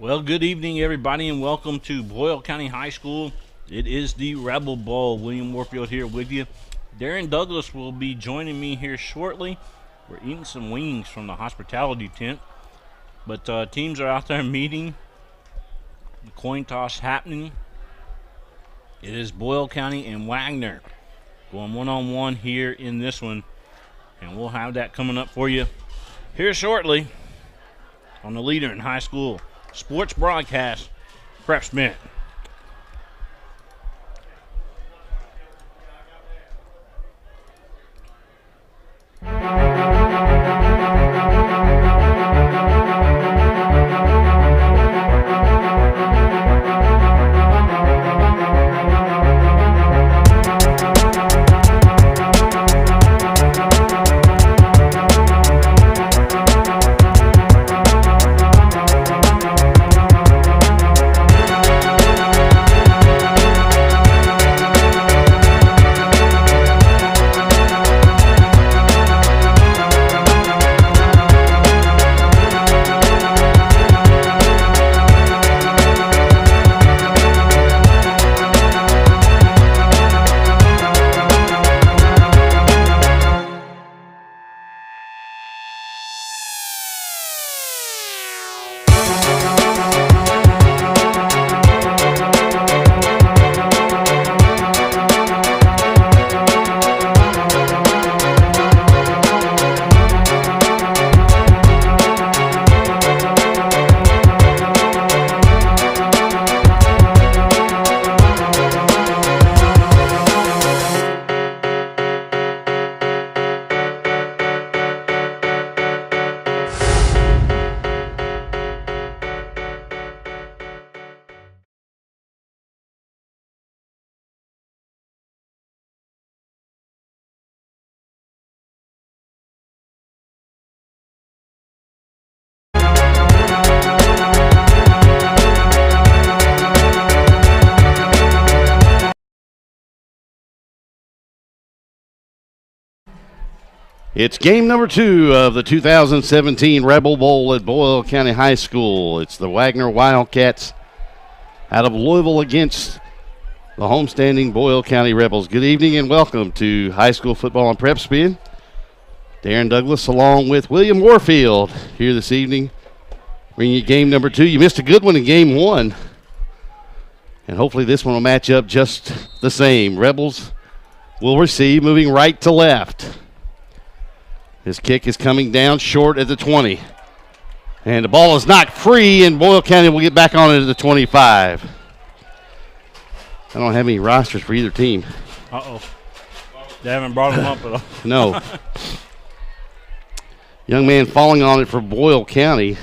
Well, good evening, everybody, and welcome to Boyle County High School. It is the Rebel Bowl. William Warfield here with you. Darren Douglas will be joining me here shortly. We're eating some wings from the hospitality tent. But teams are out there meeting. The coin toss happening. It is Boyle County and Wagner going one-on-one here in this one. And we'll have that coming up for you here shortly on the leader in high school sports broadcast, PrepSpin. It's game number 2 of the 2017 Rebel Bowl at Boyle County High School. It's the Wagner Wildcats out of Louisville against the homestanding Boyle County Rebels. Good evening and welcome to high school football on PrepSpin. Darren Douglas along with William Warfield here this evening, bringing you game number 2. You missed a good one in game 1, and hopefully this one will match up just the same. Rebels will receive, moving right to left. His kick is coming down short at the 20. And the ball is knocked free, and Boyle County will get back on it at the 25. I don't have any rosters for either team. Uh-oh. They haven't brought them up at all. No. Young man falling on it for Boyle County.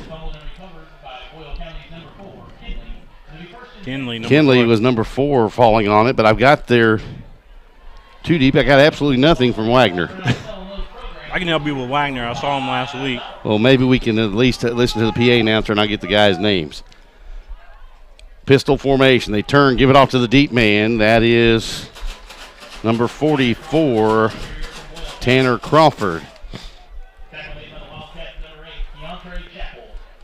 Kinley was number 4 falling on it, but I've got their 2 deep. I got absolutely nothing from Wagner. I can help you with Wagner. I saw him last week. Well, maybe we can at least listen to the PA announcer and I'll get the guys' names. Pistol formation. They turn, give it off to the deep man. That is number 44, Tanner Crawford.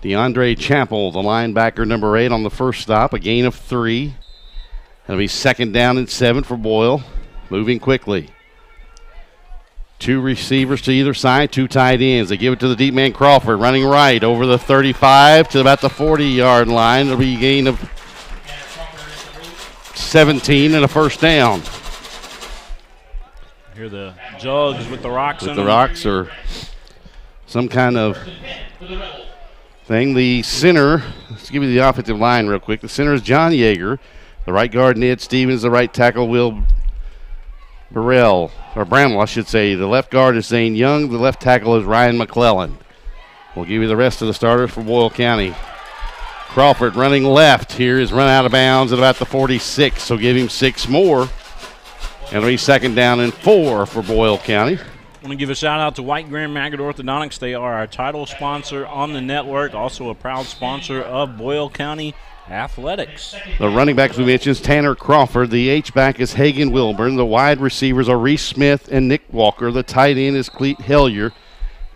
DeAndre Chappell, the linebacker, number 8 on the first stop. A gain of 3. That'll be 2nd down and 7 for Boyle. Moving quickly. 2 receivers to either side, 2 tight ends. They give it to the deep man Crawford, running right over the 35 to about the 40-yard line. It'll be a gain of 17 and a first down. Hear the jugs with the rocks in them. The rocks or some kind of thing. The center, let's give you the offensive line real quick. The center is John Yeager. The right guard, Ned Stevens. The right tackle, Will Bramwell, I should say. The left guard is Zane Young. The left tackle is Ryan McClellan. We'll give you the rest of the starters for Boyle County. Crawford running left here is run out of bounds at about the 46, so give him 6 more. And it'll be 2nd down and 4 for Boyle County. I want to give a shout out to Greer Maggard Orthodontics. They are our title sponsor on the network, also a proud sponsor of Boyle County Athletics. The running backs we mentioned is Tanner Crawford. The H-back is Hagan Wilburn. The wide receivers are Reese Smith and Nick Walker. The tight end is Cleet Hellier.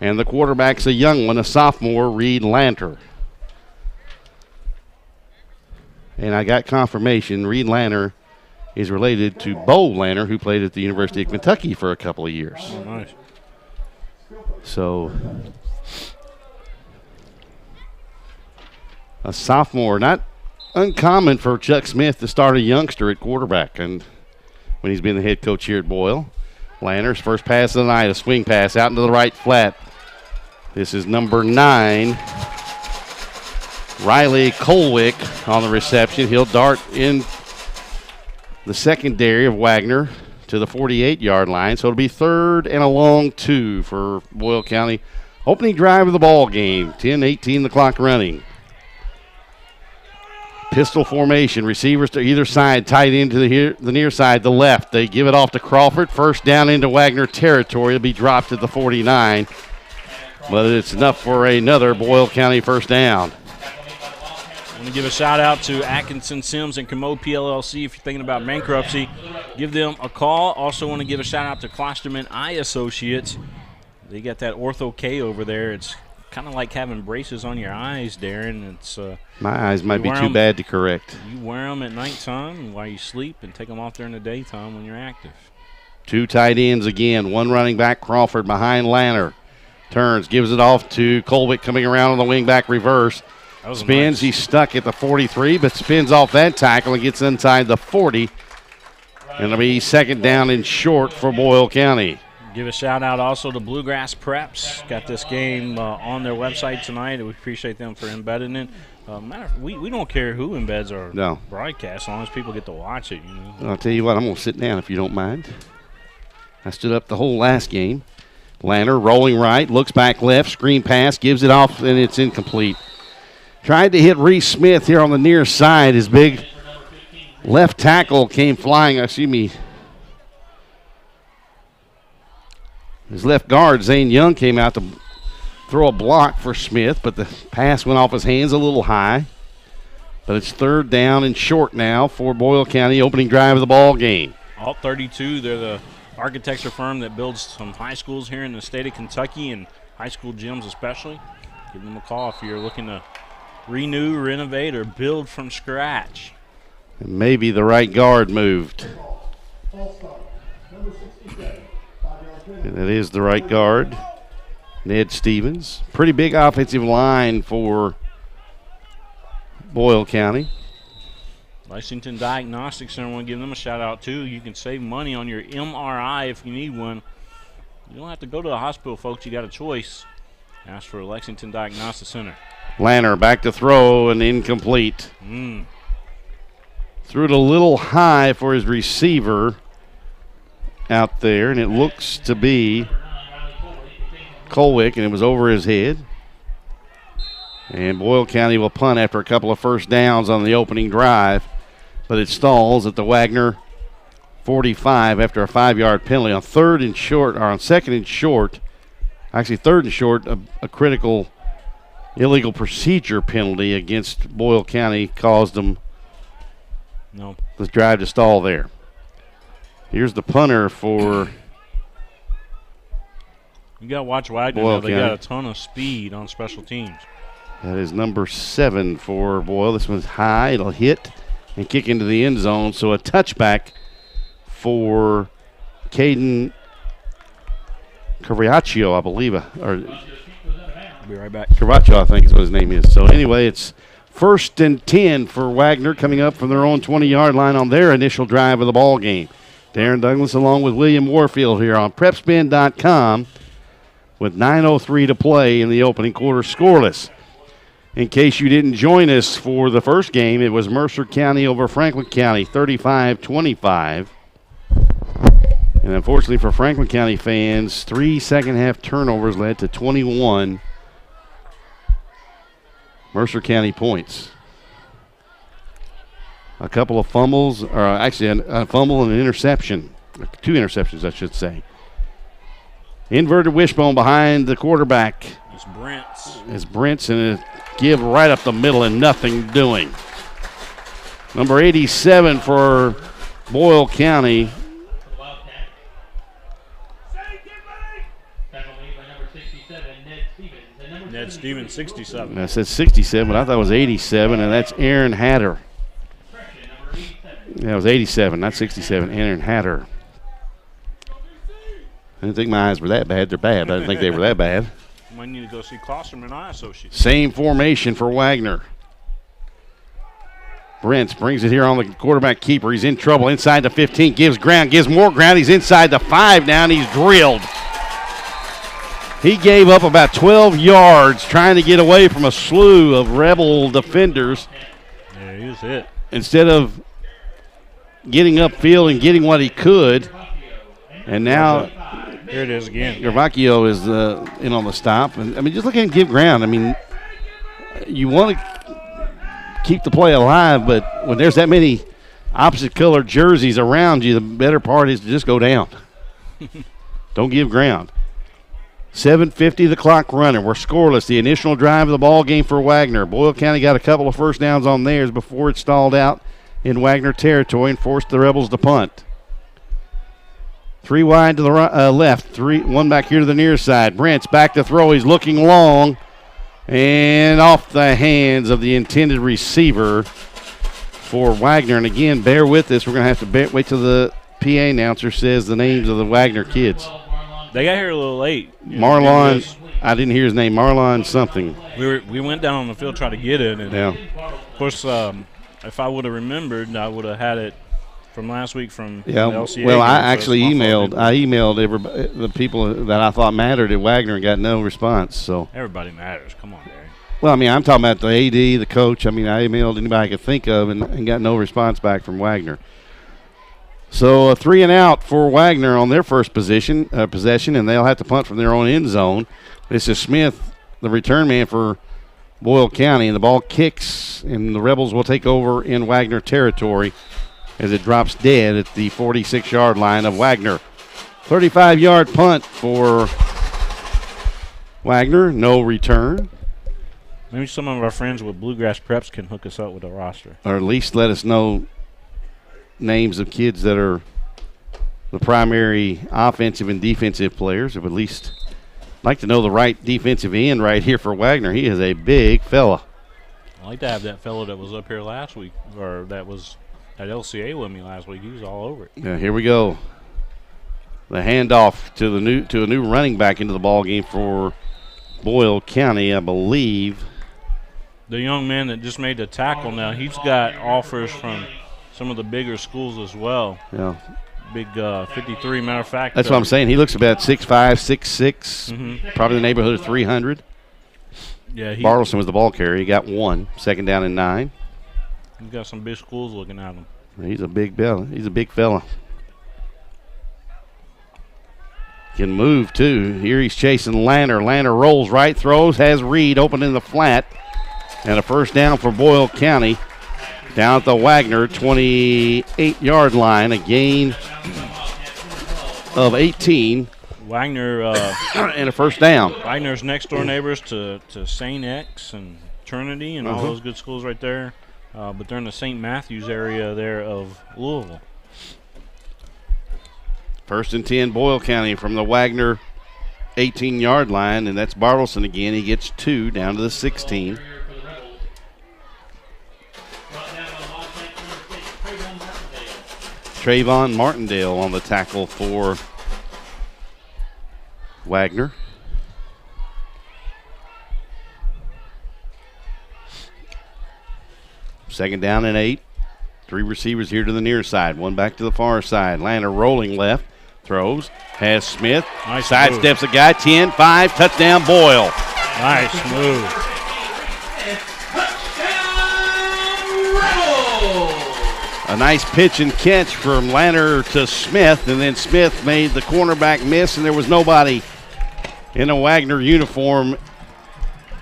And the quarterback's a young one, a sophomore, Reed Lanter. And I got confirmation Reed Lanner is related to Bo Lanner, who played at the University of Kentucky for a couple of years. Oh, nice. So a sophomore, not uncommon for Chuck Smith to start a youngster at quarterback, and when he's been the head coach here at Boyle. Lanner's first pass of the night, a swing pass out into the right flat. This is number 9, Riley Colwick on the reception. He'll dart in the secondary of Wagner to the 48-yard line. So it'll be 3rd and a long 2 for Boyle County. Opening drive of the ball game. 10-18 the clock running. Pistol formation. Receivers to either side, tight into the near side, the left. They give it off to Crawford. First down into Wagner territory. It'll be dropped at the 49. But it's enough for another Boyle County first down. I want to give a shout out to Atkinson Sims and Commode PLLC. If you're thinking about bankruptcy, give them a call. Also want to give a shout out to Klosterman Eye Associates. They got that Ortho K over there. It's kind of like having braces on your eyes, Darren. It's my eyes might be too bad to correct. You wear them at nighttime while you sleep and take them off during the daytime when you're active. 2 tight ends again. 1 running back, Crawford behind Lanner. Turns, gives it off to Colwick coming around on the wing back reverse. Spins, nice. He's stuck at the 43, but spins off that tackle and gets inside the 40. And it'll be 2nd down and short for Boyle County. Give a shout out also to Bluegrass Preps. Got this game on their website tonight. We appreciate them for embedding it. We don't care who embeds our broadcast as long as people get to watch it. You know? I'll tell you what, I'm going to sit down if you don't mind. I stood up the whole last game. Lanner rolling right, looks back left, screen pass, gives it off, and it's incomplete. Tried to hit Reese Smith here on the near side. His big left tackle came flying. His left guard, Zane Young, came out to throw a block for Smith, but the pass went off his hands a little high. But it's 3rd down and short now for Boyle County, opening drive of the ball game. Alt 32, they're the architecture firm that builds some high schools here in the state of Kentucky and high school gyms especially. Give them a call if you're looking to renew, renovate, or build from scratch. And maybe the right guard moved. And that is the right guard, Ned Stevens. Pretty big offensive line for Boyle County. Lexington Diagnostics Center, I want to give them a shout out too. You can save money on your MRI if you need one. You don't have to go to the hospital, folks. You got a choice. Ask for Lexington Diagnostics Center. Lanner back to throw and incomplete. Threw it a little high for his receiver out there, and it looks to be Colwick, and it was over his head. And Boyle County will punt after a couple of first downs on the opening drive, but it stalls at the Wagner 45 after a 5-yard penalty on 2nd and short, a critical illegal procedure penalty against Boyle County caused them the drive to stall there. Here's the punter for you got to watch Wagner. They got a ton of speed on special teams. That is number 7 for Boyle. This one's high. It'll hit and kick into the end zone. So a touchback for Caden Carriaccio, I believe. Be right back. Carriaccio, I think is what his name is. So anyway, it's 1st and 10 for Wagner coming up from their own 20-yard line on their initial drive of the ball game. Darren Douglas along with William Warfield here on PrepSpin.com with 9:03 to play in the opening quarter, scoreless. In case you didn't join us for the first game, it was Mercer County over Franklin County, 35-25. And unfortunately for Franklin County fans, 3 second-half turnovers led to 21 Mercer County points. A couple of fumbles, or actually a fumble and an interception. 2 interceptions, I should say. Inverted wishbone behind the quarterback. It's Brent's, and a give right up the middle and nothing doing. Number 87 for Boyle County. Ned Stevens, 67. I said 67, but I thought it was 87, and that's Aaron Hatter. Yeah, it was 87, not 67. Aaron Hatter. I didn't think my eyes were that bad. They're bad, but I didn't think they were that bad. You might need to go see Klosterman Eye Associates. Same formation for Wagner. Brents brings it here on the quarterback keeper. He's in trouble inside the 15. Gives ground, gives more ground. He's inside the 5 now, and he's drilled. He gave up about 12 yards trying to get away from a slew of Rebel defenders. Yeah, he was hit. Instead of getting upfield and getting what he could. And now here it is again. Gervacchio is in on the stop. And I mean, just look at him give ground. I mean, you want to keep the play alive, but when there's that many opposite color jerseys around you, the better part is to just go down. Don't give ground. 7:50 the clock running. We're scoreless. The initial drive of the ball game for Wagner. Boyle County got a couple of first downs on theirs before it stalled out in Wagner territory and forced the Rebels to punt. 3 wide to the left. 1 back here to the near side. Brent's back to throw. He's looking long. And off the hands of the intended receiver for Wagner. And again, bear with us. We're going to have to wait till the PA announcer says the names of the Wagner kids. They got here a little late. Marlon, I didn't hear his name. Marlon something. We went down on the field trying to get it. And yeah. Of course, if I would have remembered, I would have had it from last week from the LCA. Well, I game, actually emailed everybody, the people that I thought mattered at Wagner and got no response. So everybody matters. Come on, Barry. Well, I mean, I'm talking about the AD, the coach. I mean, I emailed anybody I could think of and got no response back from Wagner. So a 3 and out for Wagner on their first possession, and they'll have to punt from their own end zone. This is Smith, the return man for Boyle County, and the ball kicks, and the Rebels will take over in Wagner territory as it drops dead at the 46-yard line of Wagner. 35-yard punt for Wagner, no return. Maybe some of our friends with Bluegrass Preps can hook us up with a roster. Or at least let us know names of kids that are the primary offensive and defensive players. Or at least like to know the right defensive end right here for Wagner. He is a big fella. I like to have that fellow that was up here last week, or that was at LCA with me last week. He was all over it. Yeah, here we go. The handoff to a new running back into the ball game for Boyle County, I believe. The young man that just made the tackle now, he's got offers from some of the bigger schools as well. Yeah. Big 53, matter of fact. That's what I'm saying. He looks about 6'5", 6'6", probably in the neighborhood of 300. Yeah, Bartleson was the ball carrier. He got 1, 2nd down and 9. He's got some big schools looking at him. He's a big fella. He's a big fella. Can move, too. Here he's chasing Lanner. Lanner rolls right, throws, has Reed open in the flat. And a first down for Boyle County. Down at the Wagner 28-yard line. A gain of 18. Wagner. And a first down. Wagner's next-door neighbors to St. X and Trinity and all those good schools right there. But they're in the St. Matthews area there of Louisville. 1st and 10, Boyle County from the Wagner 18-yard line, and that's Bartleson again. He gets 2 down to the 16. Trayvon Martindale on the tackle for Wagner. Second down and 8. 3 receivers here to the near side. 1 back to the far side. Lanner rolling left. Throws. Has Smith. Nice sidesteps a guy. 10, 5. Touchdown Boyle. Nice move. A nice pitch and catch from Lanner to Smith. And then Smith made the cornerback miss. And there was nobody in a Wagner uniform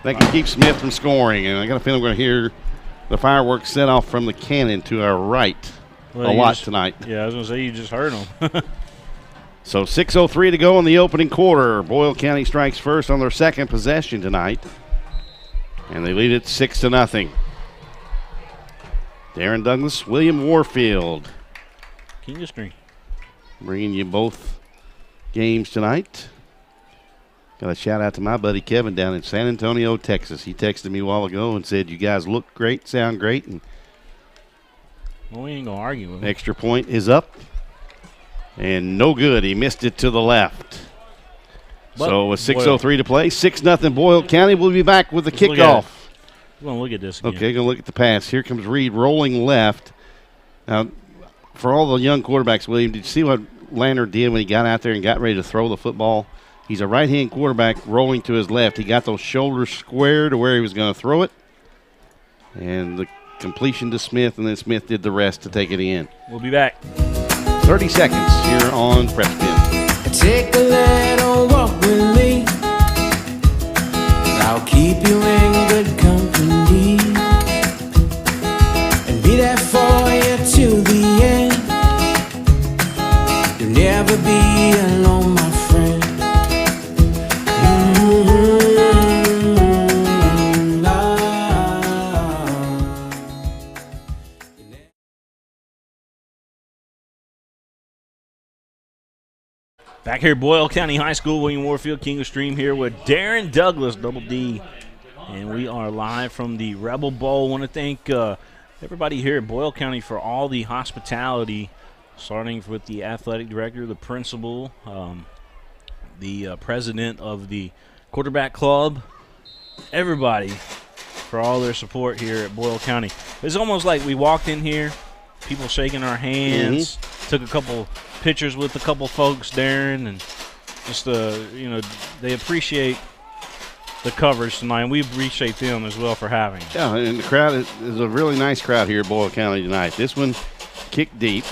that can keep Smith from scoring. And I got a feeling we're going to hear the fireworks set off from the cannon to our right tonight. Yeah, I was going to say you just heard them. So 6:03 to go in the opening quarter. Boyle County strikes first on their second possession tonight. And they lead it 6-0. Darren Douglas, William Warfield. King of String. Bringing you both games tonight. Got a shout out to my buddy Kevin down in San Antonio, Texas. He texted me a while ago and said, you guys look great, sound great, and Well, we ain't going to argue with him. Extra point is up. And no good. He missed it to the left. But so with 6:03 to play, 6-0 Boyle County. We'll be back with the kickoff. We're going to look at this again. Okay, going to look at the pass. Here comes Reed rolling left. Now, for all the young quarterbacks, William, did you see what Lanner did when he got out there and got ready to throw the football? He's a right-hand quarterback rolling to his left. He got those shoulders square to where he was going to throw it. And the completion to Smith, and then Smith did the rest to take it in. We'll be back. 30 seconds here on PrepSpin. Take a little walk with me. I'll keep you in good company and be there for you till the end. You'll never be alone, my friend. Back here at Boyle County High School, William Warfield, King of Stream here with Darren Douglas, Double D. And we are live from the Rebel Bowl. I want to thank everybody here at Boyle County for all the hospitality, starting with the athletic director, the principal, the president of the quarterback club, everybody for all their support here at Boyle County. It's almost like we walked in here, people shaking our hands, took a couple pictures with a couple folks, Darren, and just they appreciate the coverage tonight, and we appreciate them as well for having us. Yeah, and the crowd is a really nice crowd here at Boyle County tonight. This one kicked deep,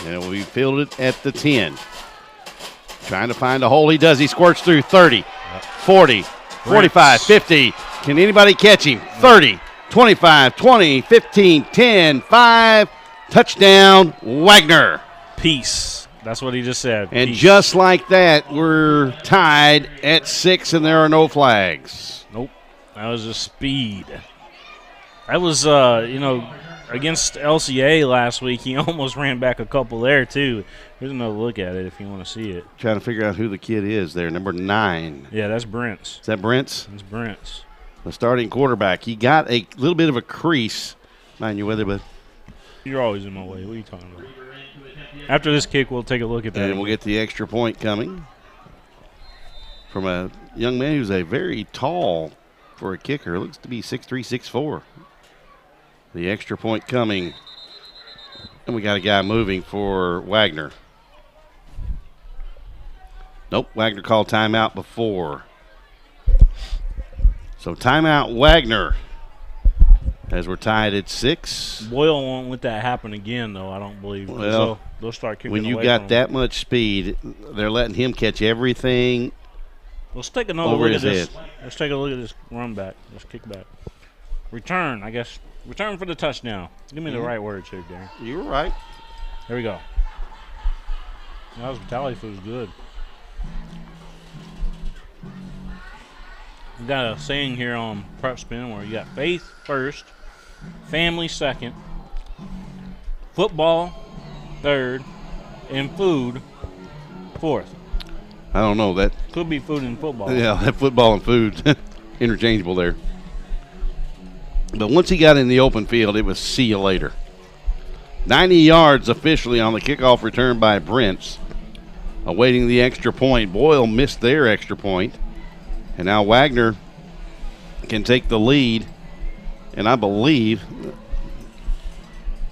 and we fielded it at the 10. Trying to find a hole. He does. He squirts through 30, 40, 45, 50. Can anybody catch him? 30, 25, 20, 15, 10, 5. Touchdown, Wagner. Peace. That's what he just said. And Peace. just like that, we're tied at 6, and there are no flags. Nope. That was just speed. That was, against LCA last week, he almost ran back a couple there, too. Here's another look at it if you want to see it. Trying to figure out who the kid is there, number 9. Yeah, that's Brent's. Is that Brent's? That's Brent's. The starting quarterback. He got a little bit of a crease, mind you, with it, but You're always in my way. What are you talking about? After this kick, we'll take a look at that. and we'll get the extra point coming from a young man who's a very tall for a kicker. Looks to be 6'3", 6'4". The extra point coming. And we got a guy moving for Wagner. Nope, Wagner called timeout before. So timeout Wagner as we're tied at 6. Boyle won't let that happen again, though, I don't believe. Well, they'll start kicking when you away got from that much speed, they're letting him catch everything. Let's take another over look his at this. head. Let's take a look at this run back. Let's kick back. Return, I guess. Return for the touchdown. Give me the right words here, Darren. You were right. There we go. That was good. We got a saying here on PrepSpin where you got faith first, family second, football third, and food fourth. I don't know. That Could be food and football. Yeah, that football and food, interchangeable there. But once he got in the open field, it was see you later. 90 yards officially on the kickoff return by Brents. Awaiting the extra point. Boyle missed their extra point. And now Wagner can take the lead. And I believe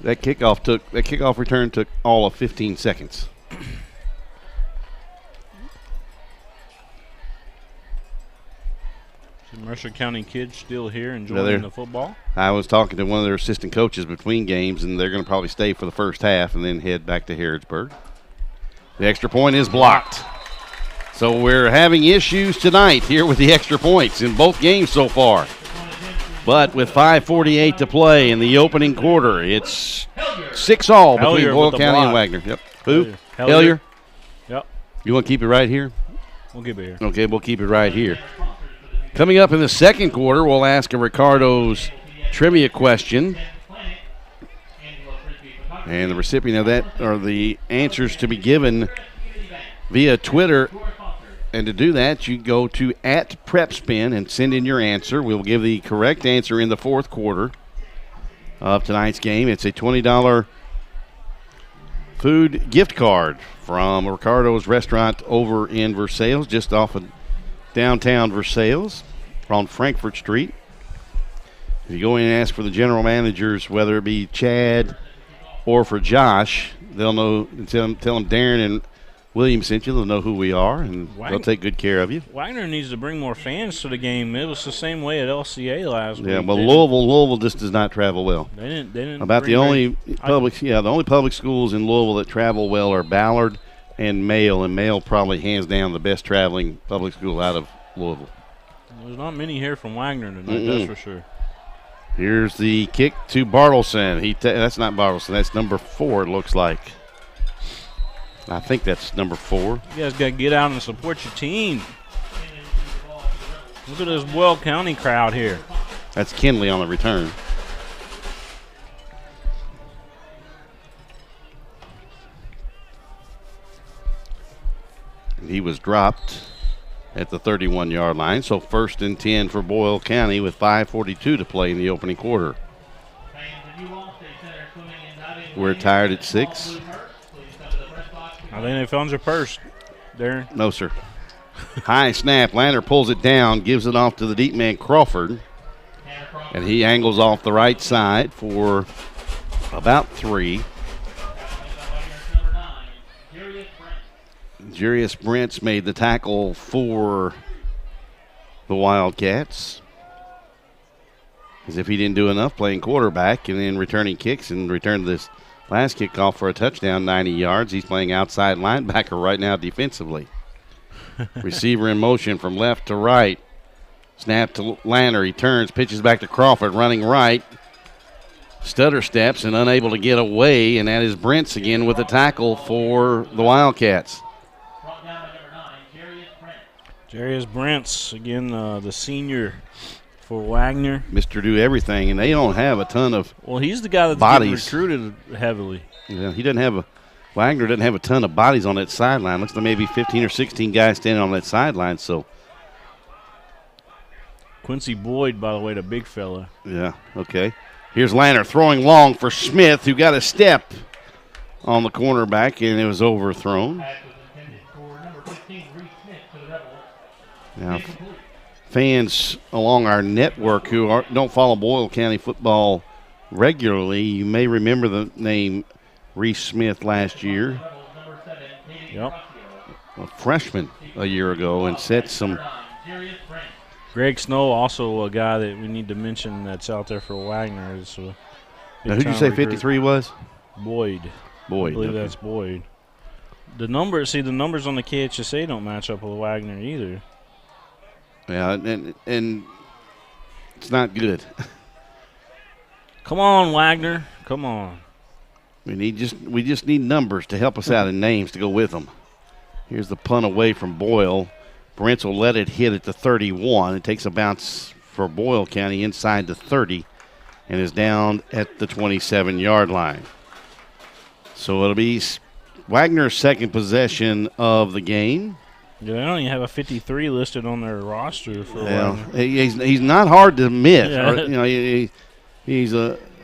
that kickoff return took all of 15 seconds. Mercer County kids still here enjoying the football. I was talking to one of their assistant coaches between games, and they're going to probably stay for the first half and then head back to Harrodsburg. The extra point is blocked. So we're having issues tonight here with the extra points in both games so far. But with 5:48 to play in the opening quarter, it's 6-all between Boyle County and Wagner. Yep. Who? Hellier? Yep. You want to keep it right here? We'll keep it here. Okay, we'll keep it right here. Coming up in the second quarter, we'll ask a Ricardo's trivia question. And the recipient of that are the answers to be given via Twitter. And to do that, you go to @PrepSpin and send in your answer. We'll give the correct answer in the fourth quarter of tonight's game. It's a $20 food gift card from Ricardo's Restaurant over in Versailles, just off of downtown Versailles on Frankfurt Street. If you go in and ask for the general managers, whether it be Chad or for Josh, they'll know. Tell them Darren and William sent you. They'll know who we are, and they'll take good care of you. Wagner needs to bring more fans to the game. It was the same way at LCA last week. Yeah, but Louisville just does not travel well. They didn't. About the only public schools in Louisville that travel well are Ballard and Mayo, and Mayo probably hands down the best traveling public school out of Louisville. There's not many here from Wagner tonight, that's for sure. Here's the kick to Bartleson. That's not Bartleson. That's number 4, it looks like. I think that's number 4. You guys got to get out and support your team. Look at this Boyle County crowd here. That's Kinley on the return. He was dropped at the 31-yard line, so 1st and 10 for Boyle County with 5:42 to play in the opening quarter. We're tired at 6. I think they found your purse, Darren. No, sir. High snap. Lander pulls it down, gives it off to the deep man Crawford, and he angles off the right side for about 3. Jarius Brents made the tackle for the Wildcats, as if he didn't do enough playing quarterback and then returning kicks, and returned this last kickoff for a touchdown, 90 yards. He's playing outside linebacker right now defensively. Receiver in motion from left to right. Snap to Lanner. He turns, pitches back to Crawford, running right. Stutter steps and unable to get away, and that is Brents again with the tackle for the Wildcats. Jarius Brents, again, the senior for Wagner. Mr. Do Everything, and they don't have a ton of he's the guy that's bodies. getting recruited heavily. Yeah, Wagner doesn't have a ton of bodies on that sideline. Looks like maybe 15 or 16 guys standing on that sideline. So Quincy Boyd, by the way, the big fella. Yeah, okay. Here's Lanner throwing long for Smith, who got a step on the cornerback, and it was overthrown. Now, fans along our network who don't follow Boyle County football regularly, you may remember the name Reese Smith last year. Yep. A freshman a year ago, and set some. Greg Snow, also a guy that we need to mention that's out there for Wagner. Now, who'd you say 53 was? Boyd. I believe that's Boyd. The numbers on the KHSA don't match up with Wagner either. Yeah, and it's not good. Come on, Wagner. Come on. We just need numbers to help us out and names to go with them. Here's the punt away from Boyle. Brents will let it hit at the 31. It takes a bounce for Boyle County inside the 30 and is down at the 27-yard line. So it'll be Wagner's second possession of the game. Yeah, they don't even have a 53 listed on their roster for Wagner. He's not hard to miss. Yeah.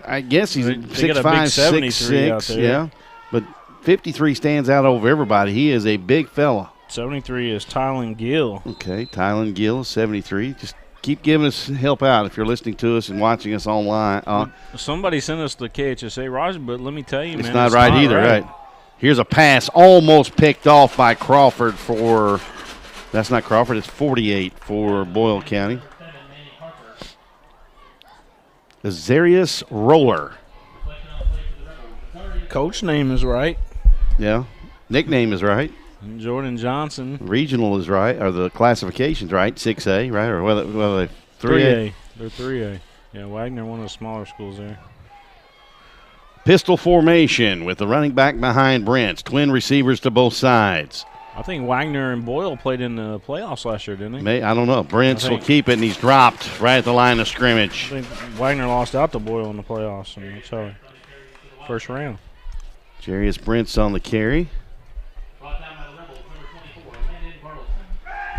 I guess he's 6'5", 6'6". Yeah, but 53 stands out over everybody. He is a big fella. 73 is Tylen Gill. Okay, Tylen Gill, 73. Just keep giving us help out if you're listening to us and watching us online. Somebody sent us the KHSA roster, but let me tell you, it's man, not right either. Right. Here's a pass almost picked off by Crawford for – that's not Crawford. It's 48 for Boyle County. Azarius Roller. Coach name is right. Yeah. Nickname is right. And Jordan Johnson. Regional is right, or the classification's right, 6A, right? Or whether they 3A? They're 3A. Yeah, Wagner, one of the smaller schools there. Pistol formation with the running back behind Brents. Twin receivers to both sides. I think Wagner and Boyle played in the playoffs last year, didn't they? I don't know. Brents will keep it, and he's dropped right at the line of scrimmage. I think Wagner lost out to Boyle in the playoffs, and so first round. Jarius Brents on the carry.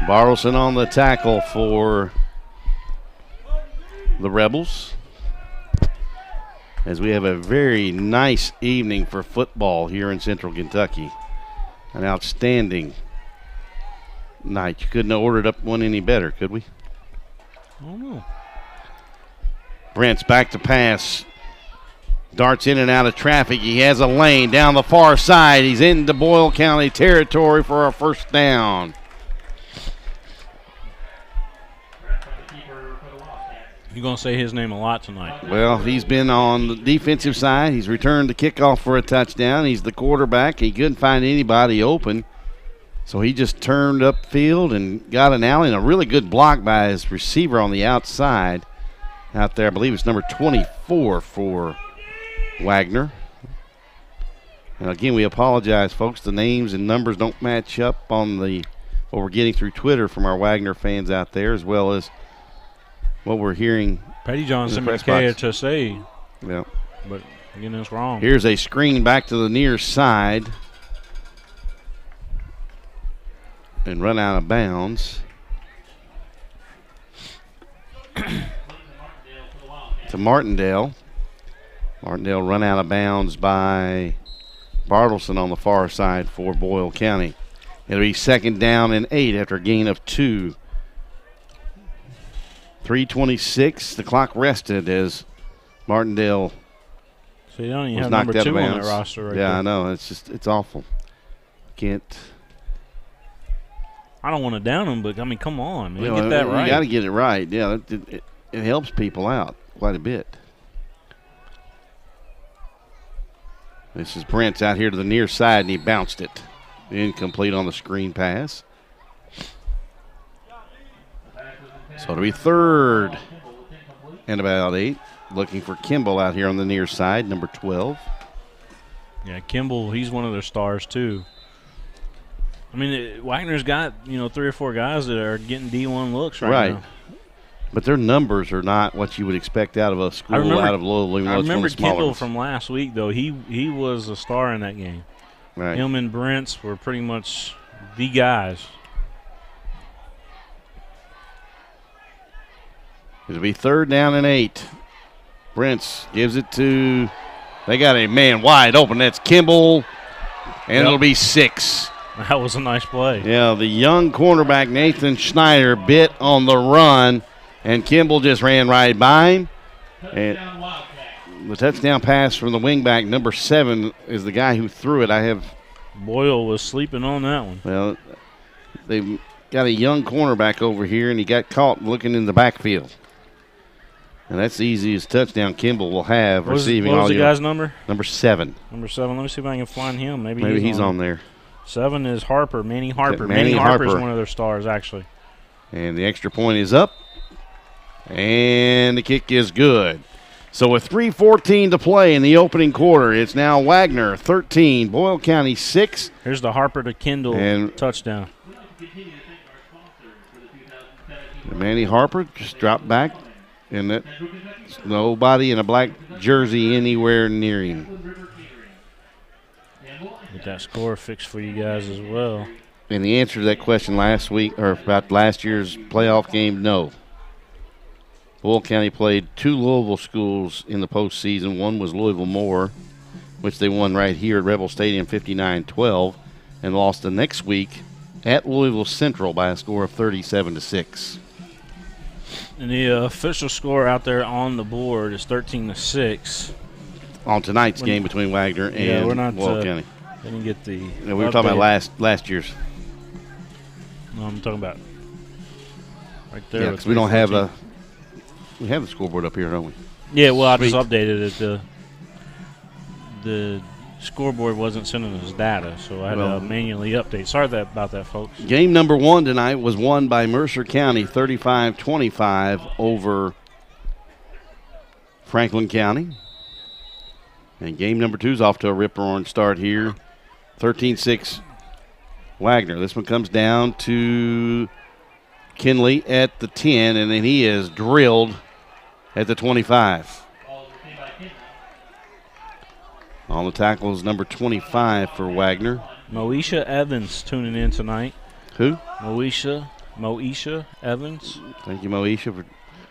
Bartleson on the tackle for the Rebels. as we have a very nice evening for football here in Central Kentucky. An outstanding night. You couldn't have ordered up one any better, could we? I don't know. Brent's back to pass. Darts in and out of traffic. He has a lane down the far side. He's into Boyle County territory for a first down. You're going to say his name a lot tonight. Well, he's been on the defensive side. He's returned the kickoff for a touchdown. He's the quarterback. He couldn't find anybody open, so he just turned upfield and got an alley and a really good block by his receiver on the outside out there. I believe it's number 24 for Wagner. And again, we apologize, folks. The names and numbers don't match up on what we're getting through Twitter from our Wagner fans out there, as well as what we're hearing. Petty John sent me to say, yeah, but again, that's wrong. Here's a screen back to the near side and run out of bounds. To Martindale. Martindale run out of bounds by Bartleson on the far side for Boyle County. It'll be 2nd down and 8 after a gain of 2. 3:26. The clock rested as Martindale So you don't even was have knocked number out 2 of bounds. on that roster right yeah, there. I know. It's awful. Can't. I don't want to down him, but, I mean, come on, man. You know, Get that right. You got to get it right. Yeah, it helps people out quite a bit. This is Brent's out here to the near side, and he bounced it. Incomplete on the screen pass. So it'll be 3rd and about 8. Looking for Kimball out here on the near side, number 12. Yeah, Kimball, he's one of their stars, too. I mean, Wagner's got, 3 or 4 guys that are getting D1 looks right now. But their numbers are not what you would expect out of a school out of Louisville. I remember Kendall from last week, though. He was a star in that game. Right. Him and Brents were pretty much the guys. It'll be 3rd down and 8. Brents gives it to, they got a man wide open. That's Kimball, and it'll be 6. That was a nice play. Yeah, the young cornerback Nathan Schneider bit on the run, and Kimball just ran right by him. And the touchdown pass from the wingback, number 7, is the guy who threw it. Boyle was sleeping on that one. Well, they've got a young cornerback over here, and he got caught looking in the backfield. And that's the easiest touchdown Kimball will have receiving. What was the guy's number? Number 7. Number 7. Let me see if I can find him. Maybe he's on there. 7 is Harper, Manny Harper. Manny Harper is Harper. one of their stars, actually. And the extra point is up. And the kick is good. So with 3:14 to play in the opening quarter, it's now Wagner 13, Boyle County 6. Here's the Harper to Kendall touchdown. Manny Harper just dropped back, and there's nobody in a black jersey anywhere near him. Get that score fixed for you guys as well. And the answer to that question last week, or about last year's playoff game, no. Boyle County played 2 Louisville schools in the postseason. One was Louisville Moore, which they won right here at Rebel Stadium 59-12, and lost the next week at Louisville Central by a score of 37-6. And the official score out there on the board is 13-6. On tonight's game between Wagner and Boyle County. They didn't get the. We were talking about last year's. No, I'm talking about right there. Yeah, because we don't have we have the scoreboard up here, don't we? Yeah, well, I just updated it. The scoreboard wasn't sending us data, so I had to manually update. Sorry about that, folks. Game number 1 tonight was won by Mercer County 35-25 over Franklin County. And game number 2 is off to a rip-roaring start here. 13-6 Wagner. This one comes down to Kinley at the 10, and then he is drilled at the 25. On the tackle is number 25 for Wagner. Moesha Evans tuning in tonight. Who? Moesha Evans. Thank you, Moesha, for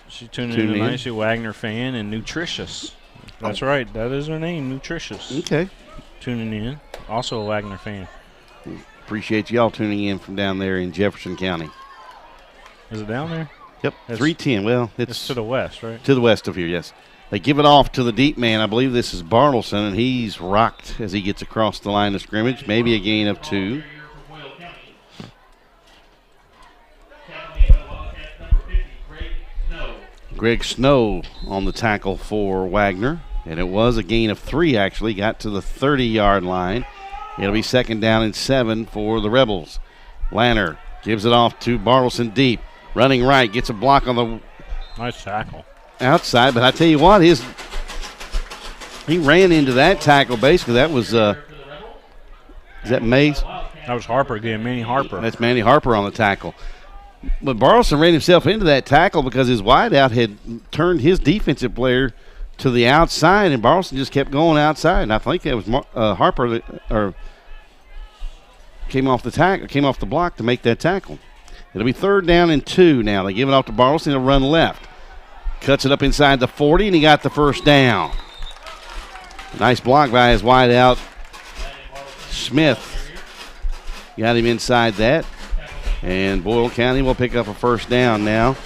She's tuning in tonight. She's a Wagner fan and nutritious. That's right. That is her name, Nutritious. Okay. Tuning in. Also a Wagner fan. Appreciate y'all tuning in from down there in Jefferson County. Is it down there? Yep, 310. Well, it's to the west, right? To the west of here, yes. They give it off to the deep man. I believe this is Bartleson, and he's rocked as he gets across the line of scrimmage. Maybe a gain of 2. Greg Snow on the tackle for Wagner, and it was a gain of 3, actually. Got to the 30-yard line. It'll be 2nd down and 7 for the Rebels. Lanner gives it off to Bartleson deep. Running right, gets a block on the nice tackle outside, but I tell you what, he ran into that tackle basically. That was is that Mays? That was Harper again, Manny Harper. That's Manny Harper on the tackle. But Bartleson ran himself into that tackle because his wideout had turned his defensive player to the outside, and Bartleson just kept going outside. And I think that was Harper that came off the block to make that tackle. It'll be 3rd down and 2 now. They give it off to Bartleson. He'll run left. Cuts it up inside the 40, and he got the 1st down. Nice block by his wideout, Smith. Got him inside that. And Boyle County will pick up a 1st down now.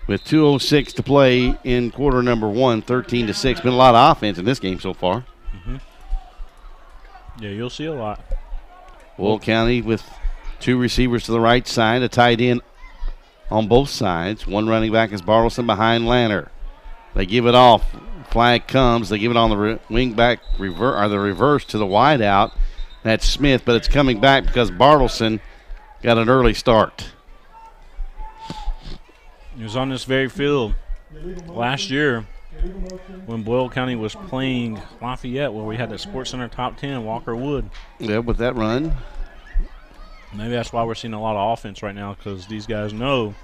With 2:06 to play in quarter number 1, 13-6. Been a lot of offense in this game so far. Mm-hmm. Yeah, you'll see a lot. Boyle County with 2 receivers to the right side, a tight end on both sides. One running back is Bartleson behind Lanner. They give it off. Flag comes. They give it on the wing back the reverse to the wide out. That's Smith, but it's coming back because Bartleson got an early start. He was on this very field last year when Boyle County was playing Lafayette, where we had the Sports Center top 10, Walker Wood. Yeah, with that run. Maybe that's why we're seeing a lot of offense right now, because these guys know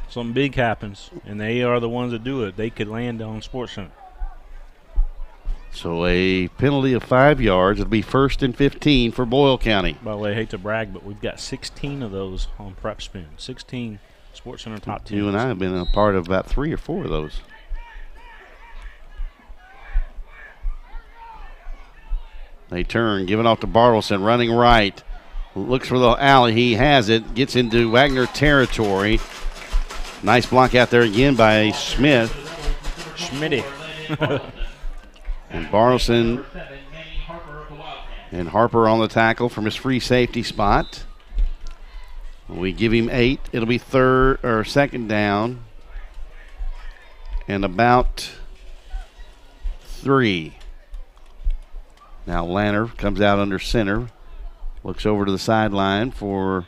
something big happens, and they are the ones that do it. They could land on Sports Center. So a penalty of 5 yards. It'll be 1st and 15 for Boyle County. By the way, I hate to brag, but we've got 16 of those on PrepSpin. 16 Sports Center top 10. You and I have been a part of about 3 or 4 of those. They turn, give it off to Bartleson, running right. Looks for the alley. He has it. Gets into Wagner territory. Nice block out there again by Smith. Schmitty. And Bartleson and Harper on the tackle from his free safety spot. We give him 8. It'll be 2nd down and about 3. Now Lanner comes out under center. Looks over to the sideline for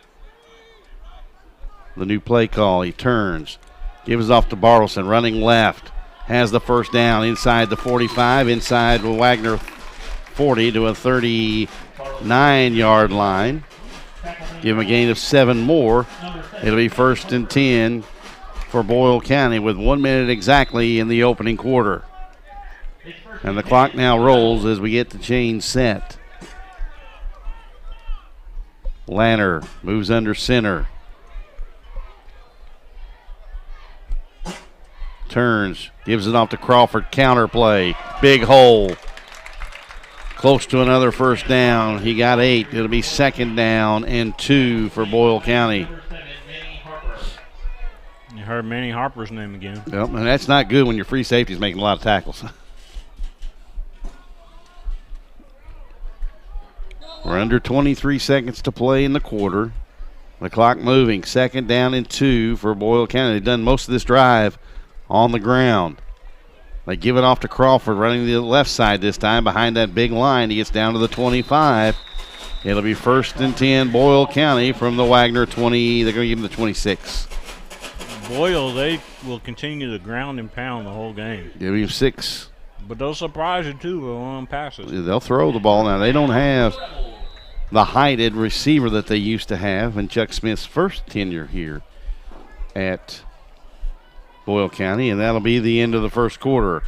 the new play call. He turns. Gives off to Bartleson, running left. Has the 1st down inside the 45, inside the Wagner 40 to a 39-yard line. Give him a gain of 7 more. It'll be 1st and 10 for Boyle County with 1 minute exactly in the opening quarter. And the clock now rolls as we get the chain set. Lanner moves under center. Turns, gives it off to Crawford. Counter play. Big hole. Close to another 1st down. He got 8. It'll be 2nd down and 2 for Boyle County. You heard Manny Harper's name again. Yep, and that's not good when your free safety is making a lot of tackles. We're under 23 seconds to play in the quarter. The clock moving. 2nd down and 2 for Boyle County. They've done most of this drive on the ground. They give it off to Crawford, running the left side this time behind that big line. He gets down to the 25. It'll be 1st and 10 Boyle County from the Wagner 20. They're going to give him the 26. Boyle, they will continue to ground and pound the whole game. Give him 6. But they'll surprise you, too, with one passes. They'll throw the ball now. They don't have the heighted receiver that they used to have in Chuck Smith's first tenure here at Boyle County, and that'll be the end of the first quarter.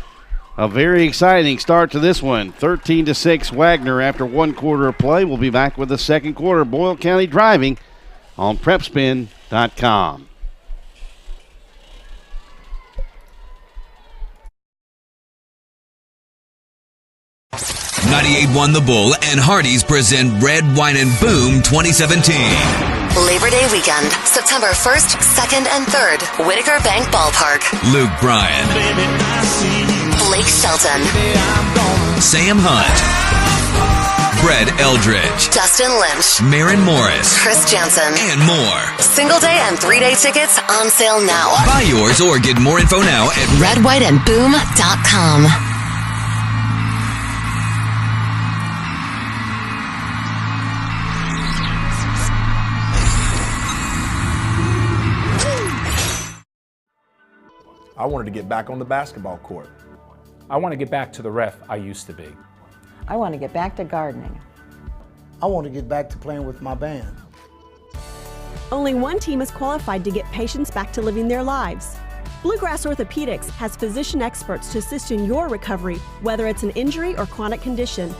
A very exciting start to this one. 13-6 Wagner after 1 quarter of play. We'll be back with the second quarter. Boyle County driving on PrepSpin.com. 98.1 The Bull and Hardee's present Red, Wine, and Boom 2017. Labor Day weekend, September 1st, 2nd, and 3rd, Whitaker Bank Ballpark. Luke Bryan, Blake Shelton, Sam Hunt, Brett Eldridge, Dustin Lynch, Maren Morris, Chris Jansen, and more. Single day and 3-day tickets on sale now. Buy yours or get more info now at redwhiteandboom.com. I wanted to get back on the basketball court. I want to get back to the ref I used to be. I want to get back to gardening. I want to get back to playing with my band. Only one team is qualified to get patients back to living their lives. Bluegrass Orthopedics has physician experts to assist in your recovery, whether it's an injury or chronic condition.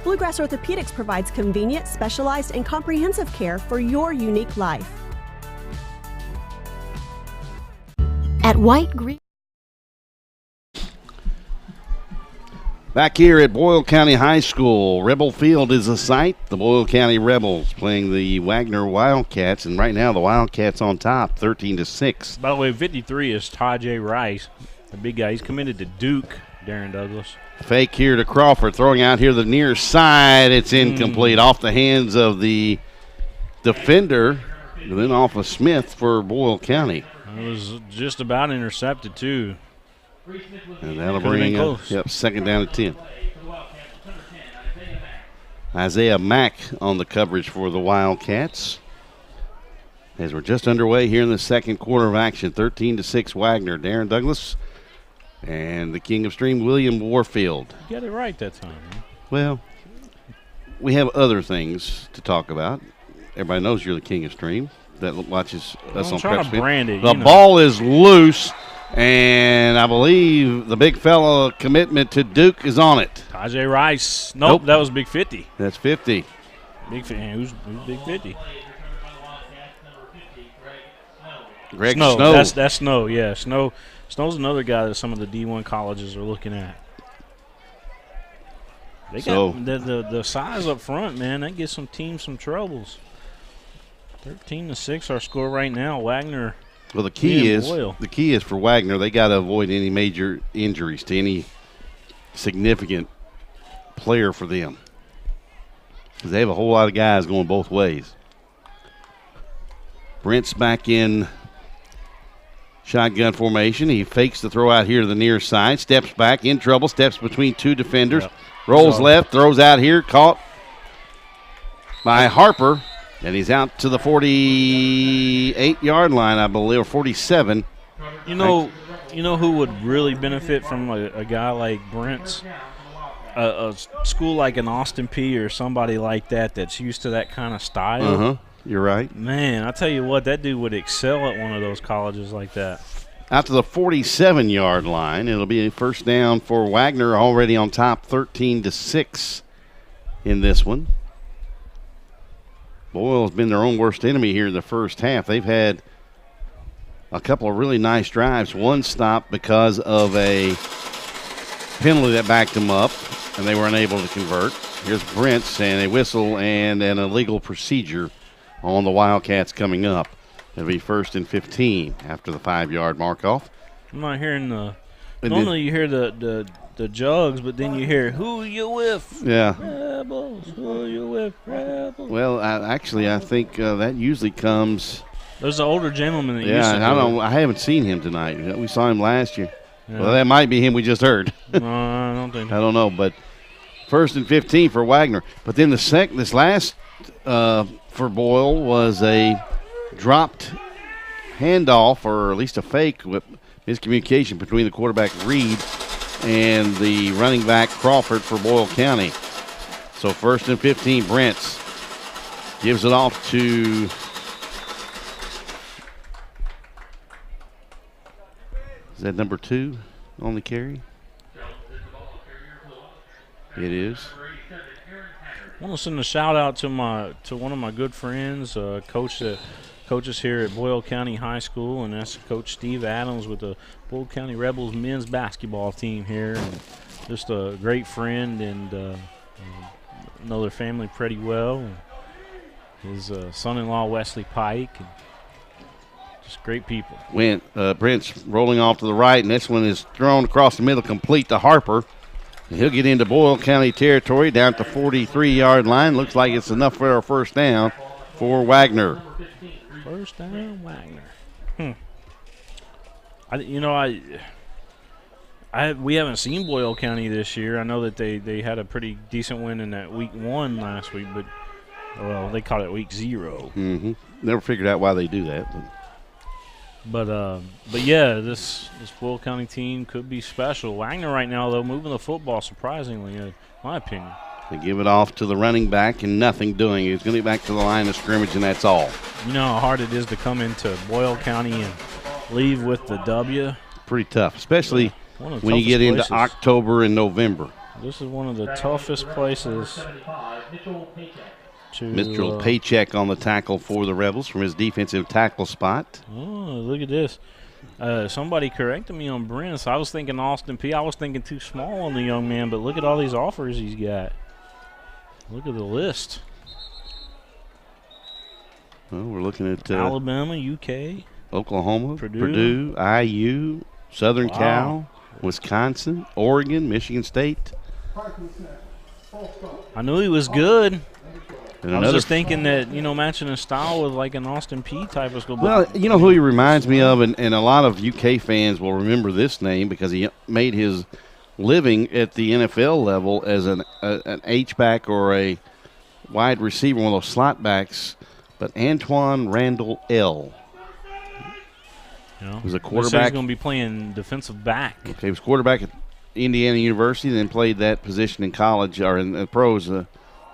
Bluegrass Orthopedics provides convenient, specialized, and comprehensive care for your unique life. At White Greer. Back here at Boyle County High School, Rebel Field is the site. The Boyle County Rebels playing the Wagner Wildcats, and right now the Wildcats on top, 13-6. By the way, 53 is Tajay Rice, the big guy. He's committed to Duke, Darren Douglas. Fake here to Crawford, throwing out here the near side. It's incomplete, off the hands of the defender, and then off of Smith for Boyle County. It was just about intercepted, too. And that'll bring up, second down at 10. Isaiah Mack on the coverage for the Wildcats. As we're just underway here in the second quarter of action, 13-6 Wagner. Darren Douglas and the King of Stream, William Warfield. You got it right that time. Man. Well, we have other things to talk about. Everybody knows you're the King of Stream that watches us on PrepSpin. The ball is loose, and I believe the big fella commitment to Duke is on it. Tajay Rice. Nope, that was Big 50. That's 50. Big 50. Who's Big 50? Greg Snow. That's Snow, yeah. Snow's another guy that some of the D1 colleges are looking at. They got the size up front, man. That gives some teams some troubles. 13-6 our score right now. Wagner. Well, the key is for Wagner, they got to avoid any major injuries to any significant player for them, because they have a whole lot of guys going both ways. Brent's back in shotgun formation. He fakes the throw out here to the near side, steps back, in trouble, steps between two defenders, rolls left, throws out here, caught by Harper. And he's out to the 48-yard line, I believe, or 47. You know who would really benefit from a guy like Brent's? A school like an Austin P or somebody like that that's used to that kind of style. You're right. Man, I tell you what, that dude would excel at one of those colleges like that. Out to the 47-yard line. It'll be a first down for Wagner, already on top, 13-6 in this one. Boyle's been their own worst enemy here in the first half. They've had a couple of really nice drives. One stop because of a penalty that backed them up, and they were unable to convert. Here's Brent's, and a whistle and an illegal procedure on the Wildcats coming up. It'll be 1st and 15 after the 5-yard mark off. I'm not hearing the – normally you hear the jugs, but then you hear, who you with? Yeah. Rebels, who you with? Rebels. Well, I think that usually comes. There's an older gentleman that used to do I don't know. I haven't seen him tonight. We saw him last year. Yeah. Well, that might be him we just heard. No, I don't think. I don't know, but 1st and 15 for Wagner. But then this last for Boyle was a dropped handoff, or at least a fake with miscommunication between the quarterback Reed and the running back Crawford for Boyle County. So 1st and 15, Brents gives it off to is that number 2 on the carry? It is. I want to send a shout out to one of my good friends, coach that coaches here at Boyle County High School, and that's Coach Steve Adams with the Boyle County Rebels men's basketball team here. And just a great friend, and Know their family pretty well. His son-in-law, Wesley Pike. And just great people. Brent's rolling off to the right, and this one is thrown across the middle, complete to Harper. And he'll get into Boyle County territory down at the 43-yard line. Looks like it's enough for a first down for Wagner. First down, Wagner. We haven't seen Boyle County this year. I know that they had a pretty decent win in that week 1 last week, but they called it week 0. Mm-hmm. Never figured out why they do that. But yeah, this Boyle County team could be special. Wagner right now, though, moving the football surprisingly, in my opinion. They give it off to the running back and nothing doing. He's going to get back to the line of scrimmage, and that's all. You know how hard it is to come into Boyle County and leave with the W? Pretty tough, especially when you get into October and November. This is one of the toughest places. Mitchell Paycheck on the tackle for the Rebels from his defensive tackle spot. Oh, look at this. Somebody corrected me on Brent. So I was thinking Austin P. I was thinking too small on the young man, but look at all these offers he's got. Look at the list. Well, we're looking at Alabama, UK, Oklahoma, Purdue, IU, Southern Cal, Wisconsin, Oregon, Michigan State. I knew he was good. And I was just thinking that, matching his style with like an Austin P type of school. Well, you know who he reminds me of, and a lot of UK fans will remember this name because he made his living at the NFL level as an H-back or a wide receiver, one of those slot backs. But Antoine Randall L. was a quarterback. He's going to be playing defensive back. Okay, he was quarterback at Indiana University, then played that position in college or in the pros. The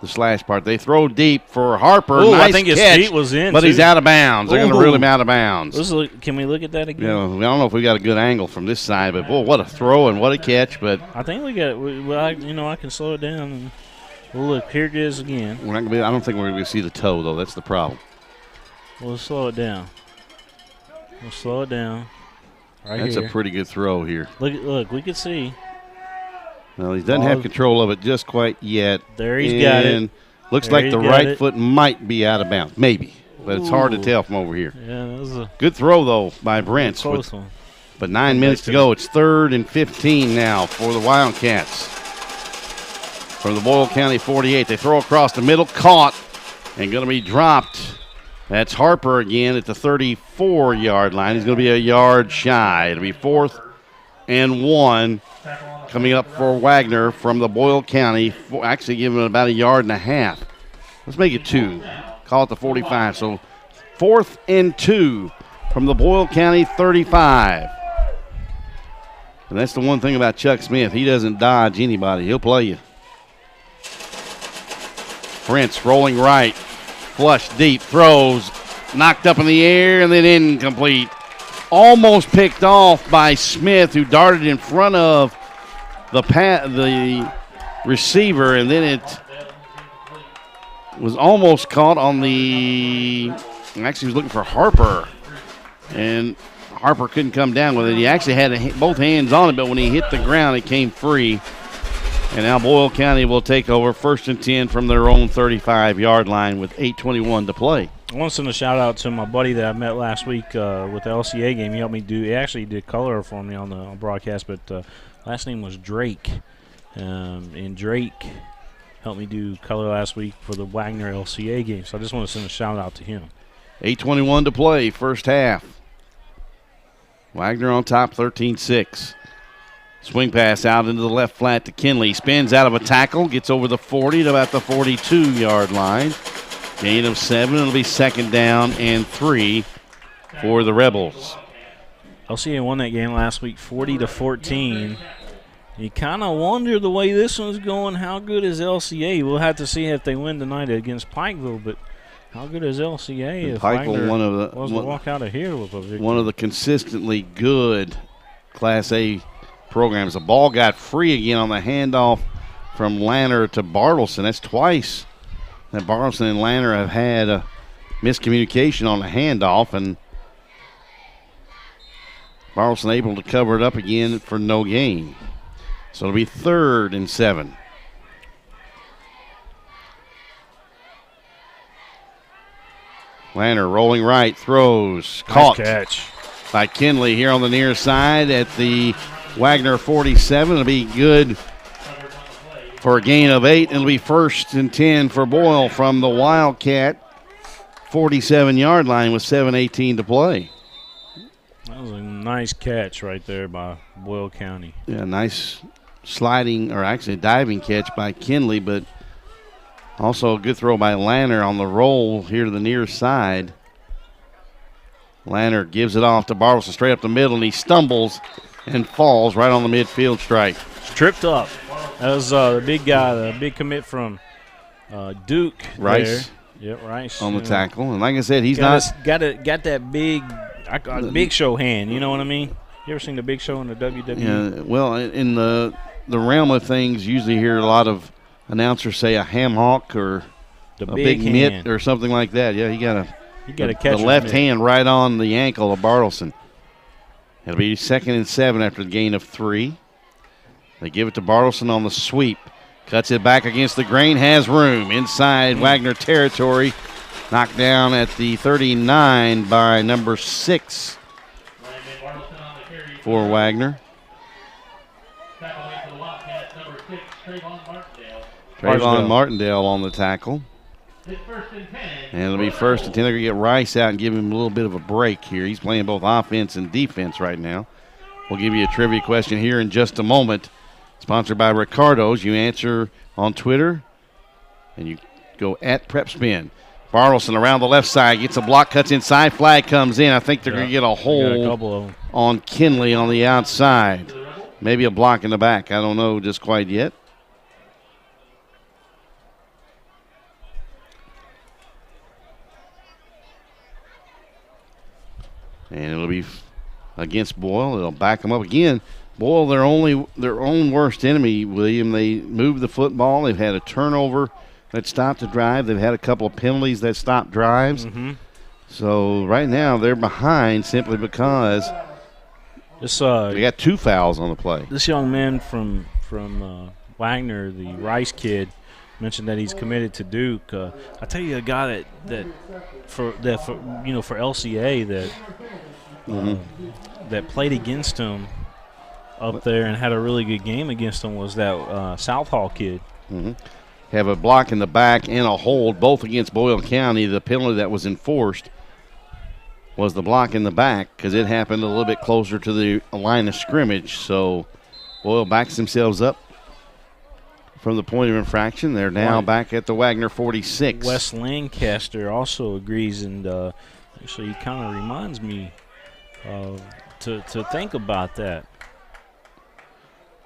slash part. They throw deep for Harper. Ooh, nice I think his catch, feet was in, but too. He's out of bounds. They're going to rule him out of bounds. Can we look at that again? I don't know if we got a good angle from this side, but boy, what a throw and what a catch! But I think we got. I can slow it down. Well, look, here it is again. We're not gonna be, I don't think we're going to see the toe though. That's the problem. We'll slow it down. Right That's here. a pretty good throw here. Look, we can see. Well, he doesn't have control of it just quite yet. There he's got it. Looks like the right foot might be out of bounds. Maybe. But it's hard to tell from over here. Yeah, that was a good throw, though, by Brent. Close one. But 9 minutes to go. It's 3rd and 15 now for the Wildcats. From the Boyle County 48. They throw across the middle, caught, and going to be dropped. That's Harper again at the 34-yard line. He's going to be a yard shy. It'll be 4th and 1. Coming up for Wagner from the Boyle County, actually giving it about a yard and a half. Let's make it 2. Call it the 45. So 4th and 2 from the Boyle County 35. And that's the one thing about Chuck Smith. He doesn't dodge anybody. He'll play you. Prince rolling right. Flush deep. Throws. Knocked up in the air and then incomplete. Almost picked off by Smith, who darted in front of the receiver, and then it was almost caught on the – actually, he was looking for Harper, and Harper couldn't come down with it. He actually had both hands on it, but when he hit the ground, it came free. And now Boyle County will take over 1st and 10 from their own 35-yard line with 8:21 to play. I want to send a shout-out to my buddy that I met last week with the LCA game. He helped me he actually did color for me on the broadcast, but last name was Drake. And Drake helped me do color last week for the Wagner LCA game. So I just want to send a shout-out to him. 8:21 to play, first half. Wagner on top, 13-6. Swing pass out into the left flat to Kinley. Spins out of a tackle, gets over the 40 to about the 42-yard line. Gain of 7. It'll be 2nd down and 3 for the Rebels. LCA won that game last week 40-14. You kind of wonder the way this one's going, how good is LCA? We'll have to see if they win tonight against Pikeville, but how good is LCA if Wagner was to walk out of here with a victory? One of the consistently good Class A programs. The ball got free again on the handoff from Lanner to Bartleson. That's twice that Bartleson and Lanner have had a miscommunication on the handoff, and Bartleson able to cover it up again for no gain. So it'll be 3rd and 7. Wagner rolling right, throws, caught Nice catch by Kinley here on the near side at the Wagner 47. It'll be good for a gain of 8. It'll be 1st and 10 for Boyle from the Wildcat 47-yard line with 7:18 to play. That was a nice catch right there by Boyle County. Yeah, nice sliding, or actually diving catch by Kinley, but also a good throw by Lanner on the roll here to the near side. Lanner gives it off to Bartleson straight up the middle, and he stumbles and falls right on the midfield stripe. Tripped up. That was the big guy, the big commit from Duke. Rice. There. Yep, Rice. On the tackle. And like I said, he's got that big Big Show hand. You know what I mean? You ever seen the Big Show in the WWE? Yeah, well, in the realm of things, usually you hear a lot of announcers say a ham hock or the a big hand. mitt or something like that. Yeah, you got to catch the left hand right on the ankle of Bartleson. It'll be 2nd and 7 after the gain of 3. They give it to Bartleson on the sweep. Cuts it back against the grain, has room inside Wagner territory. Knocked down at the 39 by number 6 for Wagner. Trayvon Martindale on the tackle. And it'll be 1st and 10. They're going to get Rice out and give him a little bit of a break here. He's playing both offense and defense right now. We'll give you a trivia question here in just a moment. Sponsored by Ricardo's. You answer on Twitter, and you go at PrepSpin. Bartleson around the left side, gets a block, cuts inside, flag comes in. I think they're going to get a hold on Kinley on the outside. Maybe a block in the back. I don't know just quite yet. And it'll be against Boyle. It'll back them up again. Boyle, their own worst enemy, William. They moved the football. They've had a turnover that stopped the drive. They've had a couple of penalties that stopped drives. Mm-hmm. So right now they're behind simply because they got 2 fouls on the play. This young man from Wagner, the Rice kid, mentioned that he's committed to Duke. I tell you, a guy that for LCA that played against him up there and had a really good game against him was that Southall kid. Mm-hmm. Have a block in the back and a hold, both against Boyle County. The penalty that was enforced was the block in the back because it happened a little bit closer to the line of scrimmage. So Boyle backs themselves up from the point of infraction. They're now back at the Wagner 46. Wes Lancaster also agrees, and actually he kind of reminds me to think about that.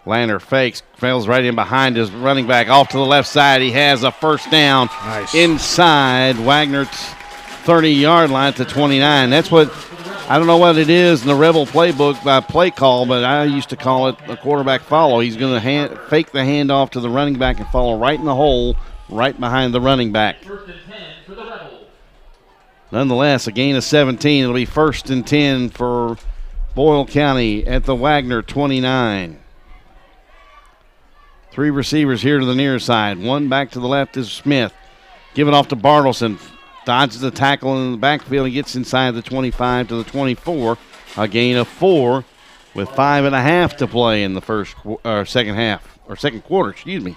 Lanner fakes, fails right in behind his running back off to the left side. He has a first down inside Wagner's 30-yard line to 29. That's what, I don't know what it is in the Rebel playbook by play call, but I used to call it a quarterback follow. He's going to fake the handoff to the running back and follow right in the hole, right behind the running back. Nonetheless, a gain of 17. It'll be 1st and 10 for Boyle County at the Wagner 29. 3 receivers here to the near side. One back to the left is Smith. Give it off to Bartleson. Dodges the tackle in the backfield and gets inside the 25 to the 24. A gain of 4 with 5.5 to play in the second quarter. Excuse me.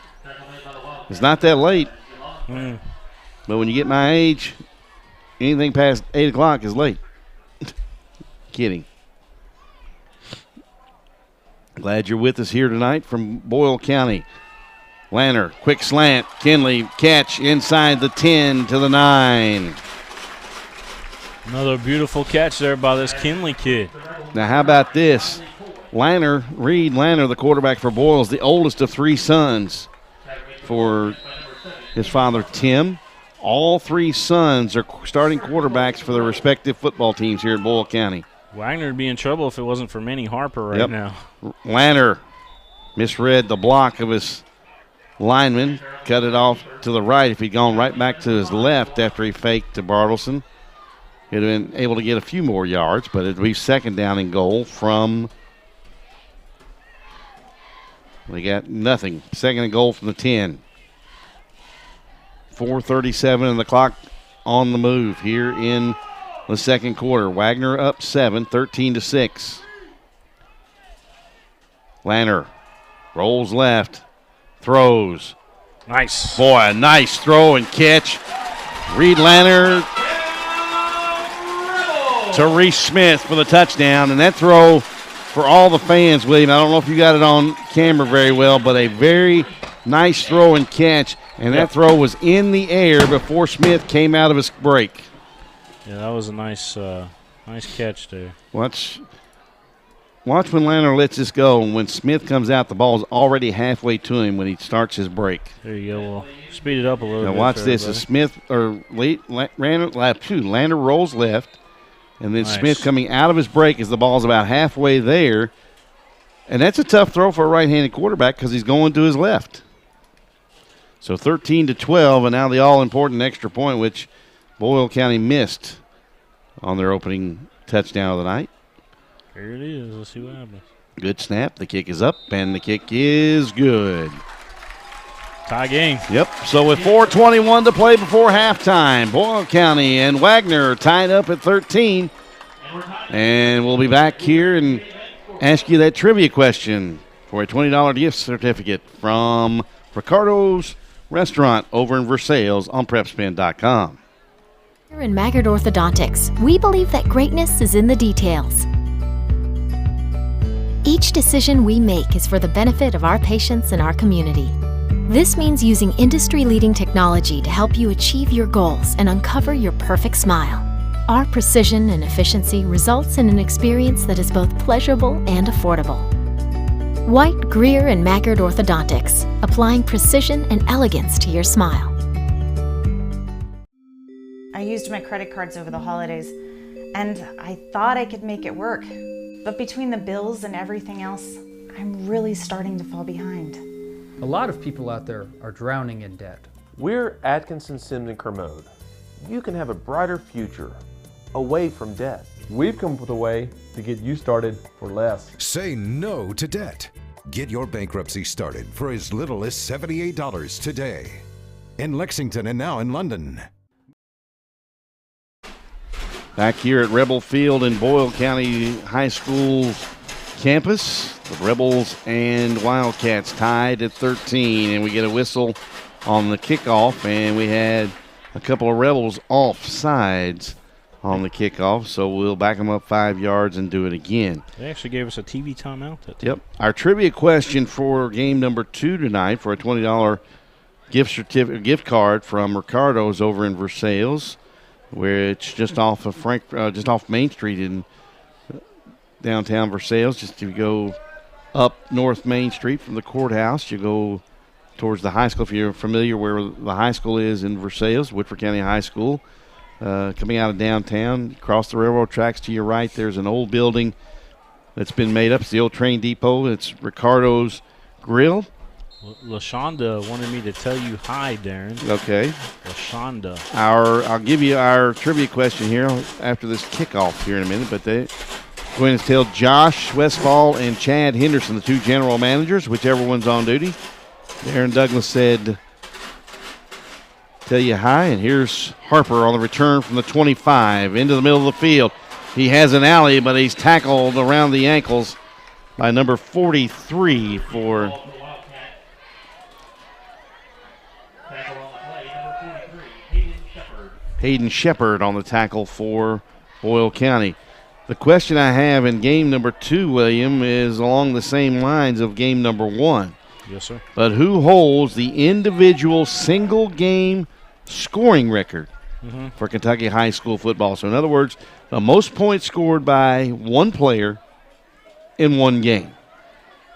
It's not that late. But when you get my age, anything past 8 o'clock is late. Kidding. Glad you're with us here tonight from Boyle County. Lanner, quick slant. Kinley, catch inside the 10 to the 9. Another beautiful catch there by this Kinley kid. Now, how about this? Reed Lanner, the quarterback for Boyle, is the oldest of 3 sons for his father, Tim. All 3 sons are starting quarterbacks for their respective football teams here in Boyle County. Wagner would be in trouble if it wasn't for Manny Harper right now. Lanner misread the block of his lineman, cut it off to the right. If he'd gone right back to his left after he faked to Bartleson, he'd have been able to get a few more yards, but it'd be 2nd down and goal from. They got nothing. 2nd and goal from the 10. 4:37 in the clock on the move here in the second quarter. Wagner up 7, 13-6. Lanner rolls left, throws. Nice. Boy, a nice throw and catch. Reed Lanner to Reese Smith for the touchdown. And that throw, for all the fans, William, I don't know if you got it on camera very well, but a very nice throw and catch. And that throw was in the air before Smith came out of his break. Yeah, that was a nice catch there. Watch when Lanner lets this go, and when Smith comes out, the ball is already halfway to him when he starts his break. There you go. We'll speed it up a little bit. Now watch this. As Lanner rolls left, and then Smith coming out of his break as the ball's about halfway there. And that's a tough throw for a right-handed quarterback because he's going to his left. So 13-12, and now the all-important extra point, which Boyle County missed on their opening touchdown of the night. Here it is. Let's see what happens. Good snap. The kick is up, and the kick is good. Tie game. Yep. So with 4:21 to play before halftime, Boyle County and Wagner tied up at 13. And we'll be back here and ask you that trivia question for a $20 gift certificate from Ricardo's Restaurant over in Versailles on PrepSpin.com. Here in Maggard Orthodontics, we believe that greatness is in the details. Each decision we make is for the benefit of our patients and our community. This means using industry-leading technology to help you achieve your goals and uncover your perfect smile. Our precision and efficiency results in an experience that is both pleasurable and affordable. White, Greer, and Maggard Orthodontics, applying precision and elegance to your smile. I used my credit cards over the holidays, and I thought I could make it work. But between the bills and everything else, I'm really starting to fall behind. A lot of people out there are drowning in debt. We're Atkinson, Sims, and Kermode. You can have a brighter future away from debt. We've come up with a way to get you started for less. Say no to debt. Get your bankruptcy started for as little as $78 today. In Lexington and now in London. Back here at Rebel Field in Boyle County High School campus, the Rebels and Wildcats tied at 13, and we get a whistle on the kickoff, and we had a couple of Rebels off sides on the kickoff, so we'll back them up 5 yards and do it again. They actually gave us a TV timeout. Yep. Our trivia question for game number 2 tonight for a $20 gift card from Ricardo's over in Versailles, where it's just off of just off Main Street in downtown Versailles. Just to go up North Main Street from the courthouse, you go towards the high school. If you're familiar where the high school is in Versailles, Woodford County High School, coming out of downtown, across the railroad tracks to your right, there's an old building that's been made up. It's the old train depot. It's Ricardo's Grill. LaShonda wanted me to tell you hi, Darren. Okay. LaShonda. I'll give you our trivia question here after this kickoff here in a minute, but they're going to tell Josh Westfall and Chad Henderson, the two general managers, whichever one's on duty. Darren Douglas said, tell you hi, and here's Harper on the return from the 25 into the middle of the field. He has an alley, but he's tackled around the ankles by number 43 for Hayden Shepard on the tackle for Boyle County. The question I have in game number 2, William, is along the same lines of game number 1. Yes, sir. But who holds the individual single game scoring record for Kentucky high school football? So in other words, the most points scored by one player in one game.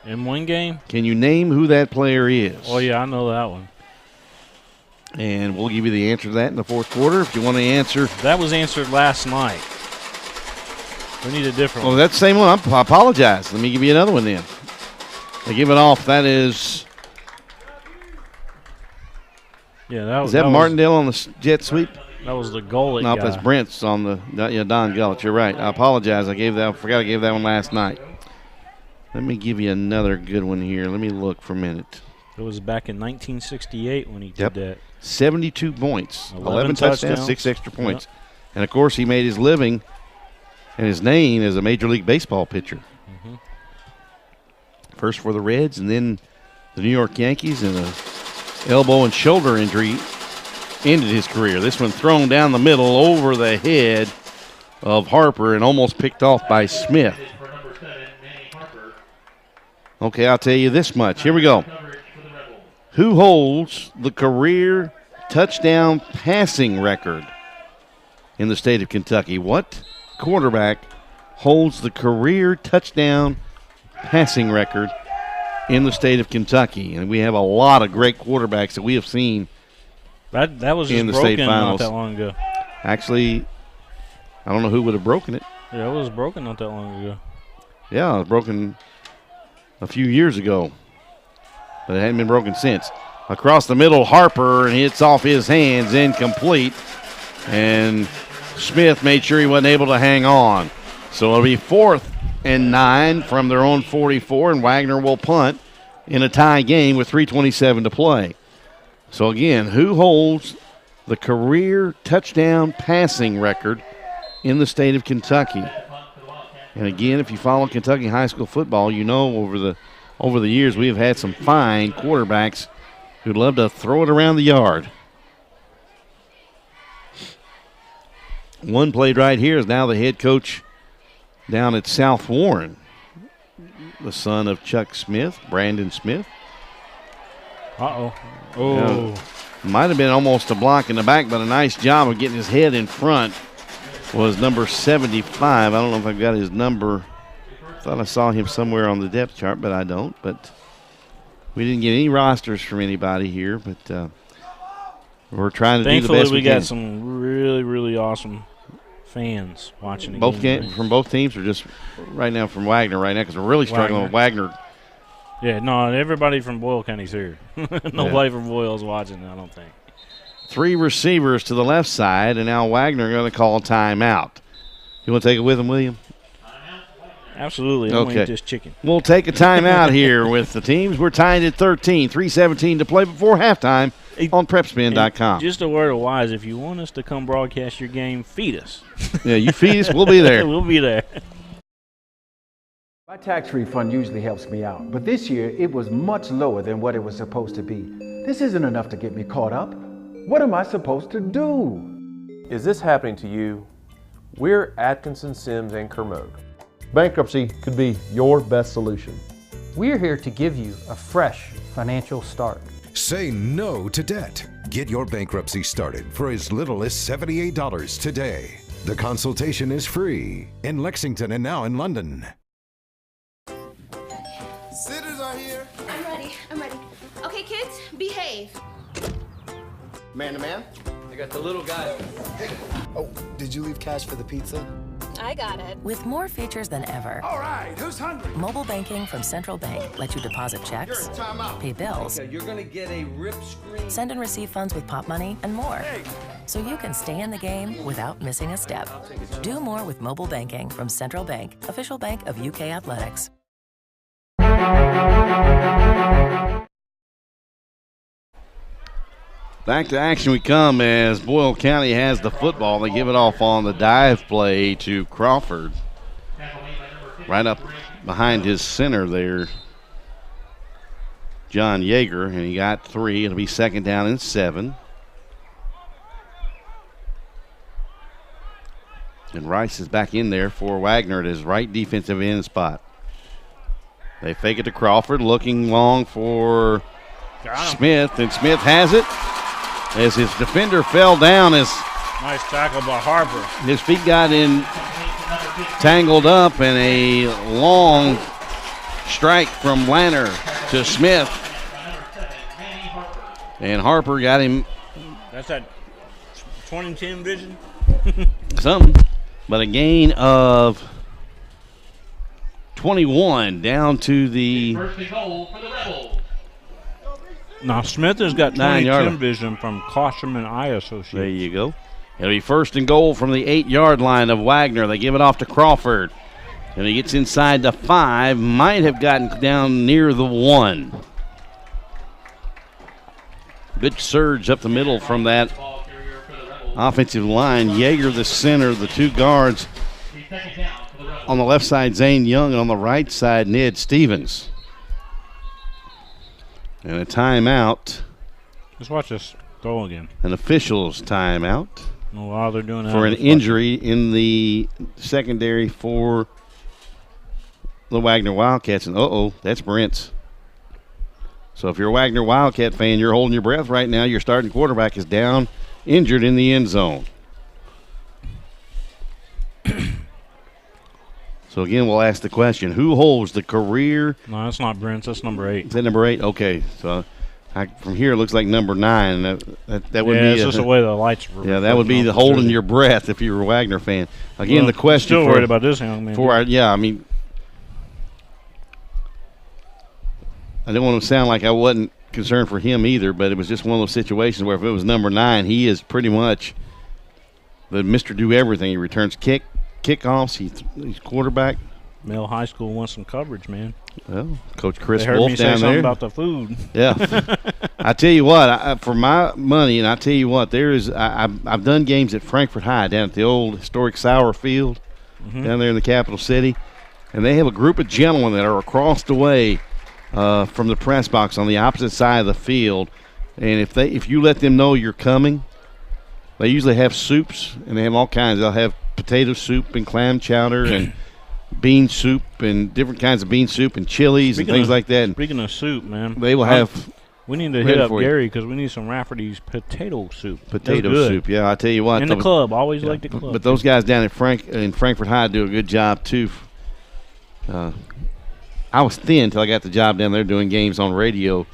In one game? Can you name who that player is? Oh, yeah, I know that one. And we'll give you the answer to that in the fourth quarter. If you want to answer. That was answered last night. We need a different one. Oh, that's the same one. I apologize. Let me give you another one then. They give it off. That is. Yeah, that was. Is that Martindale on the jet sweep? That was the goalie. No, that's Brent's on the. Yeah, Don Gullett. You're right. I apologize. I forgot I gave that one last night. Let me give you another good one here. Let me look for a minute. It was back in 1968 when he did that. 72 points, 11 touchdowns, 6 extra points. Yep. And, of course, he made his living and his name as a Major League Baseball pitcher. Mm-hmm. First for the Reds and then the New York Yankees, and an elbow and shoulder injury ended his career. This one thrown down the middle over the head of Harper and almost picked off by Smith. Okay, I'll tell you this much. Here we go. Who holds the career touchdown passing record in the state of Kentucky? What quarterback holds the career touchdown passing record in the state of Kentucky? And we have a lot of great quarterbacks that we have seen that was just in the broken state finals. Not that long ago. Actually, I don't know who would have broken it. Yeah, it was broken not that long ago. Yeah, it was broken a few years ago, but it hadn't been broken since. Across the middle, Harper, and hits off his hands, incomplete. And Smith made sure he wasn't able to hang on. So it'll be 4th and 9 from their own 44, and Wagner will punt in a tie game with 3:27 to play. So again, who holds the career touchdown passing record in the state of Kentucky? And again, if you follow Kentucky high school football, you know over the years we have had some fine quarterbacks who love to throw it around the yard. One played right here is now the head coach down at South Warren, the son of Chuck Smith, Brandon Smith. Uh-oh. Oh. Might have been almost a block in the back, but a nice job of getting his head in front was number 75. I don't know if I've got his number. Thought I saw him somewhere on the depth chart, but I don't. But we didn't get any rosters from anybody here, but we're trying to do the best we can. Thankfully, we got some really, really awesome fans watching the game. From both teams, or just right now from Wagner right now, because we're really struggling with Wagner. Yeah, no, everybody from Boyle County's here. Nobody from Boyle's watching, I don't think. 3 receivers to the left side, and now Wagner going to call a timeout. You want to take it with him, William? Absolutely. I'm going to eat this chicken. We'll take a timeout here with the teams. We're tied at 13, 3:17 to play before halftime on PrepSpin.com. Just a word of wise, if you want us to come broadcast your game, feed us. Yeah, you feed us, we'll be there. We'll be there. My tax refund usually helps me out, but this year it was much lower than what it was supposed to be. This isn't enough to get me caught up. What am I supposed to do? Is this happening to you? We're Atkinson, Sims, and Kermode. Bankruptcy could be your best solution. We're here to give you a fresh financial start. Say no to debt. Get your bankruptcy started for as little as $78 today. The consultation is free in Lexington and now in London. Sitters are here. I'm ready. Okay, kids, behave. Man to man? I got the little guy. Oh, did you leave cash for the pizza? I got it. With more features than ever. All right, who's hungry? Mobile banking from Central Bank lets you deposit checks, pay bills, Okay, you're gonna get a rip screen. send and receive funds with Pop Money, and more. Hey. So you can stay in the game without missing a step. Do more with mobile banking from Central Bank, official bank of UK Athletics. Back to action we come as Boyle County has the football. They give it off on the dive play to Crawford. Right up behind his center there, John Yeager, and he got 3. It'll be 2nd down and 7. And Rice is back in there for Wagner at his right defensive end spot. They fake it to Crawford, looking long for Smith, and Smith has it as his defender fell down. As nice tackle by Harper. His feet got tangled up, and a long strike from Lanner to Smith. And Harper got him. That's that 2010 vision. Something. But a gain of 21 down to the. Now, Smith has got 9-yard vision from Klosterman Eye Associates. There you go. It'll be 1st and goal from the 8-yard line of Wagner. They give it off to Crawford. And he gets inside the 5, might have gotten down near the 1. Good surge up the middle from that offensive line. Yeager, the center, the two guards. On the left side, Zane Young, and on the right side, Ned Stevens. And a timeout. Let's watch this go again. An official's timeout. While they're doing that, for an injury in the secondary for the Wagner Wildcats. And that's Brent's. So if you're a Wagner Wildcat fan, you're holding your breath right now. Your starting quarterback is down, injured in the end zone. So again, we'll ask the question: who holds the career? No, that's not Brent's. That's number 8. Is that number 8? Okay, so from here it looks like number 9. That would be. It's just the way the lights. Yeah, that would be the holding your breath if you were a Wagner fan. Again, the question. Still worried about this young man. I mean, I didn't want to sound like I wasn't concerned for him either, but it was just one of those situations where if it was number 9, he is pretty much the Mr. Do Everything. He returns kickoffs. He's quarterback. Mill High School wants some coverage, man. Well, Coach Chris they heard Wolf me say down something there about the food. Yeah, I tell you what, for my money, and I tell you what, I've done games at Frankfort High down at the old historic Sauer Field down there in the capital city, and they have a group of gentlemen that are across the way from the press box on the opposite side of the field, and if you let them know you're coming, they usually have soups, and they have all kinds. They'll have potato soup and clam chowder and bean soup and different kinds of bean soup and chilies and things like that. Speaking of soup, man, they will have. We need to hit up Gary because we need some Rafferty's potato soup. Potato soup, yeah. I tell you what, in the club, always like the club. But those guys down in Frankfort High do a good job too. I was thin until I got the job down there doing games on radio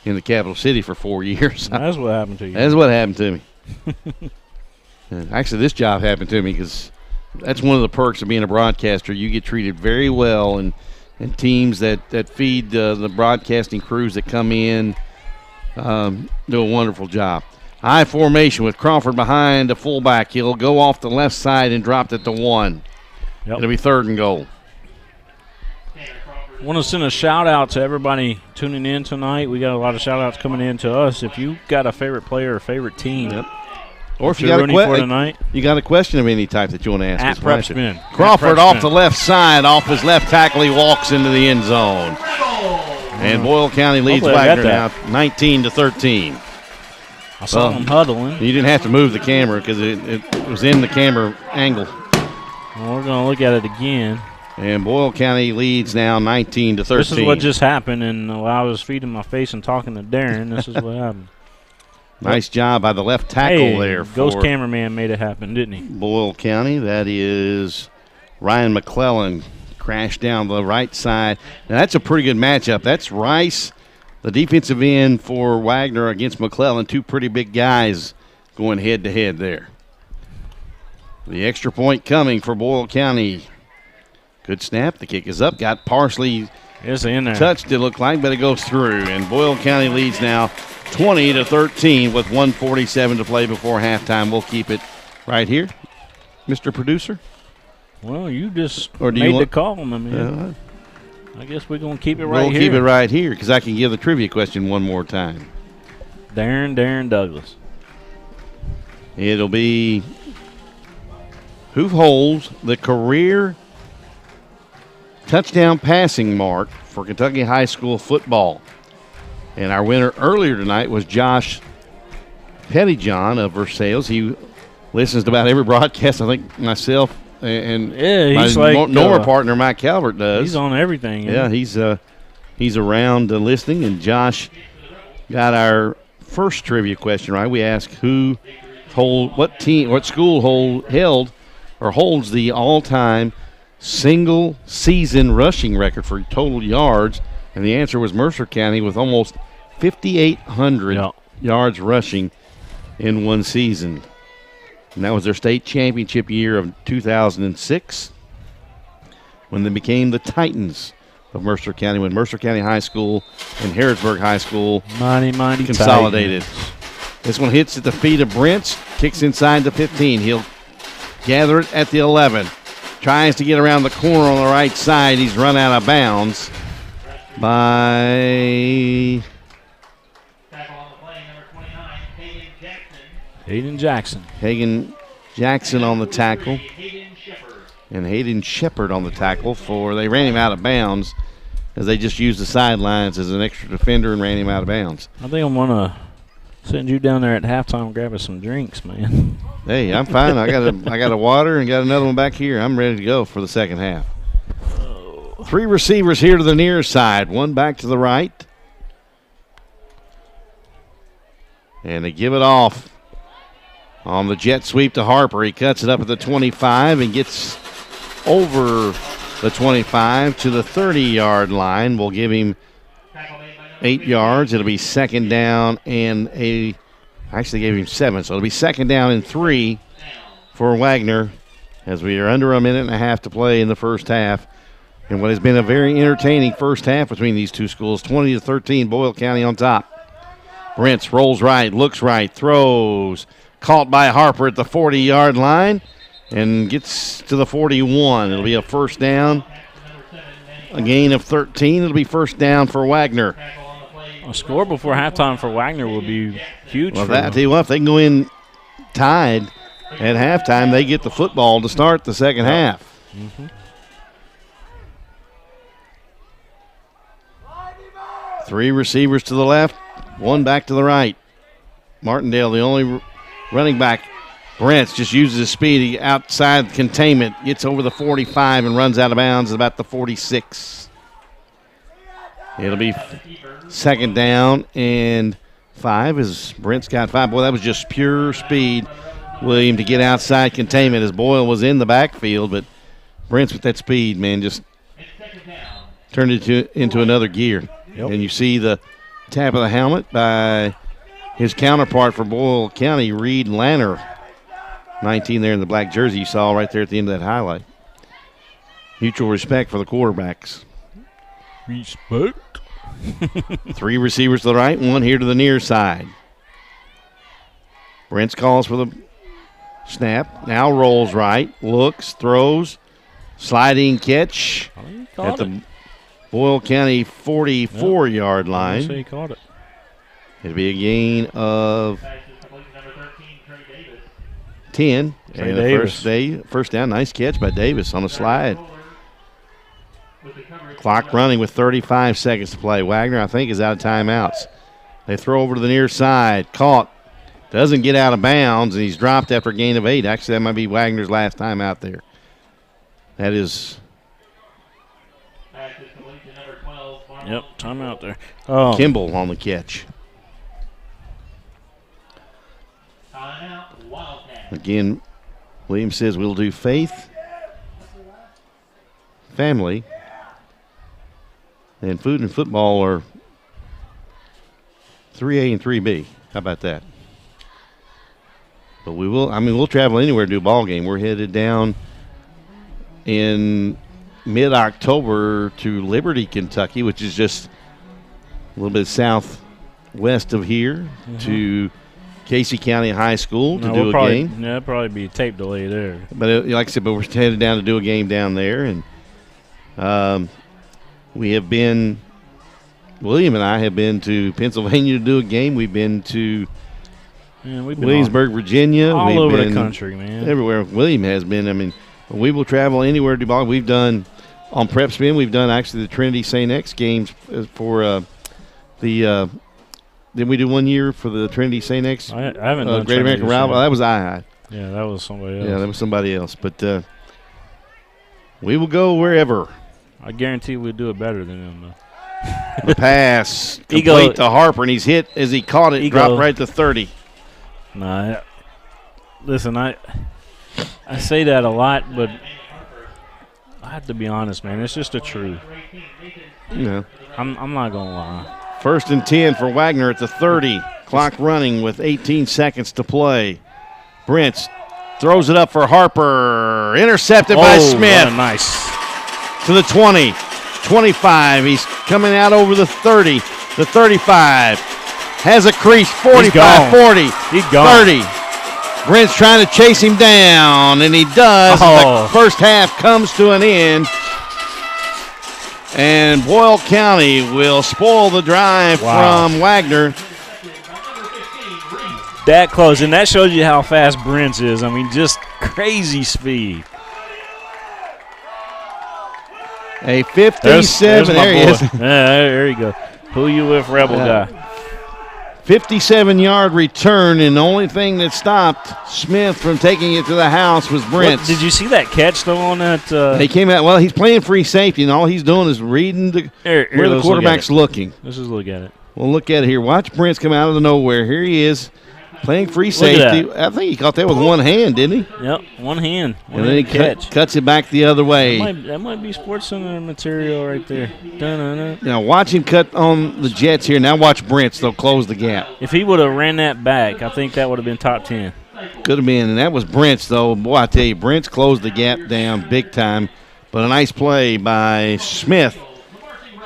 in the capital city for 4 years. That's what happened to you. That's what happened to me. Actually, this job happened to me because that's one of the perks of being a broadcaster. You get treated very well, and teams that feed the broadcasting crews that come in do a wonderful job. High formation with Crawford behind the fullback. He'll go off the left side and drop it to 1. It'll be 3rd and goal. I want to send a shout-out to everybody tuning in tonight. We got a lot of shout-outs coming in to us. If you got a favorite player or favorite team, or if you got a question of any type that you want to ask at us. PrepSpin. Crawford off the left side, off his left tackle, he walks into the end zone. And Boyle County leads Wagner now 19-13. I saw him huddling. You didn't have to move the camera because it was in the camera angle. Well, we're going to look at it again. And Boyle County leads now 19-13. This is what just happened, and while I was feeding my face and talking to Darren, this is what happened. Nice job by the left tackle there. Ghost cameraman made it happen, didn't he? Boyle County, that is Ryan McClellan, crashed down the right side. Now, that's a pretty good matchup. That's Rice, the defensive end for Wagner, against McClellan, 2 pretty big guys going head-to-head there. The extra point coming for Boyle County. Good snap. The kick is up. Got partially touched, it looked like, but it goes through. And Boyle County leads now 20-13 with 1:47 to play before halftime. We'll keep it right here, Mr. Producer. Well, you just made the call, my man. I guess we're going to keep it right here. We'll keep it right here because I can give the trivia question one more time. Darren Douglas. It'll be who holds the career touchdown passing mark for Kentucky high school football. And our winner earlier tonight was Josh Pettyjohn of Versailles. He listens to about every broadcast, I think myself and he's my like Nora partner Mike Calvert does. He's on everything. Yeah, he's around listening. And Josh got our first trivia question right. We asked what school holds the all-time single season rushing record for total yards, and the answer was Mercer County with almost 5,800 yards rushing in one season. And that was their state championship year of 2006 when they became the Titans of Mercer County, when Mercer County High School and Harrodsburg High School mighty consolidated. Titans. This one hits at the feet of Brents, kicks inside the 15. He'll gather it at the 11. Tries to get around the corner on the right side. He's run out of bounds by Hayden Jackson. Hagan Jackson on the tackle. And Hayden Shepard on the tackle they ran him out of bounds as they just used the sidelines as an extra defender and ran him out of bounds. I think I'm going to send you down there at halftime and grab us some drinks, man. Hey, I'm fine. I got a water and got another one back here. I'm ready to go for the second half. 3 receivers here to the near side, 1 back to the right. And they give it off on the jet sweep to Harper. He cuts it up at the 25 and gets over the 25 to the 30-yard line. We'll give him 8 yards. It'll be second down and actually gave him 7, so it'll be second down and 3 for Wagner as we are under a minute and a half to play in the first half. And what has been a very entertaining first half between these two schools, 20-13, Boyle County on top. Brents rolls right, looks right, throws. Caught by Harper at the 40-yard line and gets to the 41. It'll be a first down, a gain of 13. It'll be first down for Wagner. A score before halftime for Wagner will be huge. Well, I tell you what, if they can go in tied at halftime, they get the football to start the second half. Mm-hmm. 3 receivers to the left, 1 back to the right. Martindale, the only running back. Brents just uses his speed. He outside containment, gets over the 45 and runs out of bounds at about the 46. It'll be second down and 5 as Brent's got 5. Boy, that was just pure speed, William, to get outside containment as Boyle was in the backfield. But Brent's with that speed, man, just turned it into another gear. Yep. And you see the tap of the helmet by his counterpart for Boyle County, Reed Lanner. 19 there in the black jersey you saw right there at the end of that highlight. Mutual respect for the quarterbacks. Respect. 3 receivers to the right, 1 here to the near side. Brents calls for the snap. Now rolls right, looks, throws, sliding catch at the Boyle County 44-yard line. He caught it. It'll be a gain of 10. And the first down, nice catch by Davis on a slide. Clock running with 35 seconds to play. Wagner, I think, is out of timeouts. They throw over to the near side. Caught. Doesn't get out of bounds, and he's dropped after a gain of 8. Actually, that might be Wagner's last time out there. That is... Yep, timeout there. Kimball on the catch. Again, Williams says we'll do faith, family, and food and football are 3A and 3B. How about that? But we'll travel anywhere to do a ball game. We're headed down in mid-October to Liberty, Kentucky, which is just a little bit southwest of here, to Casey County High School to do a game. Yeah, it'll probably be a tape delay there. But like I said, we're headed down to do a game down there, and we have been. William and I have been to Pennsylvania to do a game. We've been to Williamsburg, Virginia. All over the country, man. Everywhere William has been. I mean, we will travel anywhere to ball. We've done on PrepSpin. We've done actually the Trinity St. X games for the. Didn't we do 1 year for the Trinity St. X? I haven't done Great American Rival. That was I. Yeah, that was somebody else. Yeah, that was somebody else. But we will go wherever. I guarantee we'll do it better than them, though. The pass complete to Harper, and he's hit as he caught it, dropped right to 30. Nah, listen, I say that a lot, but I have to be honest, man. It's just the truth. Yeah. I'm not going to lie. First and 10 for Wagner at the 30. Clock running with 18 seconds to play. Brents throws it up for Harper. Intercepted by Smith. Nice. To the 20, 25. He's coming out over the 30, the 35. Has a crease, 45, 40, He's gone. 30. Brent's trying to chase him down, and he does. The first half comes to an end. And Boyle County will spoil the drive from Wagner. That close, and that shows you how fast Brent's is. I mean, just crazy speed. A 57. There he is. Yeah, there you go. Who you with, Rebel guy? 57-yard return, and the only thing that stopped Smith from taking it to the house was Brent. Did you see that catch, though, on that? He came out. Well, he's playing free safety, and all he's doing is reading where the quarterback's looking. Let's just look at it. Well, look at it here. Watch Brent's come out of the nowhere. Here he is. Playing free safety. I think he caught that with one hand, didn't he? Yep, one hand. And then he cuts it back the other way. That might be Sports Center material right there. Dun-dun-dun. Now watch him cut on the Jets here. Now watch Brent's. They'll close the gap. If he would have ran that back, I think that would have been top 10. Could have been, and that was Brent's, though. Boy, I tell you, Brent's closed the gap down big time. But a nice play by Smith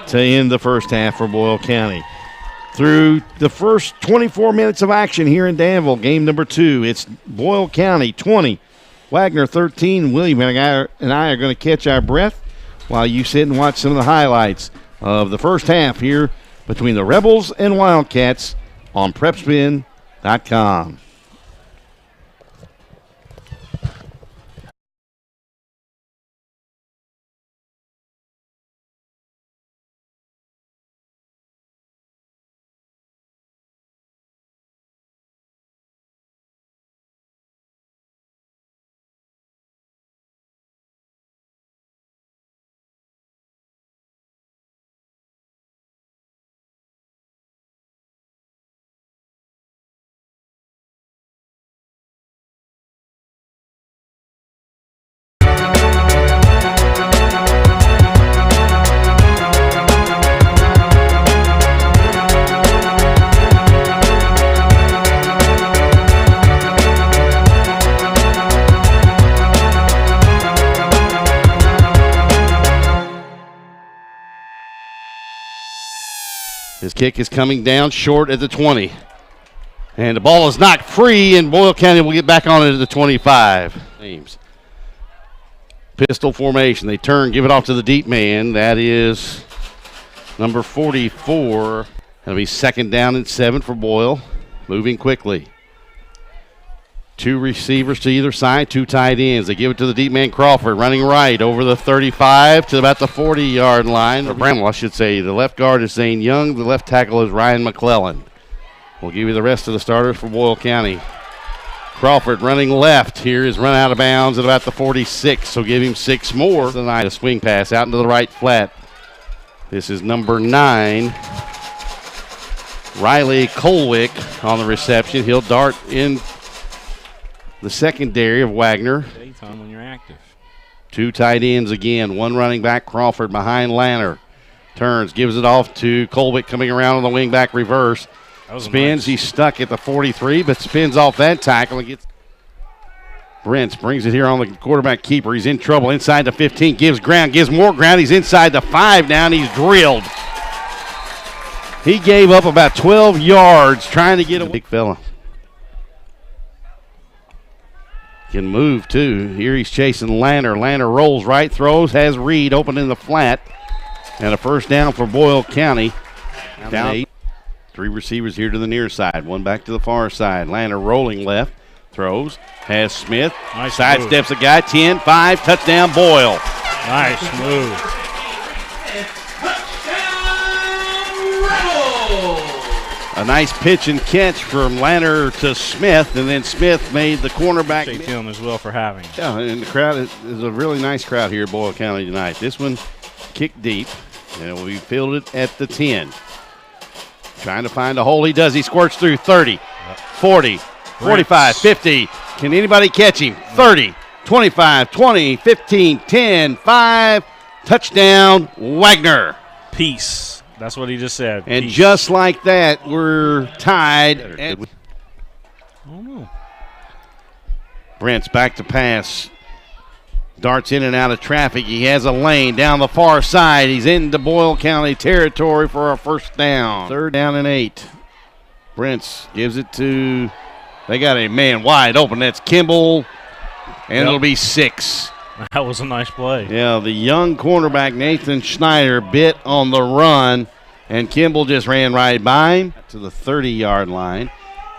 to end the first half for Boyle County. Through the first 24 minutes of action here in Danville, game number 2, it's Boyle County 20, Wagner 13. William and I are going to catch our breath while you sit and watch some of the highlights of the first half here between the Rebels and Wildcats on PrepSpin.com. His kick is coming down short at the 20. And the ball is knocked free, and Boyle County will get back on it at the 25. James. Pistol formation. They turn, give it off to the deep man. That is number 44. That'll be 2nd down and 7 for Boyle. Moving quickly. 2 receivers to either side, 2 tight ends. They give it to the deep man Crawford, running right over the 35 to about the 40-yard line. Or Bramwell, I should say. The left guard is Zane Young. The left tackle is Ryan McClellan. We'll give you the rest of the starters for Boyle County. Crawford running left here is run out of bounds at about the 46, so give him 6 more tonight. A swing pass out into the right flat. This is number 9, Riley Colwick on the reception. He'll dart in the secondary of Wagner. Daytime when you're active. 2 tight ends again. 1 running back, Crawford behind Lanner. Turns, gives it off to Colwick coming around on the wing back reverse. Spins, he's stuck at the 43, but spins off that tackle and gets. Brents brings it here on the quarterback keeper. He's in trouble inside the 15, gives ground, gives more ground. He's inside the 5 now, and he's drilled. He gave up about 12 yards trying to get a big fella. Can move too. Here he's chasing Lanner. Lanner rolls right, throws, has Reed open in the flat. And a first down for Boyle County. Down 8. 3 receivers here to the near side. 1 back to the far side. Lanner rolling left. Throws. Has Smith. Nice sidesteps a guy. 10-5. Touchdown Boyle. Nice move. A nice pitch and catch from Lanner to Smith, and then Smith made the cornerback. Thank him as well for having. Yeah, and the crowd is a really nice crowd here at Boyle County tonight. This one kicked deep, and it will be fielded at the 10. Trying to find a hole. He does. He squirts through 30, 40, 45, 50. Can anybody catch him? 30, 25, 20, 15, 10, 5. Touchdown, Wagner. Peace. That's what he just said. And Peace. just like that, we're tied. I don't know. Brent's back to pass. Darts in and out of traffic. He has a lane down the far side. He's into Boyle County territory for a first down. 3rd down and 8. Brent's gives it to, they got a man wide open. That's Kimball. And it'll be 6. That was a nice play. Yeah, the young cornerback Nathan Schneider bit on the run, and Kimball just ran right by him to the 30-yard line.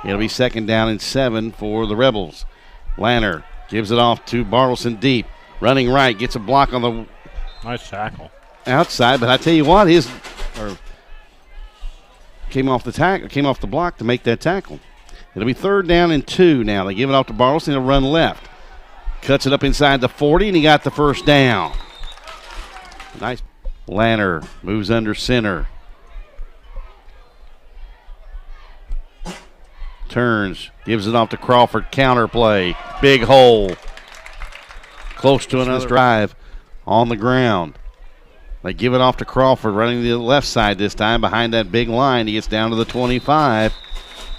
It'll be 2nd down and 7 for the Rebels. Lanner gives it off to Bartleson deep. Running right, gets a block on the nice tackle outside, but I tell you what, came off the block to make that tackle. It'll be 3rd down and 2 now. They give it off to Bartleson. He'll run left. Cuts it up inside the 40, and he got the 1st down. Nice. Lanner moves under center. Turns, gives it off to Crawford. Counter play. Big hole. Close to another drive on the ground. They give it off to Crawford, running the left side this time behind that big line. He gets down to the 25.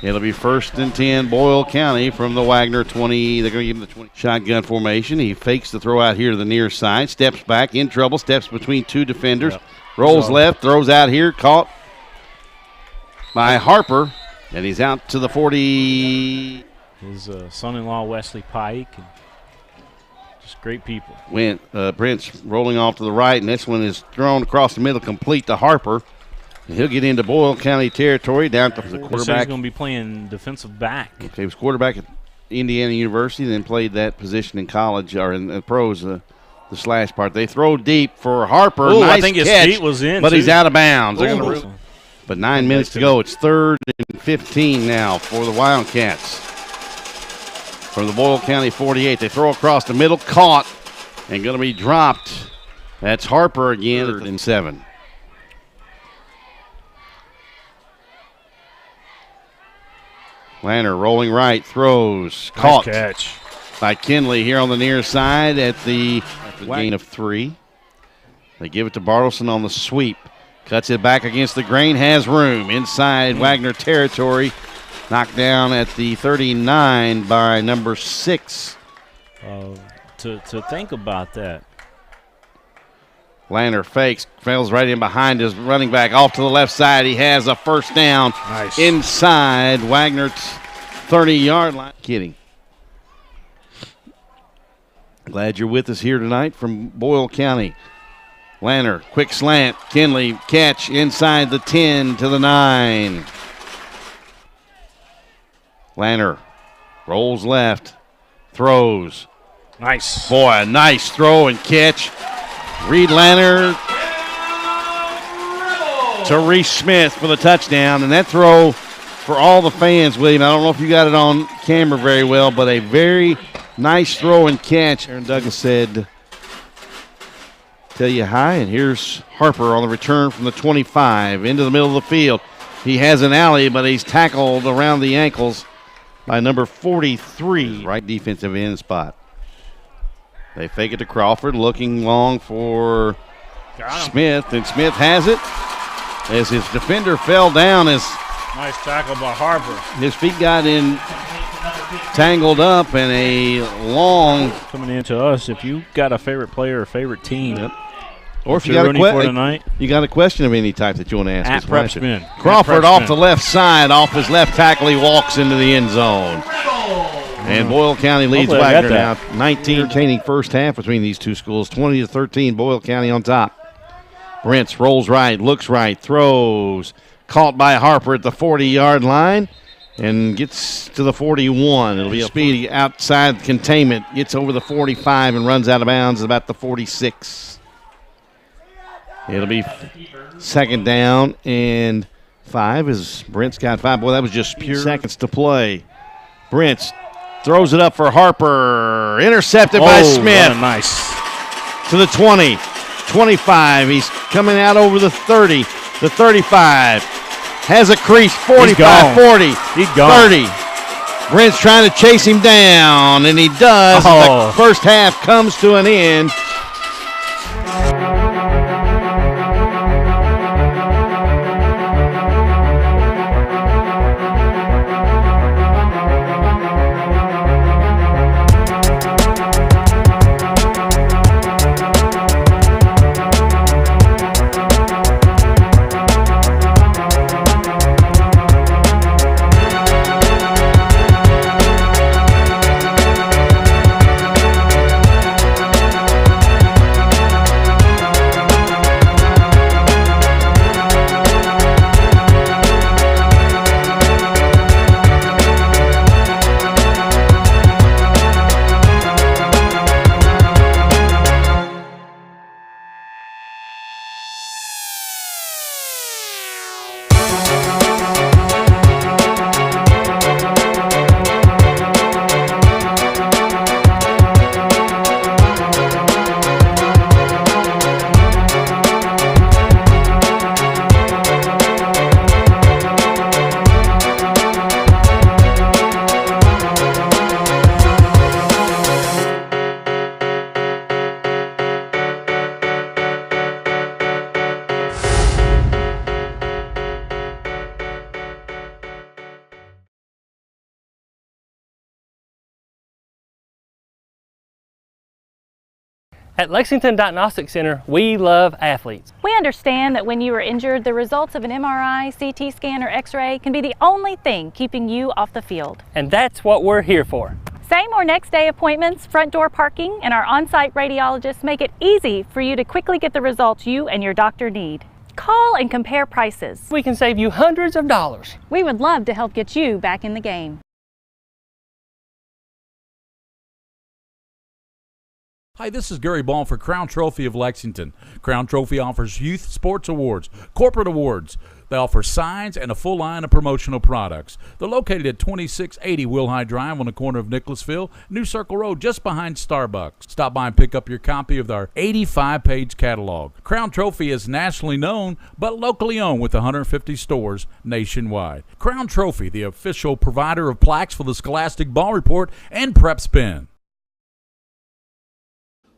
It'll be 1st and 10, Boyle County from the Wagner 20. They're going to give him the 20. Shotgun formation. He fakes the throw out here to the near side. Steps back, in trouble, steps between 2 defenders. Yep. Rolls left, throws out here, caught by Harper. And he's out to the 40. His son-in-law, Wesley Pike. And just great people. Brent's rolling off to the right, and this one is thrown across the middle, complete to Harper. And he'll get into Boyle County territory down to the quarterback. He's going to be playing defensive back. Okay, he was quarterback at Indiana University, then played that position in college or in the pros, the slash part. They throw deep for Harper. Ooh, nice I think catch, his feet was in, but too. He's out of bounds. But 9 minutes to go. It's 3rd and 15 now for the Wildcats. From the Boyle County 48. They throw across the middle, caught, and going to be dropped. That's Harper again, 3rd and 7. Lanner rolling right, throws, caught. Nice catch by Kinley here on the near side at the gain of 3. They give it to Bartleson on the sweep. Cuts it back against the grain, has room inside Wagner territory. Knocked down at the 39 by number 6. To think about that. Lanner fakes, fails right in behind his running back off to the left side. He has a 1st down inside Wagner's 30-yard line. Kidding. Glad you're with us here tonight from Boyle County. Lanner, quick slant. Kinley, catch inside the 10 to the 9. Lanner rolls left, throws. Nice. Boy, a nice throw and catch. Reed Lanner to Reese Smith for the touchdown. And that throw for all the fans, William, I don't know if you got it on camera very well, but a very nice throw and catch. Aaron Douglas said, tell you hi, and here's Harper on the return from the 25 into the middle of the field. He has an alley, but he's tackled around the ankles by number 43, right defensive end spot. They fake it to Crawford, looking long for Smith, and Smith has it as his defender fell down. As nice tackle by Harper. His feet got in, tangled up, and a long coming into us. If you got a favorite player or favorite team, or if you got a question of any type that you want to ask, at PrepSpin. Crawford off the left side, off his left tackle, he walks into the end zone. And Boyle County leads Wagner now. 19 retaining first half between these two schools. 20-13, Boyle County on top. Brents rolls right, looks right, throws. Caught by Harper at the 40-yard line and gets to the 41. It'll be a speedy outside containment. Gets over the 45 and runs out of bounds at about the 46. It'll be 2nd down and 5 as Brent's got 5. Boy, that was just pure seconds to play. Brents throws it up for Harper. Intercepted by Smith. Nice. To the 20, 25. He's coming out over the 30, the 35. Has a crease, 45, 40, He's gone. 30. Brent's trying to chase him down, and he does. The first half comes to an end. At Lexington Diagnostic Center, we love athletes. We understand that when you are injured, the results of an MRI, CT scan, or X-ray can be the only thing keeping you off the field. And that's what we're here for. Same or next day appointments, front door parking, and our on-site radiologists make it easy for you to quickly get the results you and your doctor need. Call and compare prices. We can save you hundreds of dollars. We would love to help get you back in the game. Hi, this is Gary Ball for Crown Trophy of Lexington. Crown Trophy offers youth sports awards, corporate awards. They offer signs and a full line of promotional products. They're located at 2680 Wilhite Drive on the corner of Nicholasville, New Circle Road, just behind Starbucks. Stop by and pick up your copy of our 85-page catalog. Crown Trophy is nationally known, but locally owned with 150 stores nationwide. Crown Trophy, the official provider of plaques for the Scholastic Ball Report and PrepSpin.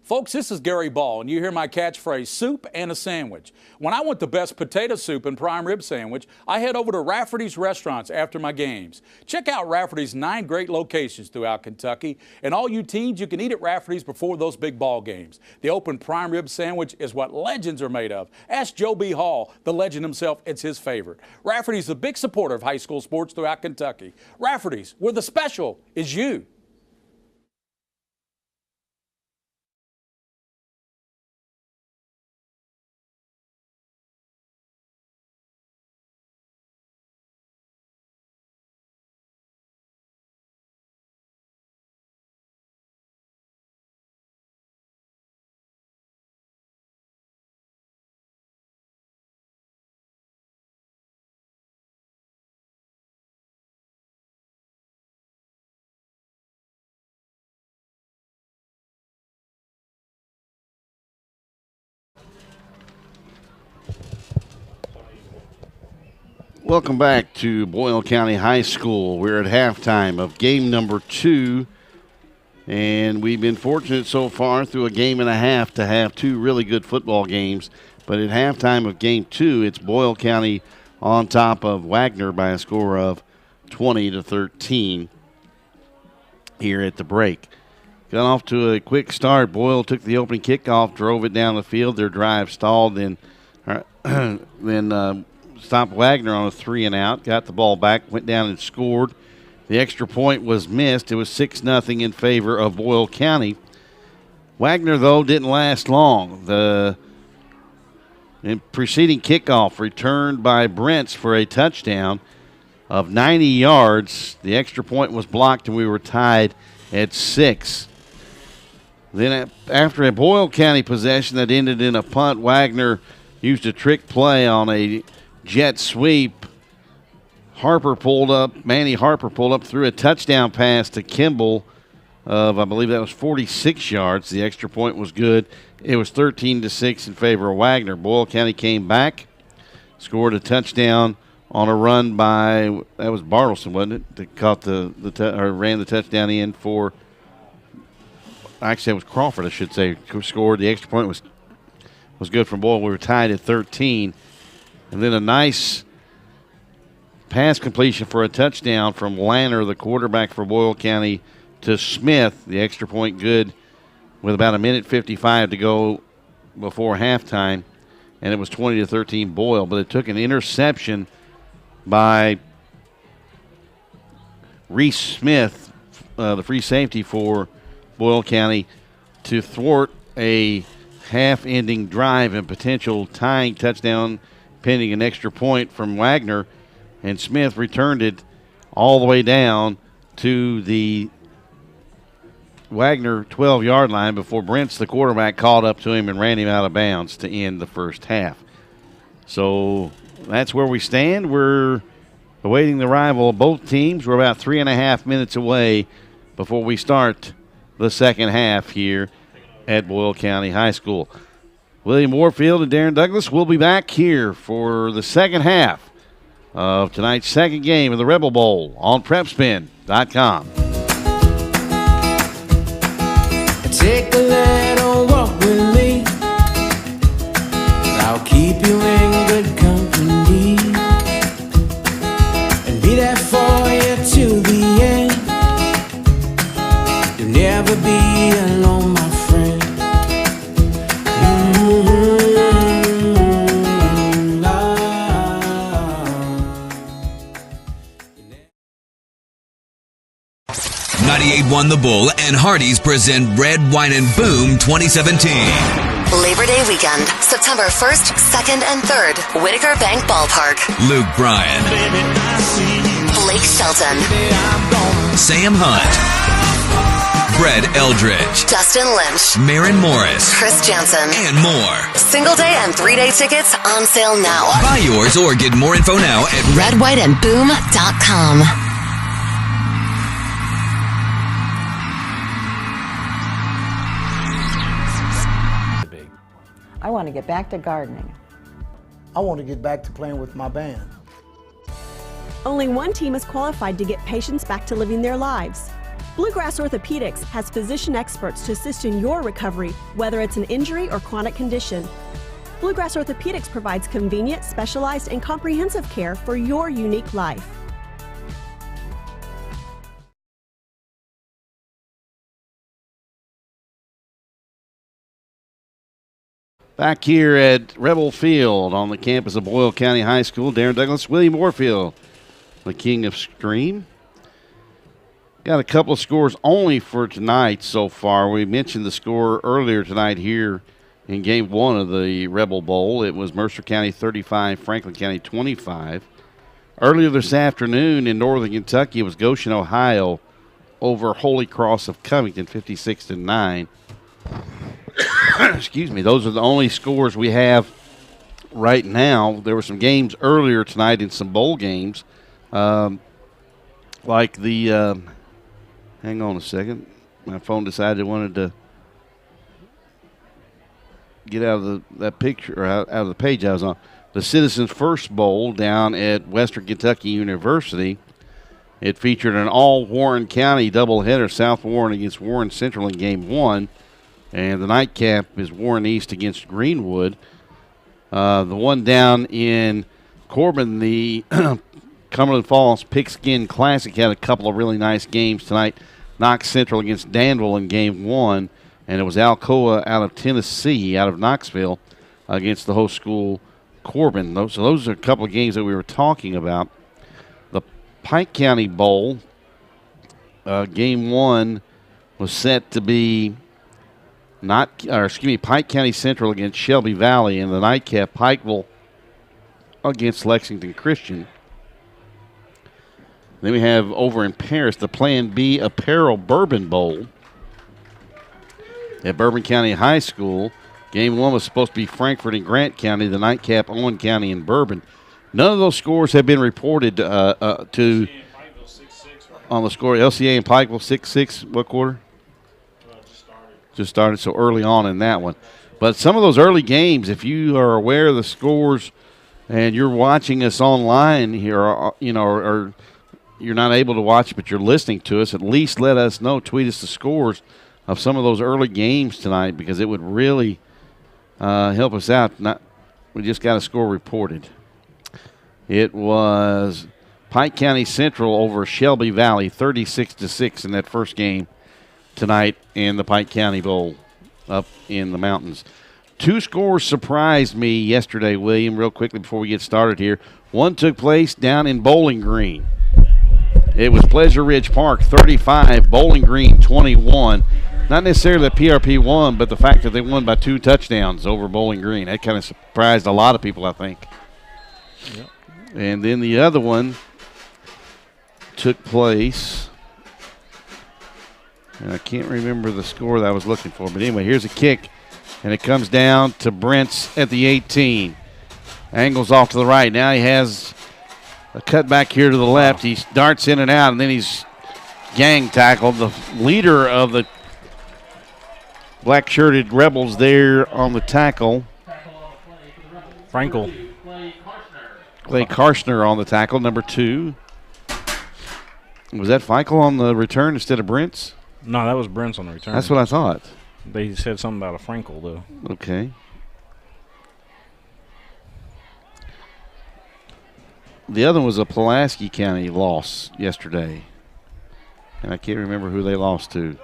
Folks, this is Gary Ball, and you hear my catchphrase, soup and a sandwich. When I want the best potato soup and prime rib sandwich, I head over to Rafferty's Restaurants after my games. Check out Rafferty's 9 great locations throughout Kentucky, and all you teens, you can eat at Rafferty's before those big ball games. The open prime rib sandwich is what legends are made of. Ask Joe B. Hall, the legend himself, it's his favorite. Rafferty's a big supporter of high school sports throughout Kentucky. Rafferty's, where the special is you. Welcome back to Boyle County High School. We're at halftime of game number 2, and we've been fortunate so far through a game and a half to have 2 really good football games. But at halftime of game 2, it's Boyle County on top of Wagner by a score of 20-13 here at the break. Got off to a quick start. Boyle took the opening kickoff, drove it down the field. Their drive stalled, then stopped Wagner on a 3-and-out, got the ball back, went down and scored. The extra point was missed. It was 6-0 in favor of Boyle County. Wagner, though, didn't last long. The preceding kickoff returned by Brents for a touchdown of 90 yards. The extra point was blocked, and we were tied at 6. Then after a Boyle County possession that ended in a punt, Wagner used a trick play on a jet sweep. Manny Harper pulled up, threw a touchdown pass to Kimball of, I believe that was 46 yards. The extra point was good. It was 13-6 in favor of Wagner. Boyle County came back, scored a touchdown on a run by, that was Bartleson, wasn't it? That caught ran the touchdown in for, actually it was Crawford, I should say, who scored. The extra point was good from Boyle. We were tied at 13. And then a nice pass completion for a touchdown from Lanner, the quarterback for Boyle County, to Smith. The extra point good with about 1:55 to go before halftime. And it was 20-13 Boyle. But it took an interception by Reese Smith, the free safety for Boyle County, to thwart a half-ending drive and potential tying touchdown pending an extra point from Wagner, and Smith returned it all the way down to the Wagner 12-yard line before Brents, the quarterback, called up to him and ran him out of bounds to end the first half. So that's where we stand. We're awaiting the arrival of both teams. We're about 3.5 minutes away before we start the second half here at Boyle County High School. William Warfield and Darren Douglas will be back here for the second half of tonight's second game of the Rebel Bowl on PrepSpin.com. Take a little walk with me. I'll keep you in good company and be there for you to the end. You'll never be alone, my friend. won the bowl, and Hardee's present Red, Wine, and Boom 2017. Labor Day weekend, September 1st, 2nd, and 3rd, Whitaker Bank Ballpark. Luke Bryan, Blake Shelton, Sam Hunt, Brett Eldridge, Dustin Lynch, Maren Morris, Chris Jansen, and more. Single day and 3-day tickets on sale now. Buy yours or get more info now at redwhiteandboom.com. I want to get back to gardening. I want to get back to playing with my band. Only one team is qualified to get patients back to living their lives. Bluegrass Orthopedics has physician experts to assist in your recovery, whether it's an injury or chronic condition. Bluegrass Orthopedics provides convenient, specialized, and comprehensive care for your unique life. Back here at Rebel Field on the campus of Boyle County High School, Darren Douglas, William Warfield, the king of scream. Got a couple of scores only for tonight so far. We mentioned the score earlier tonight here in Game 1 of the Rebel Bowl. It was Mercer County 35, Franklin County 25. Earlier this afternoon in northern Kentucky, it was Goshen, Ohio over Holy Cross of Covington, 56-9. Excuse me, those are the only scores we have right now. There were some games earlier tonight in some bowl games, like the hang on a second. My phone decided it wanted to get out of that picture, or out of the page I was on. The Citizens First Bowl down at Western Kentucky University. It featured an all-Warren County doubleheader, South Warren against Warren Central in Game 1. And the nightcap is Warren East against Greenwood. The one down in Corbin, the Cumberland Falls Pigskin Classic, had a couple of really nice games tonight. Knox Central against Danville in Game 1. And it was Alcoa out of Tennessee, out of Knoxville, against the host school Corbin. So those are a couple of games that we were talking about. The Pike County Bowl, Game 1 was set to be Pike County Central against Shelby Valley, and the nightcap Pikeville against Lexington Christian. Then we have over in Paris the Plan B Apparel Bourbon Bowl at Bourbon County High School. Game 1 was supposed to be Frankfort and Grant County, the nightcap Owen County and Bourbon. None of those scores have been reported on the score. LCA and Pikeville 6-6. What quarter? Just started so early on in that one. But some of those early games, if you are aware of the scores and you're watching us online here, or you're not able to watch but you're listening to us, at least let us know. Tweet us the scores of some of those early games tonight, because it would really help us out. We just got a score reported. It was Pike County Central over Shelby Valley, 36-6 in that first game tonight in the Pike County Bowl up in the mountains. Two scores surprised me yesterday, William, real quickly before we get started here. One took place down in Bowling Green. It was Pleasure Ridge Park 35, Bowling Green 21. Not necessarily that PRP won, but the fact that they won by 2 touchdowns over Bowling Green. That kind of surprised a lot of people, I think. Yep. And then the other one took place, and I can't remember the score that I was looking for. But anyway, here's a kick, and it comes down to Brent's at the 18. Angles off to the right. Now he has a cut back here to the left. He darts in and out, and then he's gang tackled. The leader of the black-shirted Rebels there on the tackle. Frankel. Clay Karshner on the tackle, number 2. Was that Feichel on the return instead of Brent's? No, that was Brent's on the return. That's what I thought. They said something about a Frankel, though. Okay. The other one was a Pulaski County loss yesterday. And I can't remember who they lost to.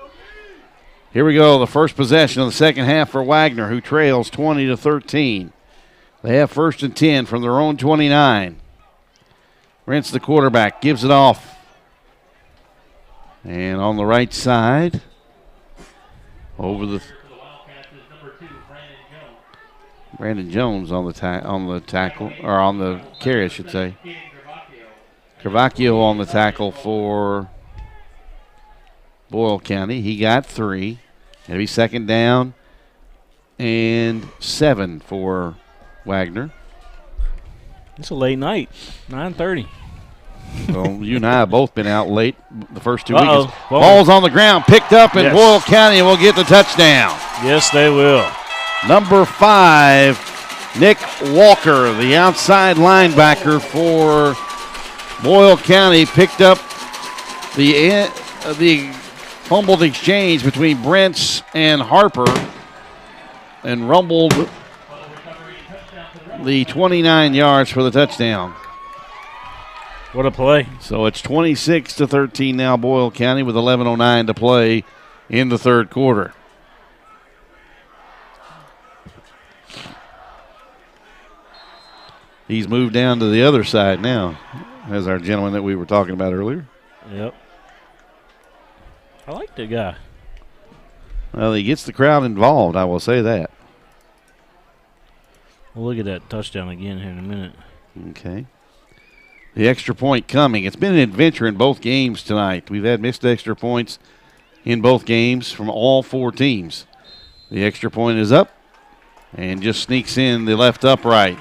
Here we go, the first possession of the second half for Wagner, who trails 20-13. They have 1st and 10 from their own 29. Rents the quarterback, gives it off And on the right side, over the Brandon Jones on the tackle, or on the carry, I should say. Carvaccio on the tackle for Boyle County. He got 3. It'll be second down and 7 for Wagner. It's a late night, 9:30. Well, you and I have both been out late the first 2 Uh-oh. weekends. Ball's on the ground, picked up, and Yes. Boyle County will get the touchdown. Yes, they will. Number 5, Nick Walker, the outside linebacker for Boyle County, picked up the fumbled exchange between Brents and Harper and rumbled the 29 yards for the touchdown. What a play. So it's 26-13 now, Boyle County, with 11:09 to play in the third quarter. He's moved down to the other side now, as our gentleman that we were talking about earlier. Yep. I like the guy. Well, he gets the crowd involved, I will say that. We'll look at that touchdown again here in a minute. Okay. The extra point coming. It's been an adventure in both games tonight. We've had missed extra points in both games from all 4 teams. The extra point is up and just sneaks in the left upright.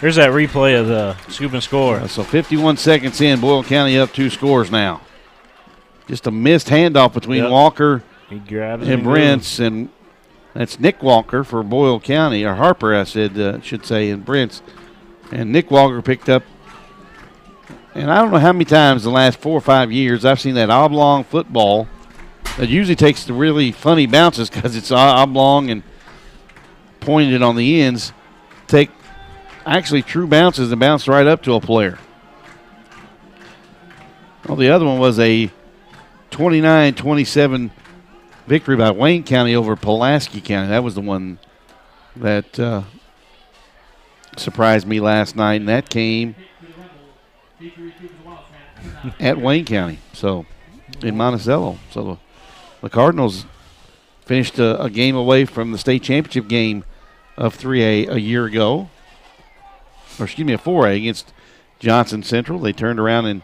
Here's that replay of the scoop and score. So 51 seconds in, Boyle County up 2 scores now. Just a missed handoff between Walker and Brents, and that's Nick Walker for Boyle County, or Harper, I should say, and Brents. And Nick Walker picked up. And I don't know how many times in the last 4 or 5 years I've seen that oblong football that usually takes the really funny bounces because it's oblong and pointed on the ends, take actually true bounces and bounce right up to a player. Well, the other one was a 29-27 victory by Wayne County over Pulaski County. That was the one that surprised me last night, and that came at Wayne County, so in Monticello. So the Cardinals finished a game away from the state championship game of 3A a year ago, or excuse me, a 4A against Johnson Central. They turned around and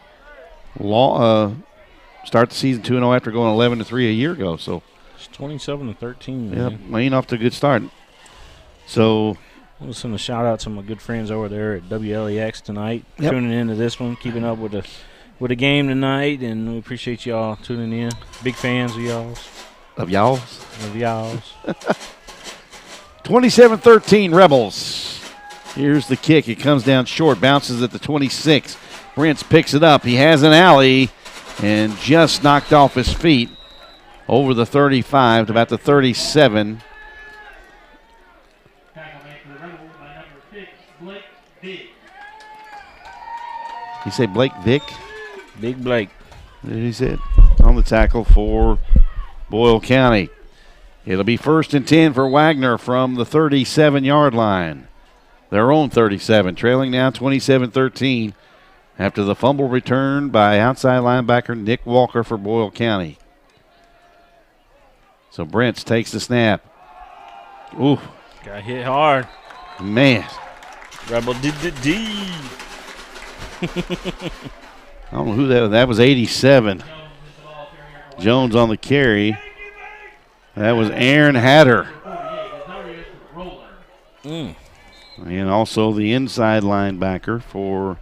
start the season 2-0 after going 11-3 a year ago. So it's 27-13. Yeah, Wayne off to a good start. So I want to send a shout out to my good friends over there at WLEX tonight, tuning into this one, keeping up with the game tonight, and we appreciate y'all tuning in. Big fans of y'all's. Of y'all's? Of y'all's. 27-13 Rebels. Here's the kick. It comes down short, bounces at the 26. Brents picks it up. He has an alley and just knocked off his feet over the 35 to about the 37. You say Blake Vick? Big Blake. He said on the tackle for Boyle County. It'll be 1st and 10 for Wagner from the 37-yard line. Their own 37, trailing now 27-13 after the fumble return by outside linebacker Nick Walker for Boyle County. So Brents takes the snap. Ooh. Got hit hard. Man. Rebel D. I don't know who that was. 87. Jones on the carry. That was Aaron Hatter. And also the inside linebacker for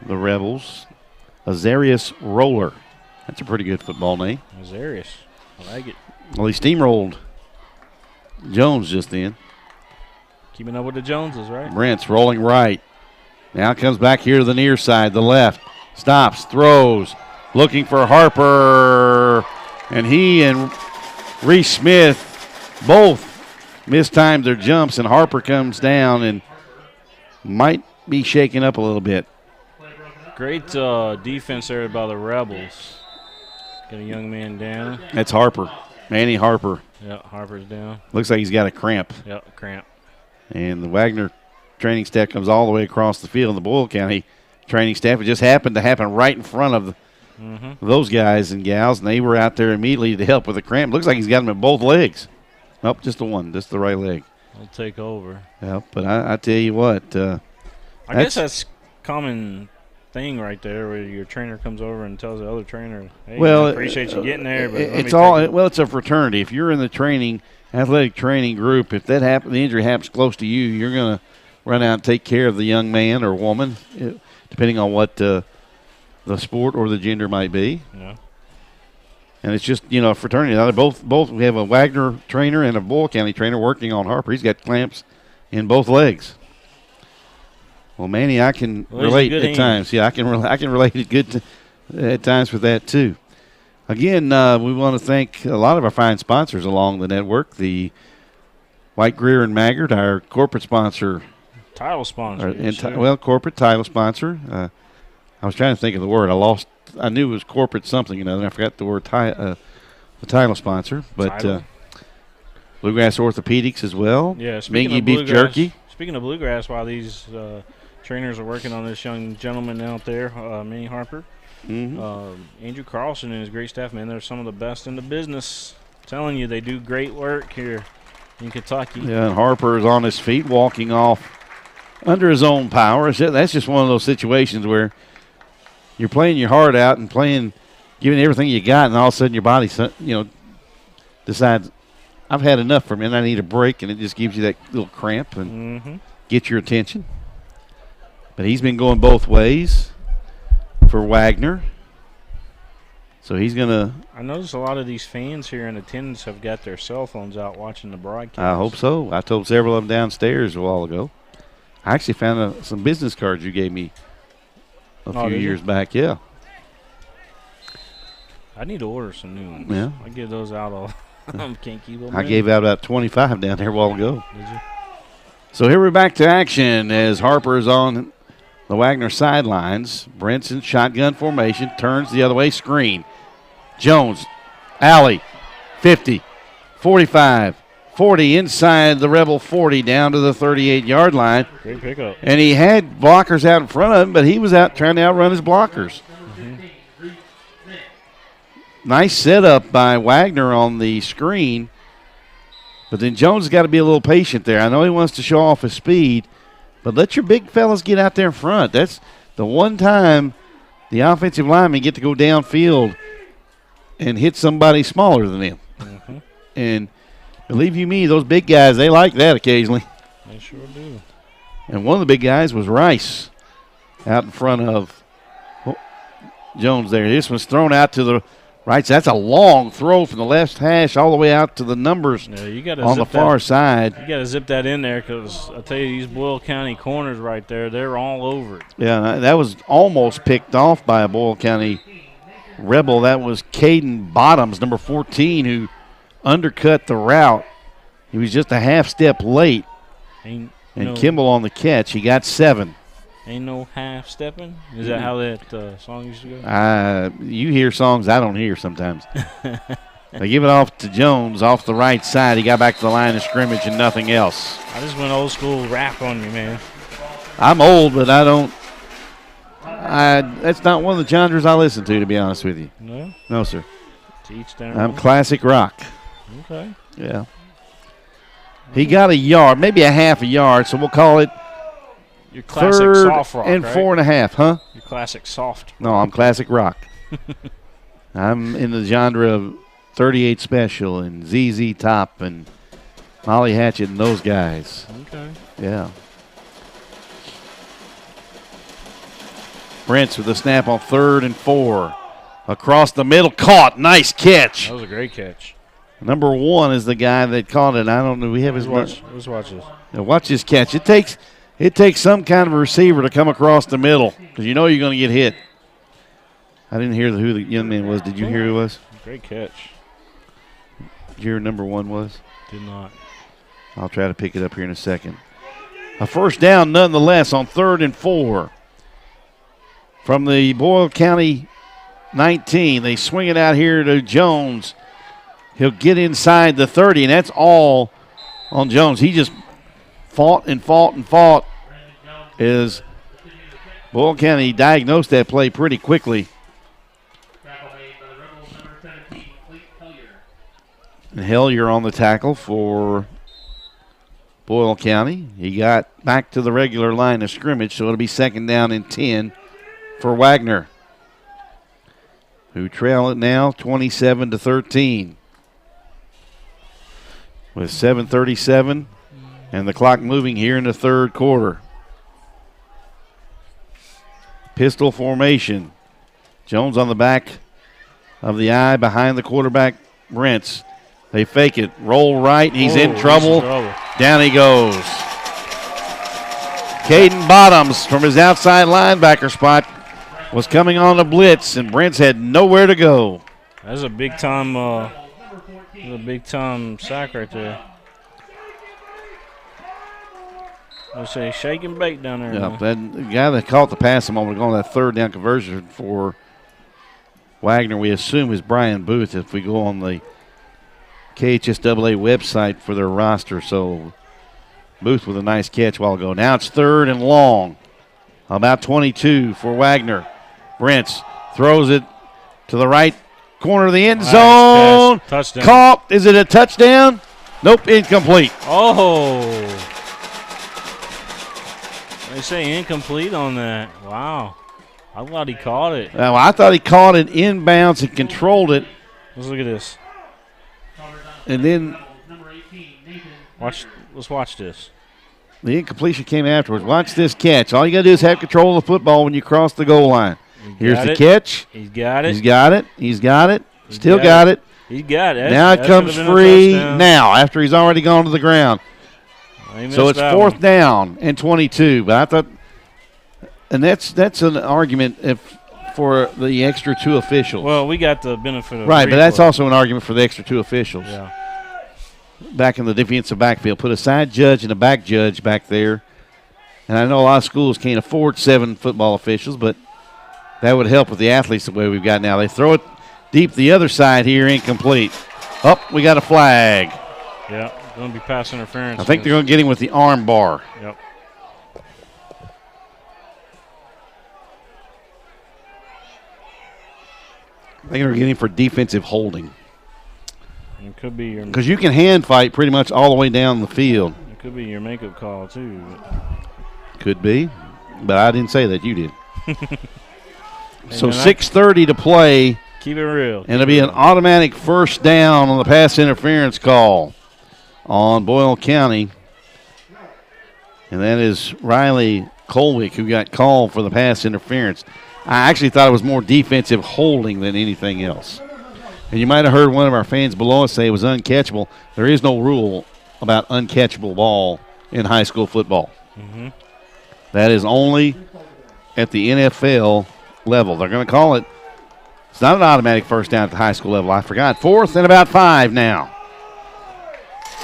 the Rebels, Azarius Roller. That's a pretty good football name. Azarius. I like it. Well, he steamrolled Jones just then. Keeping up with the Joneses, right? Brent's rolling right. Now comes back here to the near side, the left. Stops, throws, looking for Harper. And he and Reese Smith both mistimed their jumps, and Harper comes down and might be shaken up a little bit. Great defense there by the Rebels. Got a young man down. That's Harper, Manny Harper. Yeah, Harper's down. Looks like he's got a cramp. Yep, cramp. And the Wagner training staff comes all the way across the field. The Boyle County training staff, it just happened to happen right in front of those guys and gals, and they were out there immediately to help with the cramp. Looks like he's got them at both legs. Nope, just the one, just the right leg. He'll take over. Yeah, but I tell you what. I guess that's common thing right there, where your trainer comes over and tells the other trainer, "Hey, well, I appreciate you getting there." But it's it's a fraternity. If you're in the athletic training group, if that happen, the injury happens close to you, you're gonna run out and take care of the young man or woman, depending on what the sport or the gender might be. Yeah. And it's just, a fraternity. Now, both we have a Wagner trainer and a Boyle County trainer working on Harper. He's got clamps in both legs. Well, Manny, I can relate at times. Yeah, I can relate at times with that too. Again, we want to thank a lot of our fine sponsors along the network. The Greer and Maggard, our corporate sponsor. Title sponsor. Corporate title sponsor. I was trying to think of the word. I knew it was corporate something, and I forgot the word the title sponsor. But Bluegrass Orthopedics as well. Yeah, Mingy Beef Jerky. Speaking of Bluegrass, while these trainers are working on this young gentleman out there, Manny Harper, Andrew Carlson and his great staff, man, they're some of the best in the business. I'm telling you, they do great work here in Kentucky. Yeah, and Harper is on his feet, walking off under his own power. That's just one of those situations where you're playing your heart out and giving everything you got, and all of a sudden your body, decides, I've had enough for me, and I need a break, and it just gives you that little cramp and get your attention. But he's been going both ways for Wagner. So he's going to. I notice a lot of these fans here in attendance have got their cell phones out watching the broadcast. I hope so. I told several of them downstairs a while ago. I actually found some business cards you gave me a few years back. Yeah. I need to order some new ones. Yeah. I give those out all. Can't keep them. I gave out about 25 down there a while ago. Did you? So here we're back to action as Harper is on the Wagner sidelines. Brent's in shotgun formation, turns the other way, screen. Jones, alley, 50, 45, 40, inside the Rebel 40, down to the 38-yard line. Great pickup. And he had blockers out in front of him, but he was out trying to outrun his blockers. Nice setup by Wagner on the screen, but then Jones has got to be a little patient there. I know he wants to show off his speed, but let your big fellas get out there in front. That's the one time the offensive linemen get to go downfield and hit somebody smaller than them. And believe you me, those big guys, they like that occasionally. They sure do. And one of the big guys was Rice out in front of Jones there. This was thrown out to the right. So that's a long throw from the left hash all the way out to the numbers on the far side. You got to zip that in there because I tell you, these Boyle County corners right there, they're all over it. Yeah, that was almost picked off by a Boyle County Rebel. That was Caden Bottoms, number 14, who undercut the route. He was just a half step late. And Kimball on the catch. He got 7. Ain't no half stepping? Is that how that song used to go? You hear songs I don't hear sometimes. They give it off to Jones off the right side. He got back to the line of scrimmage and nothing else. I just went old school rap on you, man. I'm old, but I don't. That's not one of the genres I listen to be honest with you. No? No, sir. Teach down. I'm classic rock. Okay. Yeah. He got a yard, maybe a half a yard, so we'll call it your classic third soft rock, and right? 4.5, huh? Your classic soft. No, I'm classic rock. I'm in the genre of 38 Special and ZZ Top and Molly Hatchet and those guys. Okay. Yeah. Brents with the snap on 3rd and 4. Across the middle, caught. Nice catch. That was a great catch. Number 1 is the guy that caught it. I don't know. We have his watch. Let's watch this. Now watch this catch. It takes some kind of a receiver to come across the middle because you know you're going to get hit. I didn't hear who the young man was. Did you hear who it was? Great catch. Did you hear who number 1 was? Did not. I'll try to pick it up here in a second. A first down nonetheless on 3rd and 4. From the Boyle County 19, they swing it out here to Jones. He'll get inside the 30, and that's all on Jones. He just fought and fought and fought as Boyle County diagnosed that play pretty quickly. And Hellier on the tackle for Boyle County. He got back to the regular line of scrimmage, so it'll be 2nd down and 10 for Wagner, who trail it now 27-13. With 7:37 and the clock moving here in the 3rd quarter. Pistol formation. Jones on the back of the eye behind the quarterback, Brents. They fake it. Roll right. He's in trouble. Down he goes. Caden Bottoms from his outside linebacker spot was coming on the blitz, and Brents had nowhere to go. That's a big time sack right there. Let's say shake and bake down there. Yeah, that guy that caught the pass a moment ago on that 3rd down conversion for Wagner, we assume is Brian Booth if we go on the KHSAA website for their roster. So Booth with a nice catch a while ago. Now it's 3rd and long. About 22 for Wagner. Brents throws it to the right corner of the end zone. Touchdown. Caught. Is it a touchdown? Nope, incomplete. Oh. They say incomplete on that. Wow. I thought he caught it. Well, I thought he caught it inbounds and controlled it. Let's look at this. And then let's watch this. The incompletion came afterwards. Watch this catch. All you got to do is have control of the football when you cross the goal line. Here's the catch. He's got it. He's got it. He's got it. Still got it. He's got it. Now it comes free now after he's already gone to the ground. So it's 4th down and 22. But I thought, and that's an argument for the extra 2 officials. Well, we got the benefit of right, but that's also an argument for the extra 2 officials. Yeah. Back in the defensive backfield, put a side judge and a back judge back there. And I know a lot of schools can't afford 7 football officials, but that would help with the athletes the way we've got now. They throw it deep the other side here, incomplete. We got a flag. Yeah, going to be pass interference. I think they're going to get him with the arm bar. Yep. They're going to get him for defensive holding. It could be your, because you can hand fight pretty much all the way down the field. It could be your makeup call too. Could be, but I didn't say that. You did. So 6:30 to play. Keep it real. And it'll be an automatic 1st down on the pass interference call on Boyle County. And that is Riley Colwick who got called for the pass interference. I actually thought it was more defensive holding than anything else. And you might have heard one of our fans below us say it was uncatchable. There is no rule about uncatchable ball in high school football. Mm-hmm. That is only at the NFL level. They're going to call it. It's not an automatic 1st down at the high school level. I forgot. 4th and about 5 now.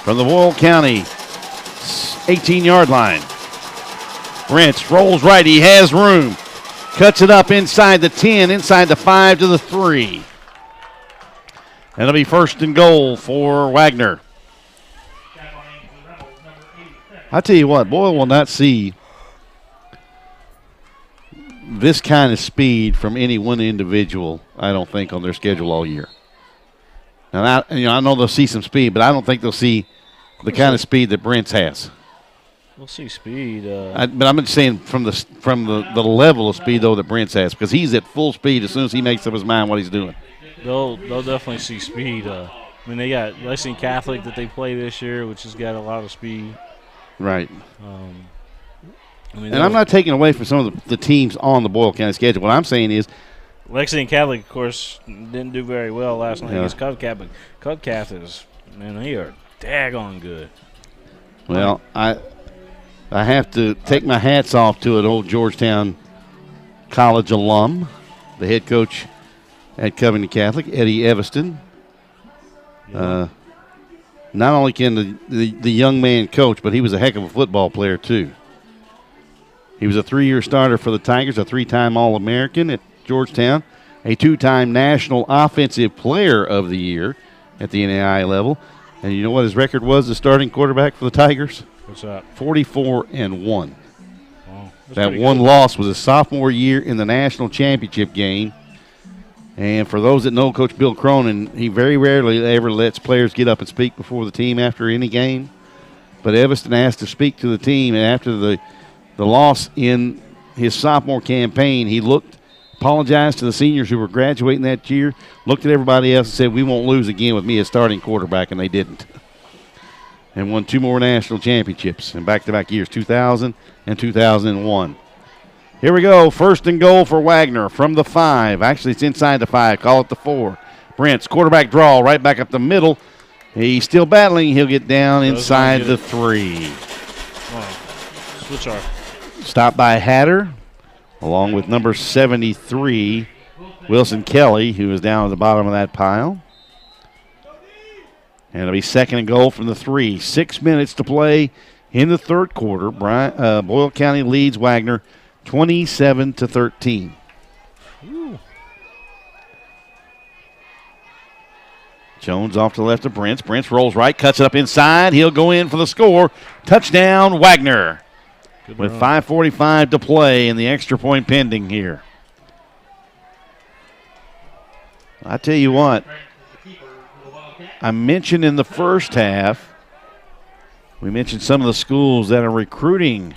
From the Boyle County 18-yard line. Brents rolls right. He has room. Cuts it up inside the 10, inside the 5 to the 3. And it'll be 1st and goal for Wagner. I tell you what, Boyle will not see this kind of speed from any one individual, I don't think, on their schedule all year. And I know they'll see some speed, but I don't think they'll see the kind of speed that Brents has. We'll see speed. But I'm just saying from the level of speed, though, that Brents has, because he's at full speed as soon as he makes up his mind what he's doing. They'll definitely see speed. I mean, they got Lexington Catholic that they play this year, which has got a lot of speed. Right. And I'm not taking away from some of the teams on the Boyle County schedule. What I'm saying is Lexington Catholic, of course, didn't do very well last night against Cubcap, but Cubcap is, man, they are daggone good. Well, I have to take my hats off to an old Georgetown College alum, the head coach at Covington Catholic, Eddie Evanston. Yeah. Not only can the young man coach, but he was a heck of a football player too. He was a 3-year starter for the Tigers, a 3-time All-American at Georgetown, a 2-time National Offensive Player of the Year at the NAIA level. And you know what his record was as starting quarterback for the Tigers? What's that? 44-1. Wow, that one loss was his sophomore year in the national championship game And for those that know Coach Bill Cronin, he very rarely ever lets players get up and speak before the team after any game. But Evanston asked to speak to the team, and after the loss in his sophomore campaign, he apologized to the seniors who were graduating that year, looked at everybody else and said, we won't lose again with me as starting quarterback, and they didn't. And won 2 more national championships in back-to-back years, 2000 and 2001. Here we go, 1st and goal for Wagner from the 5. Actually, it's inside the 5. Call it the 4. Brent's quarterback draw right back up the middle. He's still battling. He'll get down inside the 3. Switch off. Stopped by Hatter, along with number 73, Wilson Kelly, who is down at the bottom of that pile. And it'll be 2nd and goal from the 3. 6 minutes to play in the 3rd quarter. Boyle County leads Wagner 27-13. Jones off to the left of Brents. Brents rolls right, cuts it up inside. He'll go in for the score. Touchdown, Wagner. With 5:45 to play and the extra point pending here. I tell you what, I mentioned in the first half, we mentioned some of the schools that are recruiting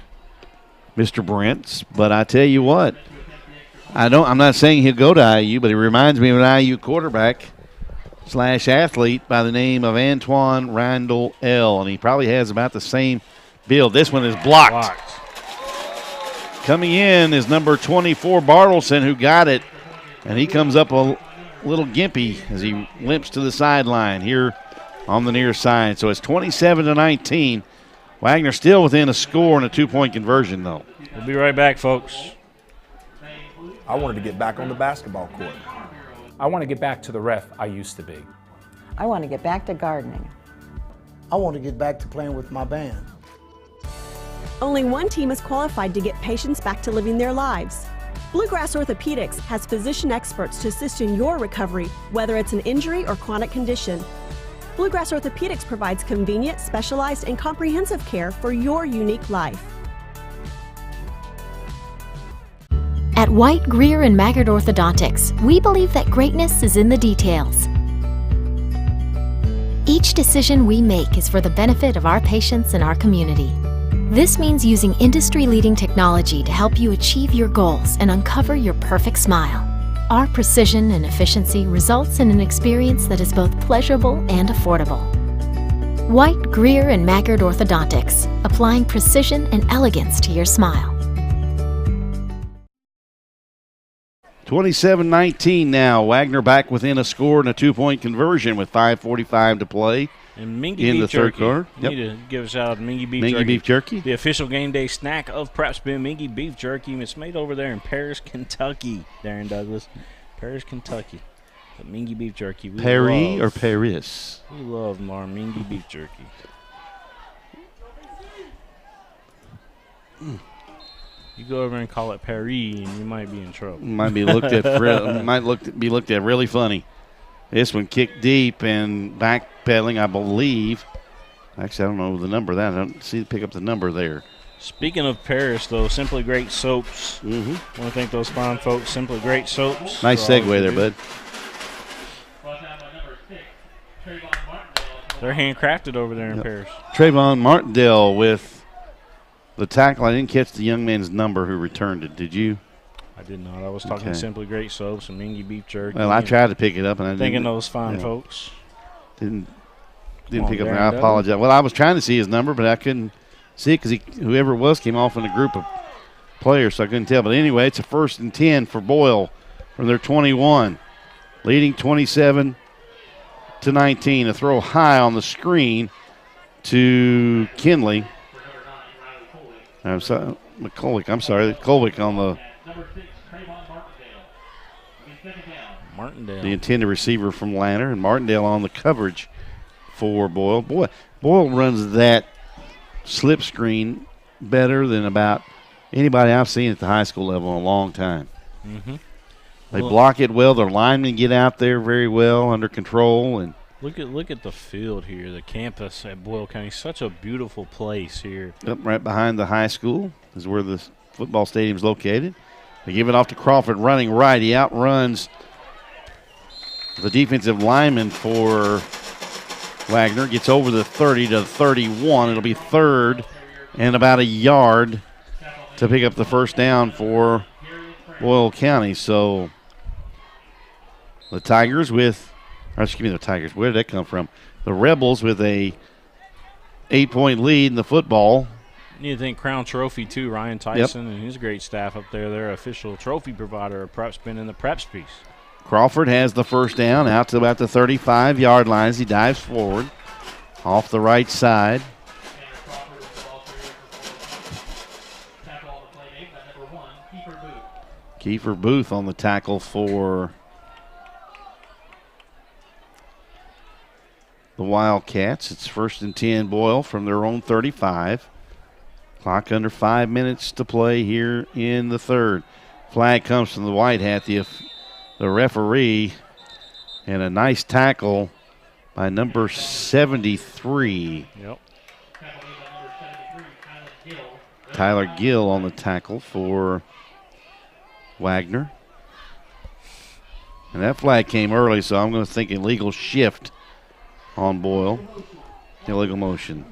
Mr. Brents, but I tell you what, I'm not saying he'll go to IU, but he reminds me of an IU quarterback / athlete by the name of Antoine Randall L., and he probably has about the same build. This one is blocked. Coming in is number 24, Bartleson, who got it, and he comes up a little gimpy as he limps to the sideline here on the near side. So it's 27-19. Wagner still within a score and a 2-point conversion, though. We'll be right back, folks. I wanted to get back on the basketball court. I want to get back to the ref I used to be. I want to get back to gardening. I want to get back to playing with my band. Only one team is qualified to get patients back to living their lives. Bluegrass Orthopedics has physician experts to assist in your recovery, whether it's an injury or chronic condition. Bluegrass Orthopedics provides convenient, specialized, and comprehensive care for your unique life. At White, Greer, and Maggard Orthodontics, we believe that greatness is in the details. Each decision we make is for the benefit of our patients and our community. This means using industry-leading technology to help you achieve your goals and uncover your perfect smile. Our precision and efficiency results in an experience that is both pleasurable and affordable. White, Greer, and Maggard Orthodontics, applying precision and elegance to your smile. 27-19 now. Wagner back within a score and a 2-point conversion with 5:45 to play. And Mingy in Beef the third Jerky. quarter. Need to give us out Mingy Beef Mingy Jerky. Beef Jerky. The official game day snack of PrepSpin, Mingy Beef Jerky. It's made over there in Paris, Kentucky. Darren Douglas. Paris, Kentucky. But Mingy Beef Jerky. Paris or Paris? We love our Mingy Beef Jerky. You go over and call it Paris, and you might be in trouble. Might be looked at. Be looked at really funny. This one kicked deep and backpedaling, I believe. Actually, I don't know the number of that. I don't see pick up the number there. Speaking of Paris, though, Simply Great Soaps. Mm-hmm. Want to thank those fine folks, Simply Great Soaps. Nice segue there, bud. They're handcrafted over there in Paris. Trayvon Martindale with the tackle. I didn't catch the young man's number who returned it. Did you? I did not. I was talking Simply Great Soaps and Mingy Beef Jerky. Well, I tried to pick it up, and I didn't. Thinking those fine folks. Didn't pick up. And I apologize. Well, I was trying to see his number, but I couldn't see it because whoever it was came off in a group of players, so I couldn't tell. But anyway, it's a 1st and 10 for Boyle from their 21, leading 27-19. A throw high on the screen to Kinley. I'm sorry, McCulloch. I'm sorry, Colwick on the Martindale. The intended receiver from Lanner, and Martindale on the coverage for Boyle. Boyle runs that slip screen better than about anybody I've seen at the high school level in a long time. Mm-hmm. They block it well. Their linemen get out there very well, under control. And look at the field here, the campus at Boyle County. Such a beautiful place here. Up right behind the high school is where the football stadium is located. They give it off to Crawford, running right. He outruns The defensive lineman for Wagner gets over the 30 to 31. It'll be third and about a yard to pick up the first down for Boyle County. So the Tigers where did that come from? The Rebels with a 8-point lead in the football. You think Crown Trophy, too, Ryan Tyson and his great staff up there. They're official trophy provider of PrepSpin and the Preps piece. Crawford has the first down out to about the 35-yard line as he dives forward off the right side. Kiefer Booth on the tackle for the Wildcats. It's 1st and 10 Boyle from their own 35. Clock under 5 minutes to play here in the third. Flag comes from the white hat, the referee, and a nice tackle by number 73. Yep. Tyler Gill on the tackle for Wagner. And that flag came early, so I'm going to think illegal shift on Boyle. Illegal motion.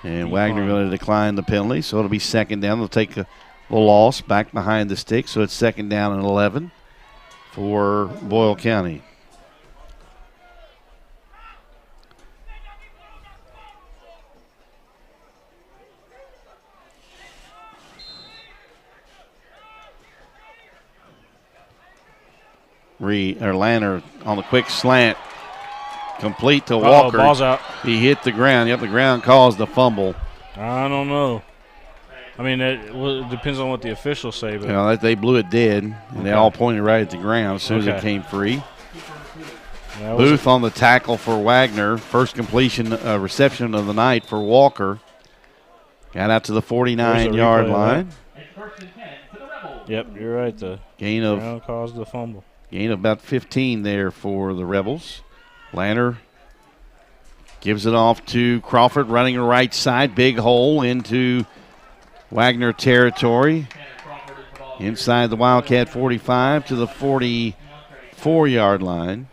And Wagner going to decline the penalty, so it'll be second down. They'll take the loss back behind the stick, so it's second down and 11 for Boyle County. Lanner on the quick slant. Complete to Walker. Ball's out. He hit the ground. Yep, the ground caused the fumble. I don't know. I mean, it depends on what the officials say. But they blew it dead, and they all pointed right at the ground as soon as it came free. Booth on the tackle for Wagner. First completion, reception of the night for Walker. Got out to the 49-yard line. Yep, you're right. The ground caused the fumble. Gain of about 15 there for the Rebels. Lanner gives it off to Crawford running the right side. Big hole into Wagner territory. Inside the Wildcat 45 to the 44-yard line.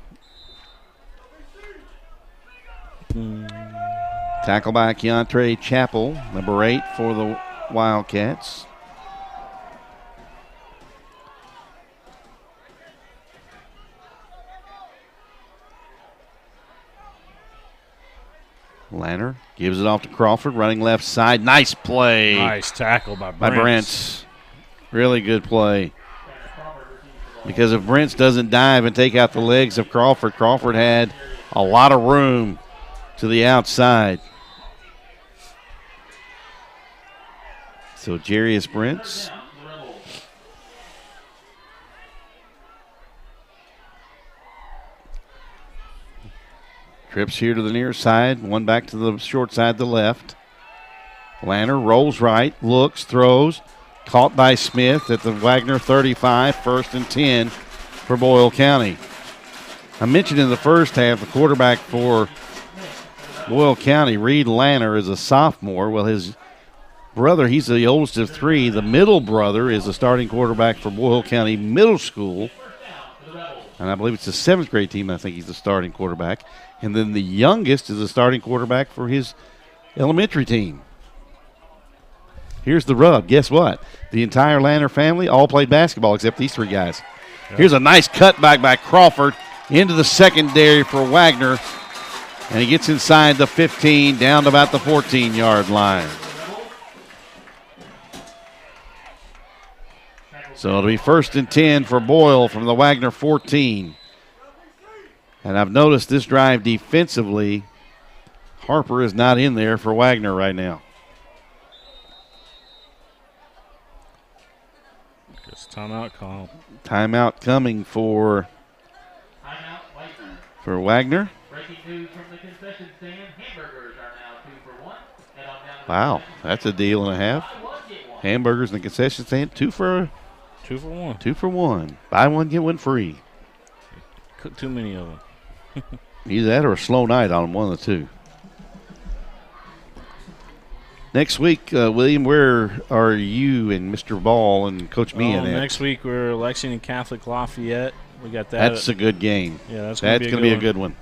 Tackle by Keontre Chappell, number 8 for the Wildcats. Lanner gives it off to Crawford, running left side. Nice play. Nice tackle by Brents. Really good play. Because if Brents doesn't dive and take out the legs of Crawford, Crawford had a lot of room to the outside. So Jarius Brents. Trips here to the near side, one back to the short side, the left. Lanner rolls right, looks, throws. Caught by Smith at the Wagner 35, 1st and 10 for Boyle County. I mentioned in the first half, the quarterback for Boyle County, Reed Lanner, is a sophomore. Well, his brother, he's the oldest of 3. The middle brother is the starting quarterback for Boyle County Middle School. And I believe it's the 7th grade team. I think he's the starting quarterback. And then the youngest is the starting quarterback for his elementary team. Here's the rub. Guess what? The entire Lanner family all played basketball except these 3 guys. Yep. Here's a nice cutback by Crawford into the secondary for Wagner. And he gets inside the 15, down to about the 14-yard line. So it'll be 1st and 10 for Boyle from the Wagner 14. And I've noticed this drive defensively, Harper is not in there for Wagner right now. Just timeout call. Timeout coming for Wagner. Breaking news from the concession stand, hamburgers are now 2 for $1. Head on down to Wow, that's a deal and a half. Hamburgers in the concession stand, 2 for 1. 2 for 1. Buy one, get one free. Cook too many of them. Either that or a slow night on them, one of the two. Next week, William, where are you and Mr. Ball and Coach Meehan at? Next week we're Lexington Catholic Lafayette. We got that. That's a good game. Yeah, that's going to be a good one.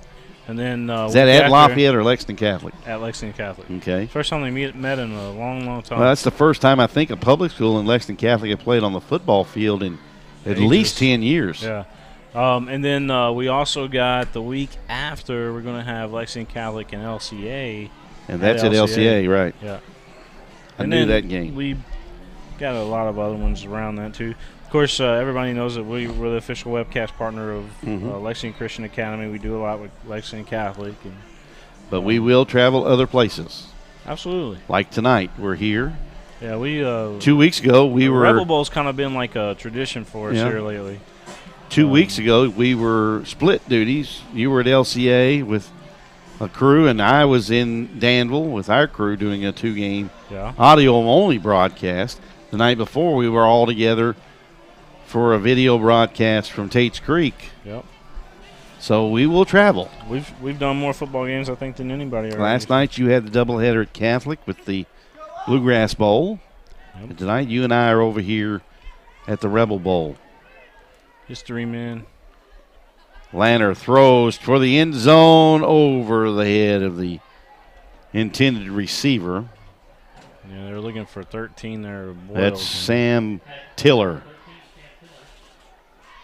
And then is that at Lafayette or Lexington Catholic? At Lexington Catholic. Okay. First time they met in a long, long time. Well, that's the first time I think a public school in Lexington Catholic have played on the football field in at least 10 years. Yeah. And then we also got the week after we're going to have Lexington Catholic and LCA. And that's at LCA, right? Yeah. I knew that game. We got a lot of other ones around that too. Of course, everybody knows that we're the official webcast partner of Lexington Christian Academy. We do a lot with Lexington Catholic. But we will travel other places. Absolutely. Like tonight, we're here. Yeah, we 2 weeks ago we were. Rebel Bowl's kind of been like a tradition for us here lately. 2 weeks ago we were split duties. You were at LCA with a crew, and I was in Danville with our crew doing a 2-game audio-only broadcast. The night before, we were all together for a video broadcast from Tate's Creek. Yep. So we will travel. We've done more football games, I think, than anybody already. Last night you had the doubleheader at Catholic with the Bluegrass Bowl. Yep. And tonight you and I are over here at the Rebel Bowl. History, man. Lanner throws for the end zone over the head of the intended receiver. Yeah, they're looking for 13 there. That's Sam Tiller.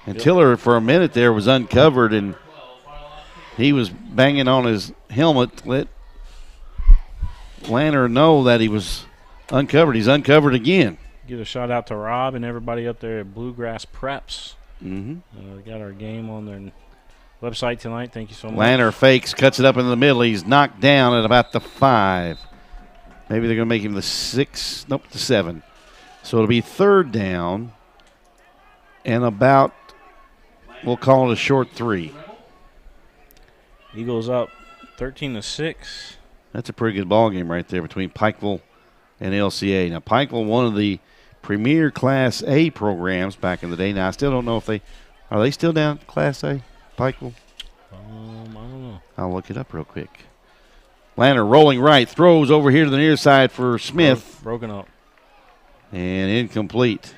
And Tiller, for a minute there, was uncovered, and he was banging on his helmet. Let Lanner know that he was uncovered. He's uncovered again. Give a shout out to Rob and everybody up there at Bluegrass Preps. We got our game on their website tonight. Thank you so much. Lanner fakes, cuts it up in the middle. He's knocked down at about the 5. Maybe they're going to make him the 6. Nope, the 7. So it'll be third down and about, we'll call it a short 3. Eagles up 13-6. That's a pretty good ball game right there between Pikeville and LCA. Now, Pikeville, one of the premier Class A programs back in the day. Now, I still don't know if are they still down Class A, Pikeville? I don't know. I'll look it up real quick. Lanner rolling right, throws over here to the near side for Smith. Broken up. And incomplete.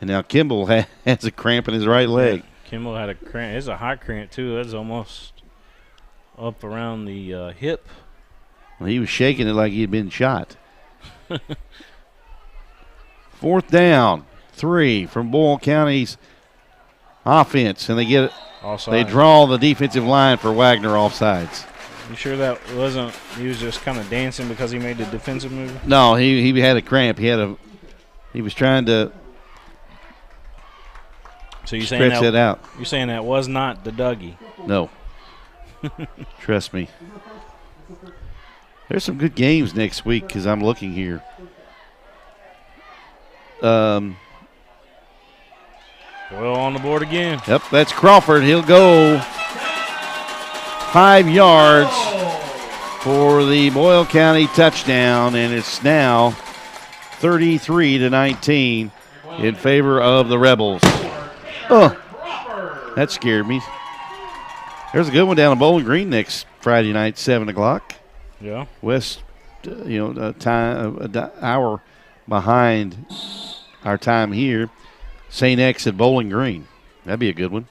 And now Kimball has a cramp in his right leg. Yeah, Kimball had a cramp. It's a high cramp, too. That's almost up around the hip. Well, he was shaking it like he had been shot. 4th down, 3 from Boyle County's offense. And they get it. Offside. They draw the defensive line for Wagner offsides. You sure that wasn't, he was just kind of dancing because he made the defensive move? No, he had a cramp. He was trying to stretch it out. You're saying that was not the Dougie? No. Trust me. There's some good games next week because I'm looking here. Boyle on the board again. Yep, that's Crawford. He'll go 5 yards for the Boyle County touchdown, and it's now 33-19 in favor of the Rebels. Oh, that scared me. There's a good one down at Bowling Green next Friday night, 7 o'clock. Yeah. West, an hour behind our time here. St. X at Bowling Green. That'd be a good one.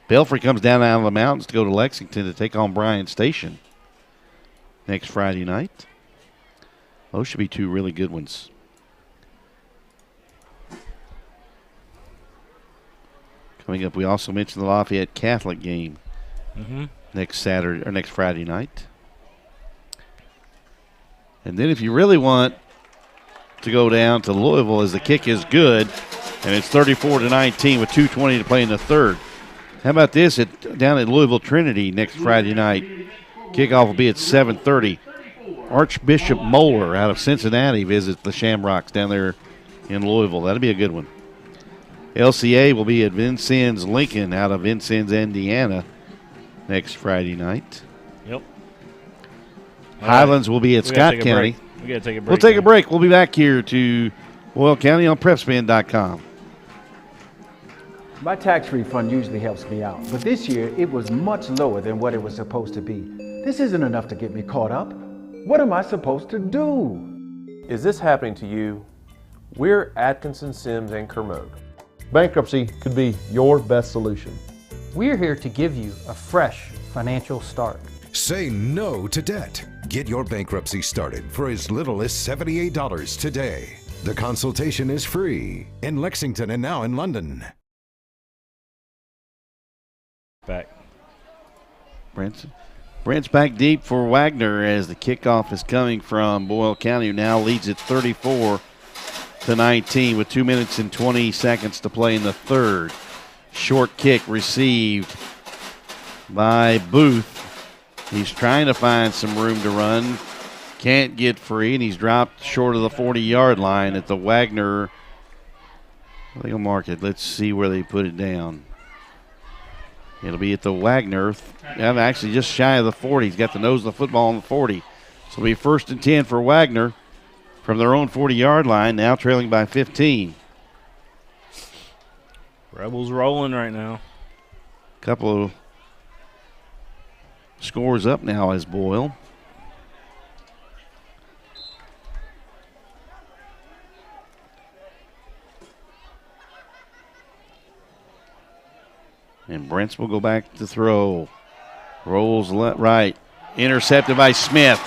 Belfry comes down out of the mountains to go to Lexington to take on Bryan Station next Friday night. Those should be 2 really good ones. Coming up, we also mentioned the Lafayette Catholic game next Saturday or next Friday night. And then if you really want to go down to Louisville, as the kick is good, and it's 34-19 with 2:20 to play in the third. How about this down at Louisville Trinity next Friday night? Kickoff will be at 7:30. Archbishop Moeller out of Cincinnati visits the Shamrocks down there in Louisville. That'll be a good one. LCA will be at Vincennes Lincoln out of Vincennes, Indiana next Friday night. Yep. Highlands will be at Scott County. We got to take a break. We'll take a break. We'll be back here to Boyle County on PrepSpin.com. My tax refund usually helps me out, but this year it was much lower than what it was supposed to be. This isn't enough to get me caught up. What am I supposed to do? Is this happening to you? We're Atkinson, Sims, and Kermode. Bankruptcy could be your best solution. We're here to give you a fresh financial start. Say no to debt. Get your bankruptcy started for as little as $78 today. The consultation is free in Lexington and now in London. Back. Brent's back deep for Wagner as the kickoff is coming from Boyle County, who now leads at 34-19 with 2 minutes and 20 seconds to play in the third. Short kick received by Booth. He's trying to find some room to run. Can't get free, and he's dropped short of the 40-yard line at the Wagner. I think I'll mark it. Let's see where they put it down. It'll be at the Wagner. Actually just shy of the 40. He's got the nose of the football on the 40. So it'll be 1st and 10 for Wagner from their own 40-yard line, now trailing by 15. Rebels rolling right now. Couple of scores up now as Boyle. And Brents will go back to throw. Rolls left, right. Intercepted by Smith.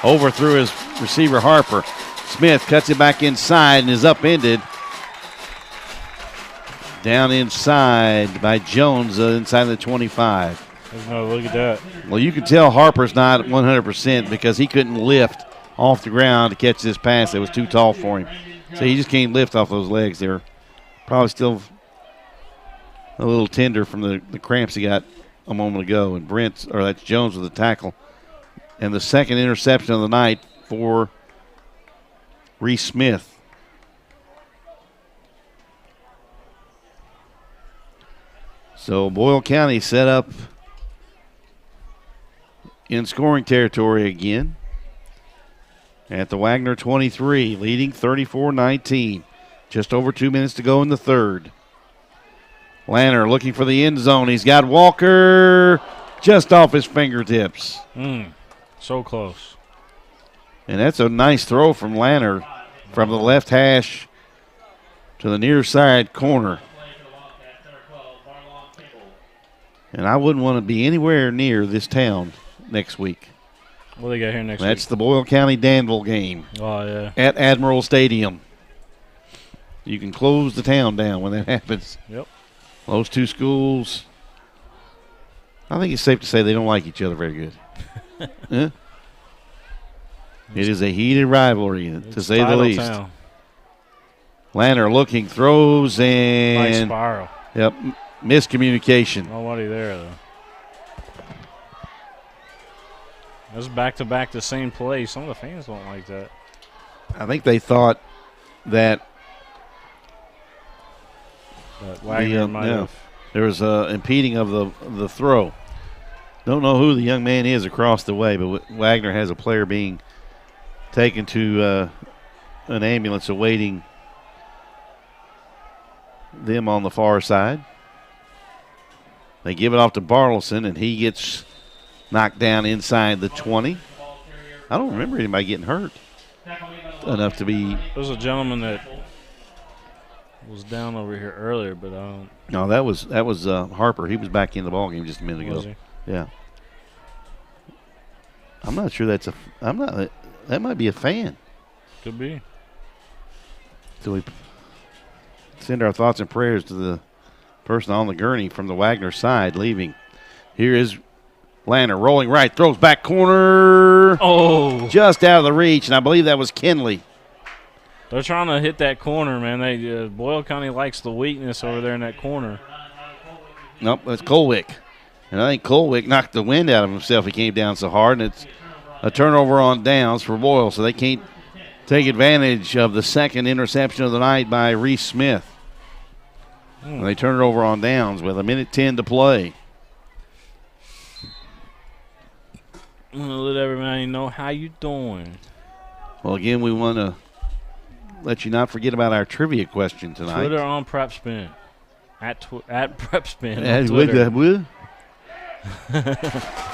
Overthrew his receiver Harper. Smith cuts it back inside and is upended. Down inside by Jones, inside the 25. Oh, look at that. Well, you can tell Harper's not 100% because he couldn't lift off the ground to catch this pass. It was too tall for him. So he just can't lift off those legs. They're probably still a little tender from the cramps he got a moment ago. And that's Jones with the tackle. And the second interception of the night for Reese Smith. So Boyle County set up in scoring territory again at the Wagner 23, leading 34-19. Just over 2 minutes to go in the third. Lanner looking for the end zone. He's got Walker just off his fingertips. So close. And that's a nice throw from Lanner from the left hash to the near side corner. And I wouldn't want to be anywhere near this town next week. What do they got here next week? That's the Boyle County Danville game. Oh, yeah. At Admiral Stadium. You can close the town down when that happens. Yep. Those two schools, I think it's safe to say they don't like each other very good. Yeah? It is a heated rivalry, to say the least. Town. Lanner looking, throws, and nice spiral. Yep, miscommunication. Nobody there, though. That's back-to-back the same play. Some of the fans don't like that. I think they thought that Wagner might have. There was impeding of the throw. Don't know who the young man is across the way, but Wagner has a player being taken to an ambulance awaiting them on the far side. They give it off to Bartleson, and he gets knocked down inside the 20. I don't remember anybody getting hurt enough to be. There's a gentleman that was down over here earlier, but I don't. No, that was Harper. He was back in the ballgame just a minute ago. Was he? Yeah. I'm not sure that might be a fan. Could be. So we send our thoughts and prayers to the person on the gurney from the Wagner side leaving. Here is Lanner rolling right, throws back corner. Oh. Just out of the reach, and I believe that was Kinley. They're trying to hit that corner, man. Boyle County likes the weakness over there in that corner. Nope, that's Colwick. And I think Colwick knocked the wind out of himself. He came down so hard, and it's a turnover on downs for Boyle, so they can't take advantage of the second interception of the night by Reese Smith. And they turn it over on downs with 1:10 to play. I'm going to let everybody know how you doing. Well, again, we want to let you not forget about our trivia question tonight. Twitter on PrepSpin. at PrepSpin on Twitter.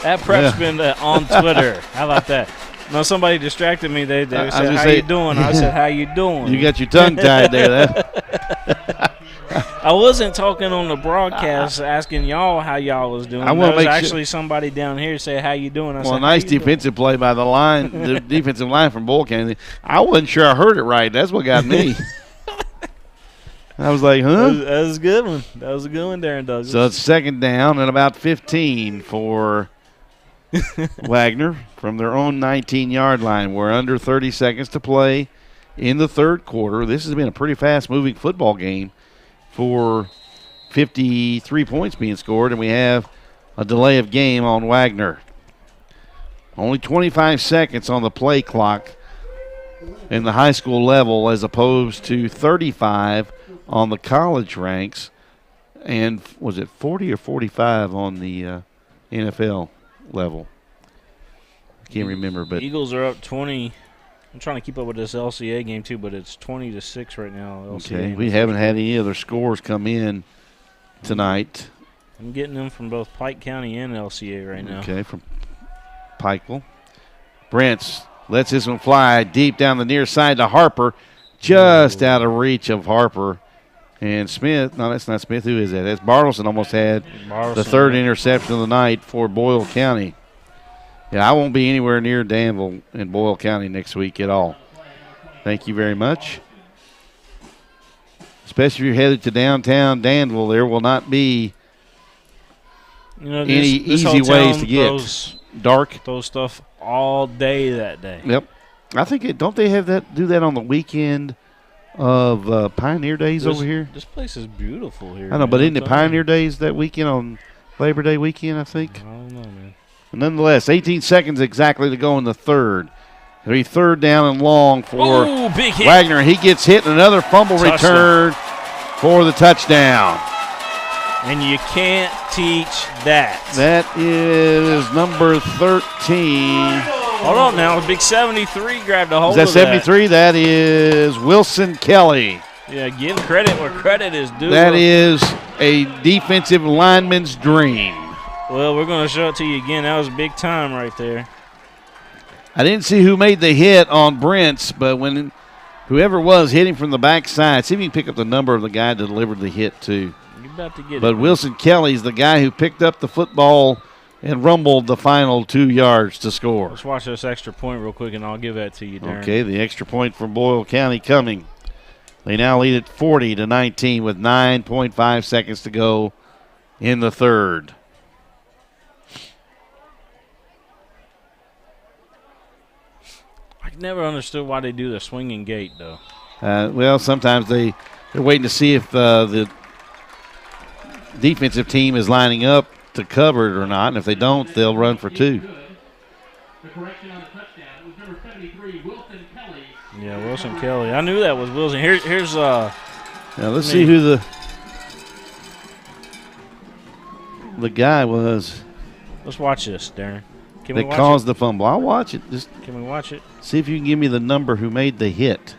At PrepSpin on Twitter. How about that? No, somebody distracted me. They said, "How you doing?" I said, "How you doing?" You got your tongue tied there. I wasn't talking on the broadcast asking y'all how y'all was doing. There was actually somebody down here say, "How you doing?" I said, nice defensive play by the defensive line from Boyle County. I wasn't sure I heard it right. That's what got me. I was like, huh? That was a good one. That was a good one, Darren Douglas. So it's second down and about 15 for Wagner from their own 19-yard line. We're under 30 seconds to play in the third quarter. This has been a pretty fast-moving football game for 53 points being scored, and we have a delay of game on Wagner. Only 25 seconds on the play clock in the high school level as opposed to 35 on the college ranks, and was it 40 or 45 on the NFL level? I can't remember, but Eagles are up 20. I'm trying to keep up with this LCA game too, but it's 20-6 right now. LCA okay, we haven't had any other scores come in tonight. I'm getting them from both Pike County and LCA right now. Okay, from Pikeville. Brents lets this one fly deep down the near side to Harper, just out of reach of Harper. And Smith, no, that's not Smith. Who is that? That's Bartleson. Almost had the third interception of the night for Boyle County. Yeah, I won't be anywhere near Danville in Boyle County next week at all. Thank you very much. Especially if you're headed to downtown Danville, there will not be any easy ways to get. Dark. Those stuff all day that day. Yep. I think don't they have that? Do that on the weekend of Pioneer Days over here? This place is beautiful here. I know, but isn't it Pioneer Days that weekend on Labor Day weekend, I think? I don't know, man. But nonetheless, 18 seconds exactly to go in the third. It'll be third down and long for big hit. Wagner. He gets hit, and another fumble return for the touchdown. And you can't teach that. That is number 13. Hold on now. Big 73 grabbed a hold of that. Is that 73? That is Wilson Kelly. Yeah, give credit where credit is due. That is a defensive lineman's dream. Well, we're going to show it to you again. That was big time right there. I didn't see who made the hit on Brents, but when whoever was hitting from the backside, see if you can pick up the number of the guy that delivered the hit to. You're about to get but it. Wilson Kelly's the guy who picked up the football and rumbled the final 2 yards to score. Let's watch this extra point real quick, and I'll give that to you, Darren. Okay, the extra point from Boyle County coming. They now lead at 40-19 with 9.5 seconds to go in the third. I never understood why they do the swinging gate, though. Well, sometimes they're waiting to see if the defensive team is lining up to cover it or not, and if they don't, they'll run for two. The correction on the touchdown was number 73, Wilson Kelly. Yeah, Wilson Kelly. I knew that was Wilson. Here's now let's see who the guy was. Let's watch this, Darren. Can that caused the fumble. I'll watch it. Can we watch it? See if you can give me the number who made the hit.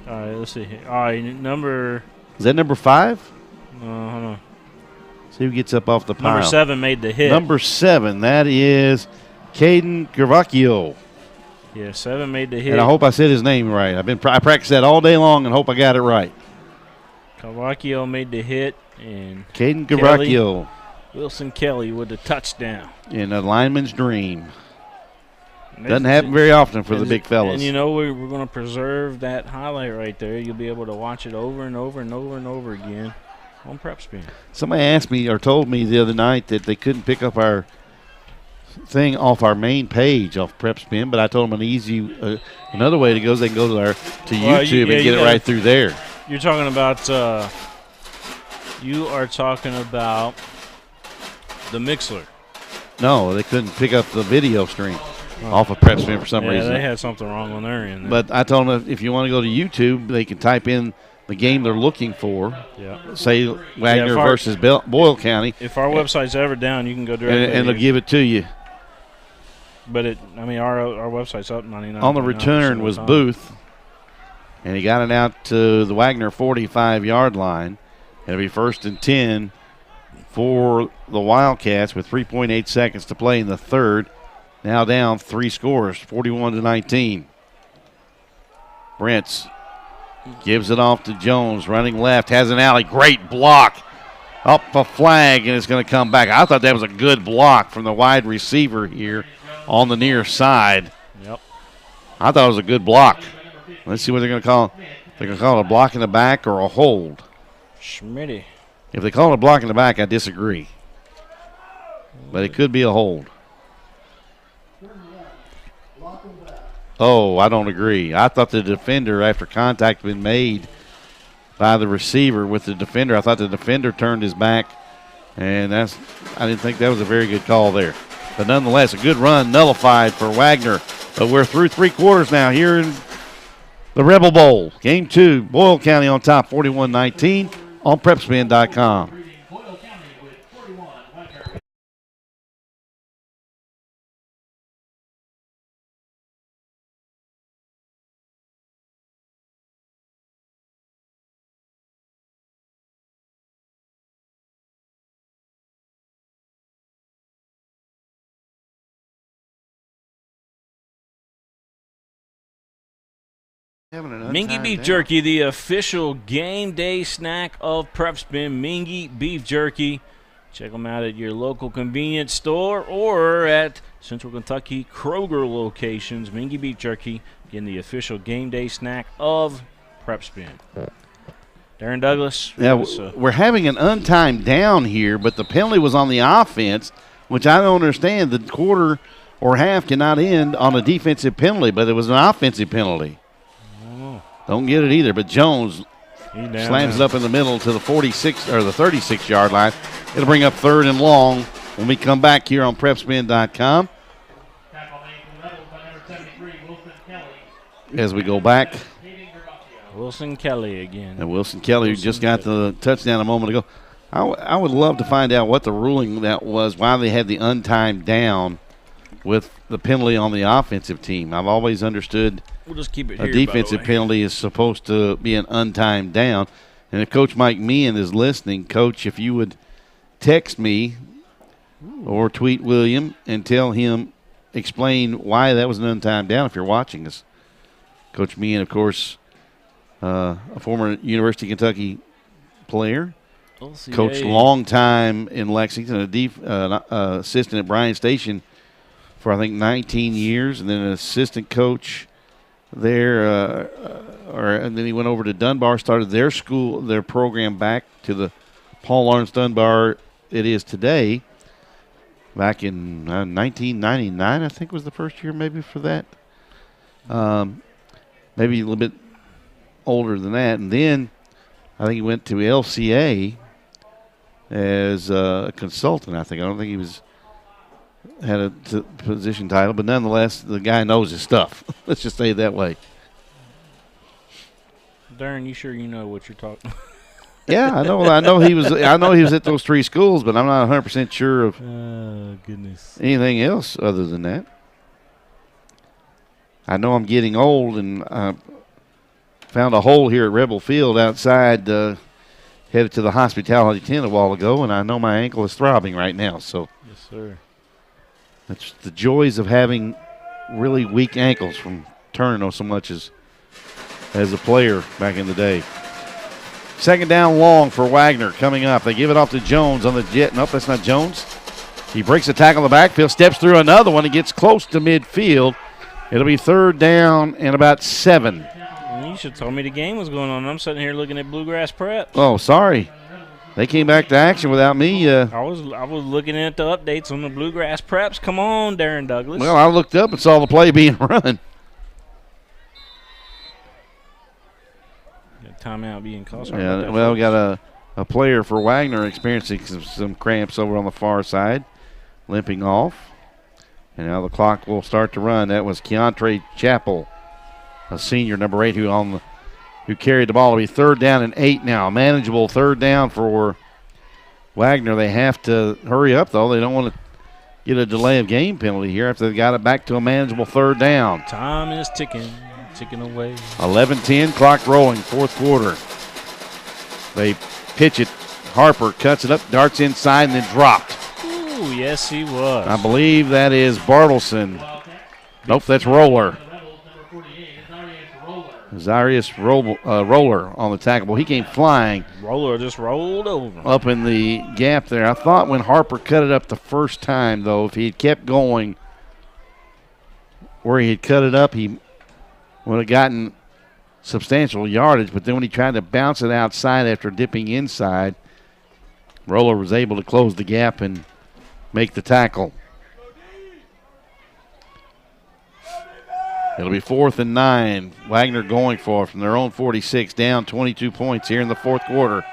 All right, let's see. All right, number. Is that number 5? Hold on. See who gets up off the pile. Number 7 made the hit. Number 7, that is Caden Gravacchio. Yeah, 7 made the hit. And I hope I said his name right. I practiced that all day long and hope I got it right. Gravacchio made the hit, and Caden Gravacchio. Wilson Kelly with the touchdown. In a lineman's dream. Doesn't happen very often for the big fellas. And you know, we're going to preserve that highlight right there. You'll be able to watch it over and over and over and over again on PrepSpin. Somebody asked me or told me the other night that they couldn't pick up our thing off our main page off PrepSpin, but I told them another way to go is they can go to YouTube and get it right through there. You're talking about you are talking about the Mixler. No, they couldn't pick up the video stream off of PrepSpin for some reason. Yeah, they had something wrong on their end. But I told them if you want to go to YouTube, they can type in the game they're looking for. Yeah. Say Wagner versus Boyle County. If our website's ever down, you can go directly. And they'll give it to you. But our website's up 99%. On the return was Booth, and he got it out to the Wagner 45-yard line. It'll be 1st and 10 for the Wildcats with 3.8 seconds to play in the third. Now down 3 scores, 41-19. Brents gives it off to Jones, running left, has an alley, great block. Up a flag, and it's going to come back. I thought that was a good block from the wide receiver here on the near side. Yep. I thought it was a good block. Let's see what they're going to call. They're going to call it a block in the back or a hold. Schmitty. If they call it a block in the back, I disagree. But it could be a hold. Oh, I don't agree. I thought the defender, after contact had been made by the receiver with the defender, I thought the defender turned his back, and I didn't think that was a very good call there. But nonetheless, a good run nullified for Wagner. But we're through 3 quarters now here in the Rebel Bowl. Game 2, Boyle County on top, 41-19 on PrepSpin.com. Mingy Beef Jerky, the official game day snack of PrepSpin. Mingy Beef Jerky. Check them out at your local convenience store or at Central Kentucky Kroger locations. Mingy Beef Jerky, again, the official game day snack of PrepSpin. Darren Douglas. Yeah, we're having an untimed down here, but the penalty was on the offense, which I don't understand. The quarter or half cannot end on a defensive penalty, but it was an offensive penalty. Don't get it either, but Jones slams it up in the middle to the 46 or the 36-yard line. It'll bring up 3rd and long when we come back here on PrepSpin.com. As we go back. Wilson Kelly again. And Wilson Kelly, who just got the touchdown a moment ago. I would love to find out what the ruling that was, why they had the untimed down with the penalty on the offensive team. I've always understood we'll just keep it here, a defensive penalty is supposed to be an untimed down. And if Coach Mike Meehan is listening, Coach, if you would text me or tweet William and tell him, explain why that was an untimed down if you're watching us. Coach Meehan, of course, a former University of Kentucky player, coached a long time in Lexington, assistant at Bryan Station for, I think, 19 years, and then an assistant coach there, and then he went over to Dunbar, started their school, their program back to the Paul Lawrence Dunbar it is today. Back in 1999, I think was the first year maybe for that. Maybe a little bit older than that. And then I think he went to LCA as a consultant, I think. I don't think he had a position title, but nonetheless, the guy knows his stuff. Let's just say it that way. Darren, you sure you know what you're talking about? Yeah, I know he was at those 3 schools, but I'm not 100% sure of anything else other than that. I know I'm getting old, and I found a hole here at Rebel Field outside, headed to the hospitality tent a while ago, and I know my ankle is throbbing right now. So, yes, sir. That's the joys of having really weak ankles from turning so much as a player back in the day. 2nd down long for Wagner coming up. They give it off to Jones on the jet. Nope, that's not Jones. He breaks a tackle in the backfield, steps through another one. He gets close to midfield. It'll be 3rd down and about 7. You should have told me the game was going on. I'm sitting here looking at Bluegrass Prep. Oh, sorry. They came back to action without me. I was looking at the updates on the Bluegrass Preps. Come on, Darren Douglas. Well, I looked up and saw the play being run. Timeout being called. Yeah, well, we got a player for Wagner experiencing some cramps over on the far side, limping off. And now the clock will start to run. That was Keontre Chappell, a senior, number 8, who carried the ball. It'll be 3rd down and 8 now. Manageable 3rd down for Wagner. They have to hurry up, though. They don't want to get a delay of game penalty here after they got it back to a manageable 3rd down. Time is ticking away. 11-10, clock rolling, 4th quarter. They pitch it. Harper cuts it up, darts inside, and then dropped. Ooh, yes, he was. I believe that is Bartleson. Nope, that's Roller. Zarius Roller on the tackle. Well, he came flying. Roller just rolled over. Up in the gap there. I thought when Harper cut it up the first time, though, if he had kept going where he had cut it up, he would have gotten substantial yardage. But then when he tried to bounce it outside after dipping inside, Roller was able to close the gap and make the tackle. It'll be 4th and 9. Wagner going for it from their own 46, down 22 points here in the fourth quarter.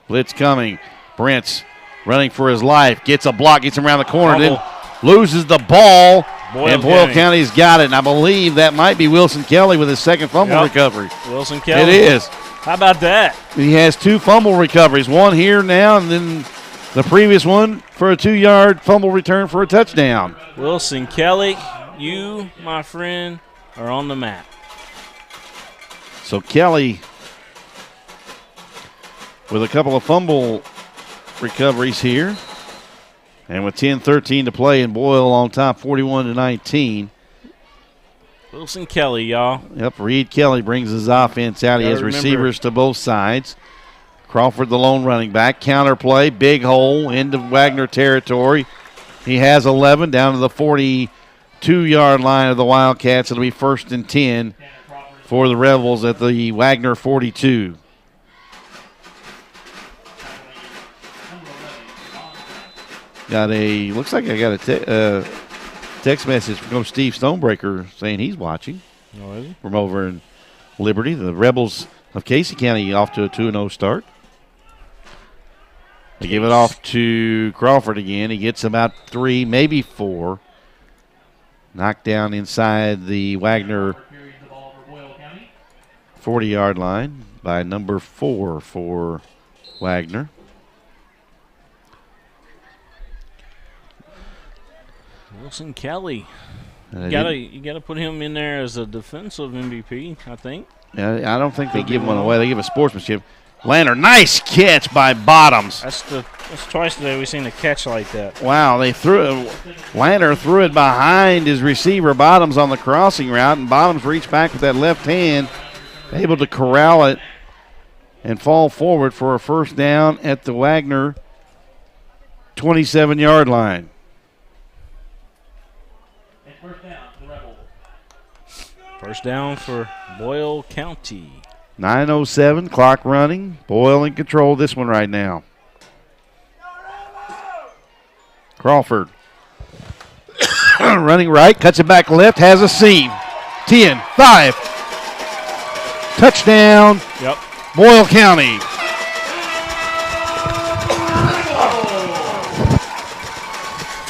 Blitz coming. Brent's running for his life. Gets a block, gets him around the corner, then loses the ball. And Boyle County's got it. And I believe that might be Wilson Kelly with his second fumble recovery. Wilson Kelly. It is. How about that? He has 2 fumble recoveries. One here now, and then the previous one for a 2-yard fumble return for a touchdown. Wilson Kelly, you, my friend, are on the map. So Kelly with a couple of fumble recoveries here. And with 10-13 to play, and Boyle on top 41-19. Wilson Kelly, y'all. Yep, Reed Kelly brings his offense out. He has receivers to both sides. Crawford, the lone running back. Counter play, big hole into Wagner territory. He has 11 down to the 42-yard line of the Wildcats. It'll be 1st and 10 for the Rebels at the Wagner 42. Looks like I got a text message from Steve Stonebreaker saying he's watching from over in Liberty. The Rebels of Casey County off to a 2-0 start. They give it off to Crawford again. He gets about 3, maybe 4. Knocked down inside the Wagner 40-yard line by number 4 for Wagner. Wilson Kelly. You gotta put him in there as a defensive MVP, I think. Yeah, I don't think they give one away. They give a sportsmanship. Lander, nice catch by Bottoms. That's twice today we've seen a catch like that. Wow, Lander threw it behind his receiver Bottoms on the crossing route, and Bottoms reached back with that left hand, able to corral it and fall forward for a first down at the Wagner 27-yard line. First down for Boyle County. 9:07, clock running. Boyle in control of this one right now. Crawford running right, cuts it back left, has a seam. 10, 5. Touchdown. Yep. Boyle County.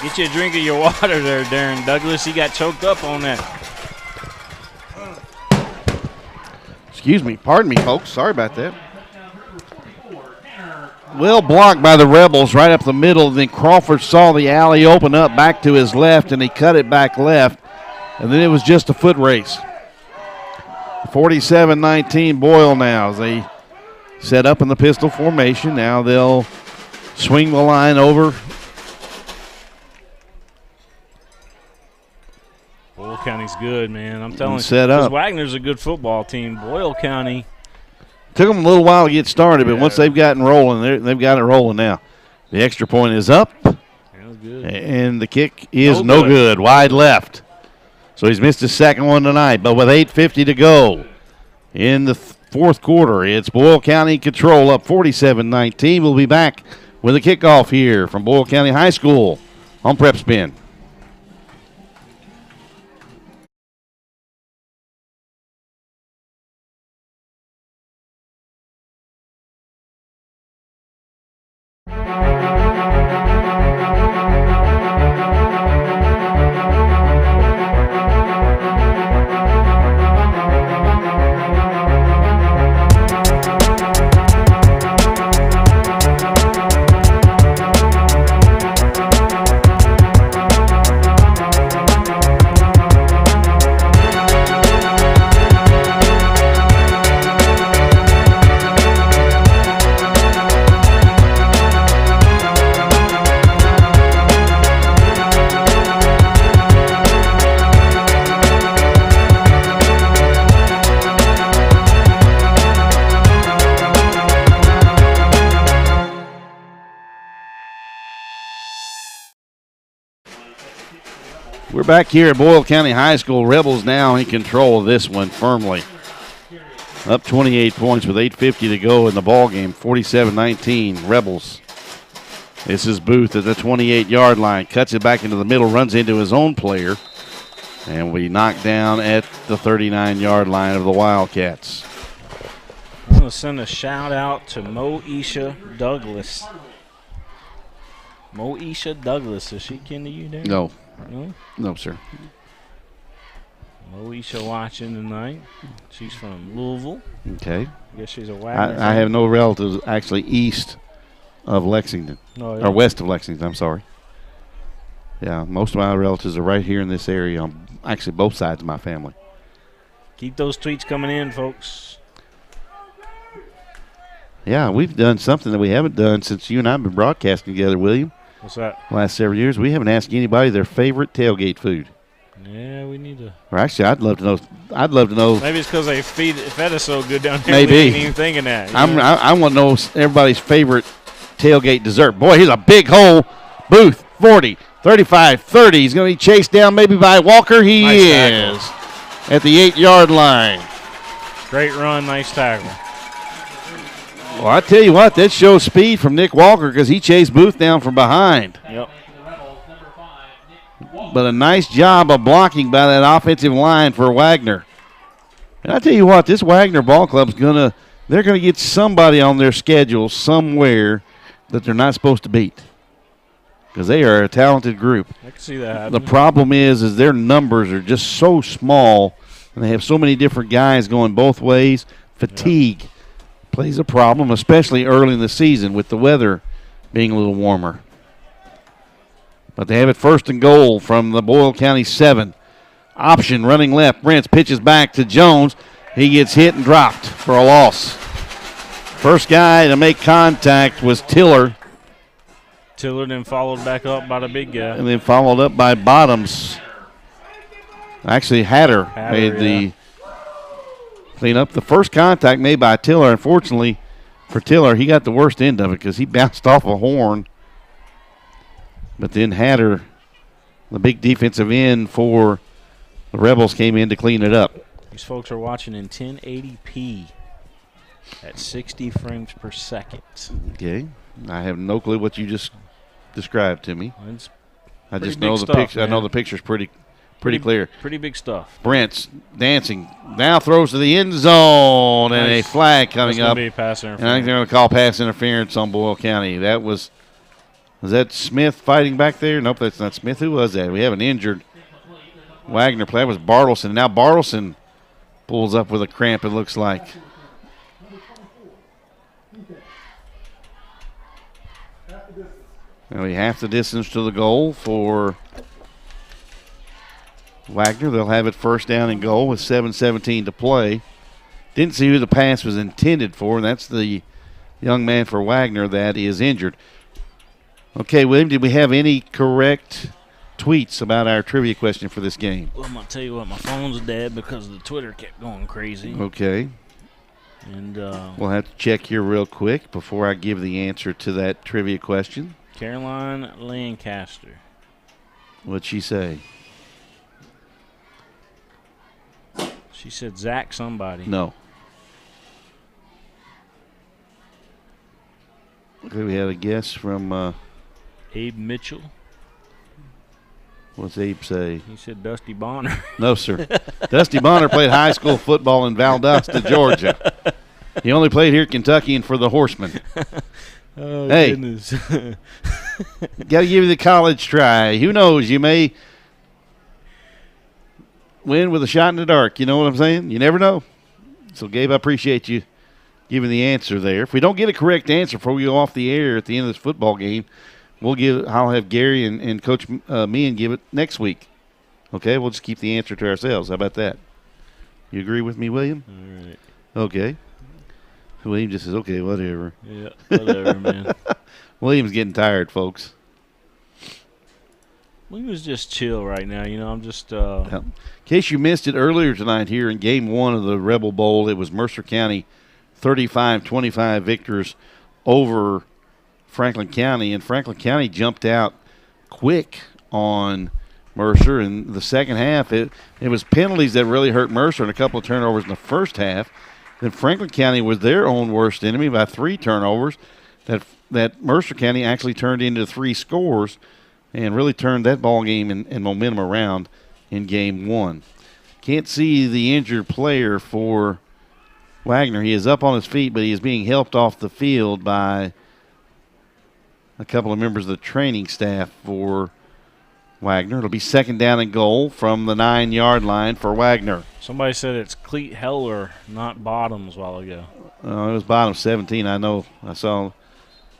Get you a drink of your water there, Darren Douglas. He got choked up on that. Excuse me. Pardon me, folks. Sorry about that. Well blocked by the Rebels right up the middle. Then Crawford saw the alley open up back to his left, and he cut it back left. And then it was just a foot race. 47-19 Boyle now as they set up in the pistol formation. Now they'll swing the line over. Boyle County's good, man. I'm telling you. Set up. Wagner's a good football team. Boyle County. Took them a little while to get started, but once they've gotten rolling, they've got it rolling now. The extra point is up, and the kick is no good. Wide left. So he's missed his second one tonight, but with 8:50 to go in the fourth quarter, it's Boyle County control up 47-19. We'll be back with a kickoff here from Boyle County High School on PrepSpin. We're back here at Boyle County High School. Rebels now in control of this one firmly. Up 28 points with 8:50 to go in the ball game. 47-19 Rebels. This is Booth at the 28-yard line. Cuts it back into the middle, runs into his own player. And we knock down at the 39-yard line of the Wildcats. I'm going to send a shout out to Moesha Douglas. Moesha Douglas, is she kin to you there? No. No? No, sir. Moesha watching tonight. She's from Louisville. Okay. I guess she's a Wagner. I have no relatives actually east of Lexington. Oh, yeah. Or west of Lexington, I'm sorry. Yeah, most of my relatives are right here in this area on actually both sides of my family. Keep those tweets coming in, folks. Yeah, we've done something that we haven't done since you and I have been broadcasting together, William. What's that? Last several years, we haven't asked anybody their favorite tailgate food. Yeah, we need to. Or actually, I'd love to know. Maybe it's because they fed us so good down here. Maybe. We ain't even thinking that. I want to know everybody's favorite tailgate dessert. Boy, here's a big hole. Booth, 40, 35, 30. He's going to be chased down maybe by Walker. He is at the 8-yard line. Great run, nice tackle. Well, I tell you what, that shows speed from Nick Walker because he chased Booth down from behind. Yep. But a nice job of blocking by that offensive line for Wagner. And I tell you what, this Wagner ball club's they're gonna get somebody on their schedule somewhere that they're not supposed to beat. Because they are a talented group. I can see that happening. The problem is their numbers are just so small and they have so many different guys going both ways. Fatigue plays a problem, especially early in the season with the weather being a little warmer. But they have it 1st and goal from the Boyle County 7. Option running left. Brents pitches back to Jones. He gets hit and dropped for a loss. First guy to make contact was Tiller. Tiller then followed back up by the big guy. And then followed up by Bottoms. Actually, Hatter made the cleanup. The first contact made by Tiller. Unfortunately for Tiller, he got the worst end of it because he bounced off a horn. But then Hatter, the big defensive end for the Rebels, came in to clean it up. These folks are watching in 1080p at 60 frames per second. Okay. I have no clue what you just described to me. I just know the picture. I know the picture's pretty clear. Pretty big stuff. Brent's dancing. Now throws to the end zone and a flag coming up. Be pass interference. And I think they're going to call pass interference on Boyle County. That was that Smith fighting back there? Nope, that's not Smith. Who was that? We have an injured Wagner play. That was Bartleson. Now Bartleson pulls up with a cramp, it looks like. And we half the distance to the goal for Wagner. They'll have it 1st down and goal with 7:17 to play. Didn't see who the pass was intended for, and that's the young man for Wagner that is injured. Okay, William, did we have any correct tweets about our trivia question for this game? Well, I'm going to tell you what, my phone's dead because the Twitter kept going crazy. Okay. And we'll have to check here real quick before I give the answer to that trivia question. Caroline Lancaster. What'd she say? She said Zach somebody. No. Okay, we had a guess from Abe Mitchell. What's Abe say? He said Dusty Bonner. No, sir. Dusty Bonner played high school football in Valdosta, Georgia. He only played here at Kentucky and for the Horsemen. Oh, hey, goodness. got to give you the college try. Who knows? You may win with a shot in the dark. You know what I'm saying? You never know. So, Gabe, I appreciate you giving the answer there. If we don't get a correct answer before we go off the air at the end of this football game, I'll have Gary and Coach Meehan give it next week. Okay, we'll just keep the answer to ourselves. How about that? You agree with me, William? All right. Okay. William just says, okay, whatever. Yeah, whatever, man. William's getting tired, folks. William's just chill right now. You know, I'm just In case you missed it earlier tonight here in Game 1 of the Rebel Bowl, it was Mercer County 35-25 victors over Franklin County, and Franklin County jumped out quick on Mercer. In the second half, it was penalties that really hurt Mercer and a couple of turnovers in the first half. Then Franklin County was their own worst enemy by 3 turnovers that Mercer County actually turned into 3 scores and really turned that ball game and momentum around in game 1. Can't see the injured player for Wagner. He is up on his feet, but he is being helped off the field by a couple of members of the training staff for Wagner. It'll be second down and goal from the 9-yard line for Wagner. Somebody said it's Cleet Heller, not Bottoms, a while ago. It was bottom 17. I know. I saw,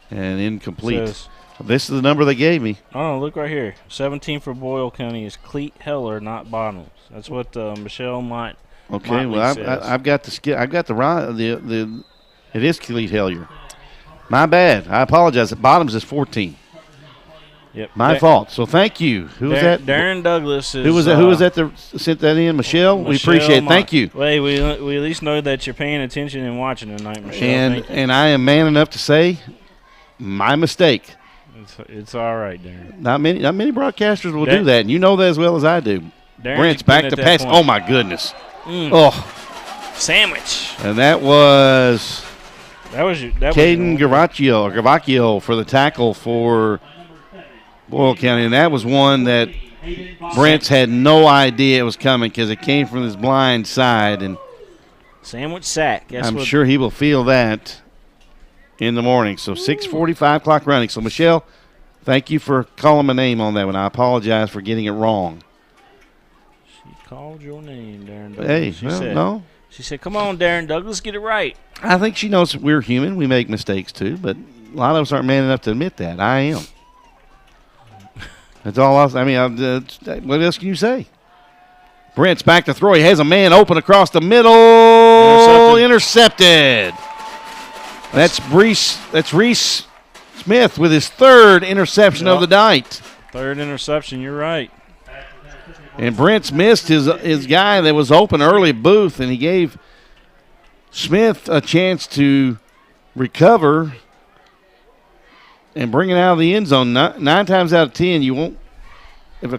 and incomplete. This is the number they gave me. Oh, look right here. 17 for Boyle County is Cleet Heller, not Bottoms. That's what Michelle might. Okay, well, I've got the it is Cleet Heller. My bad. I apologize. Bottoms is 14. Yep. My fault. So thank you. Who was that? Darren Douglas is. Who was that? Who was that that sent that in? Michelle? We appreciate it. Thank you. Well, we at least know that you're paying attention and watching tonight, Michelle. And I am man enough to say, my mistake. It's all right, Darren. Not many broadcasters will do that, and you know that as well as I do. Brent's back to pass. Oh my goodness. Oh, sandwich. And that was Caden Gravacchio for the tackle for Boyle County, and that was one that Brent's had no idea it was coming because it came from his blind side. And sandwich sack. I'm sure he will feel that in the morning. So 6:45 clock running. So, Michelle, thank you for calling my name on that one. I apologize for getting it wrong. She called your name, Darren Douglas. Hey, no. She said, come on, Darren Douglas, get it right. I think she knows we're human. We make mistakes too, but a lot of us aren't man enough to admit that. I am. That's all what else can you say? Brent's back to throw. He has a man open across the middle. Intercepted. That's Reese Smith with his 3rd interception of the night. 3rd interception, you're right. And Brent's missed his guy that was open early, Booth, and he gave Smith a chance to recover and bring it out of the end zone. 9 times out of 10, you won't. If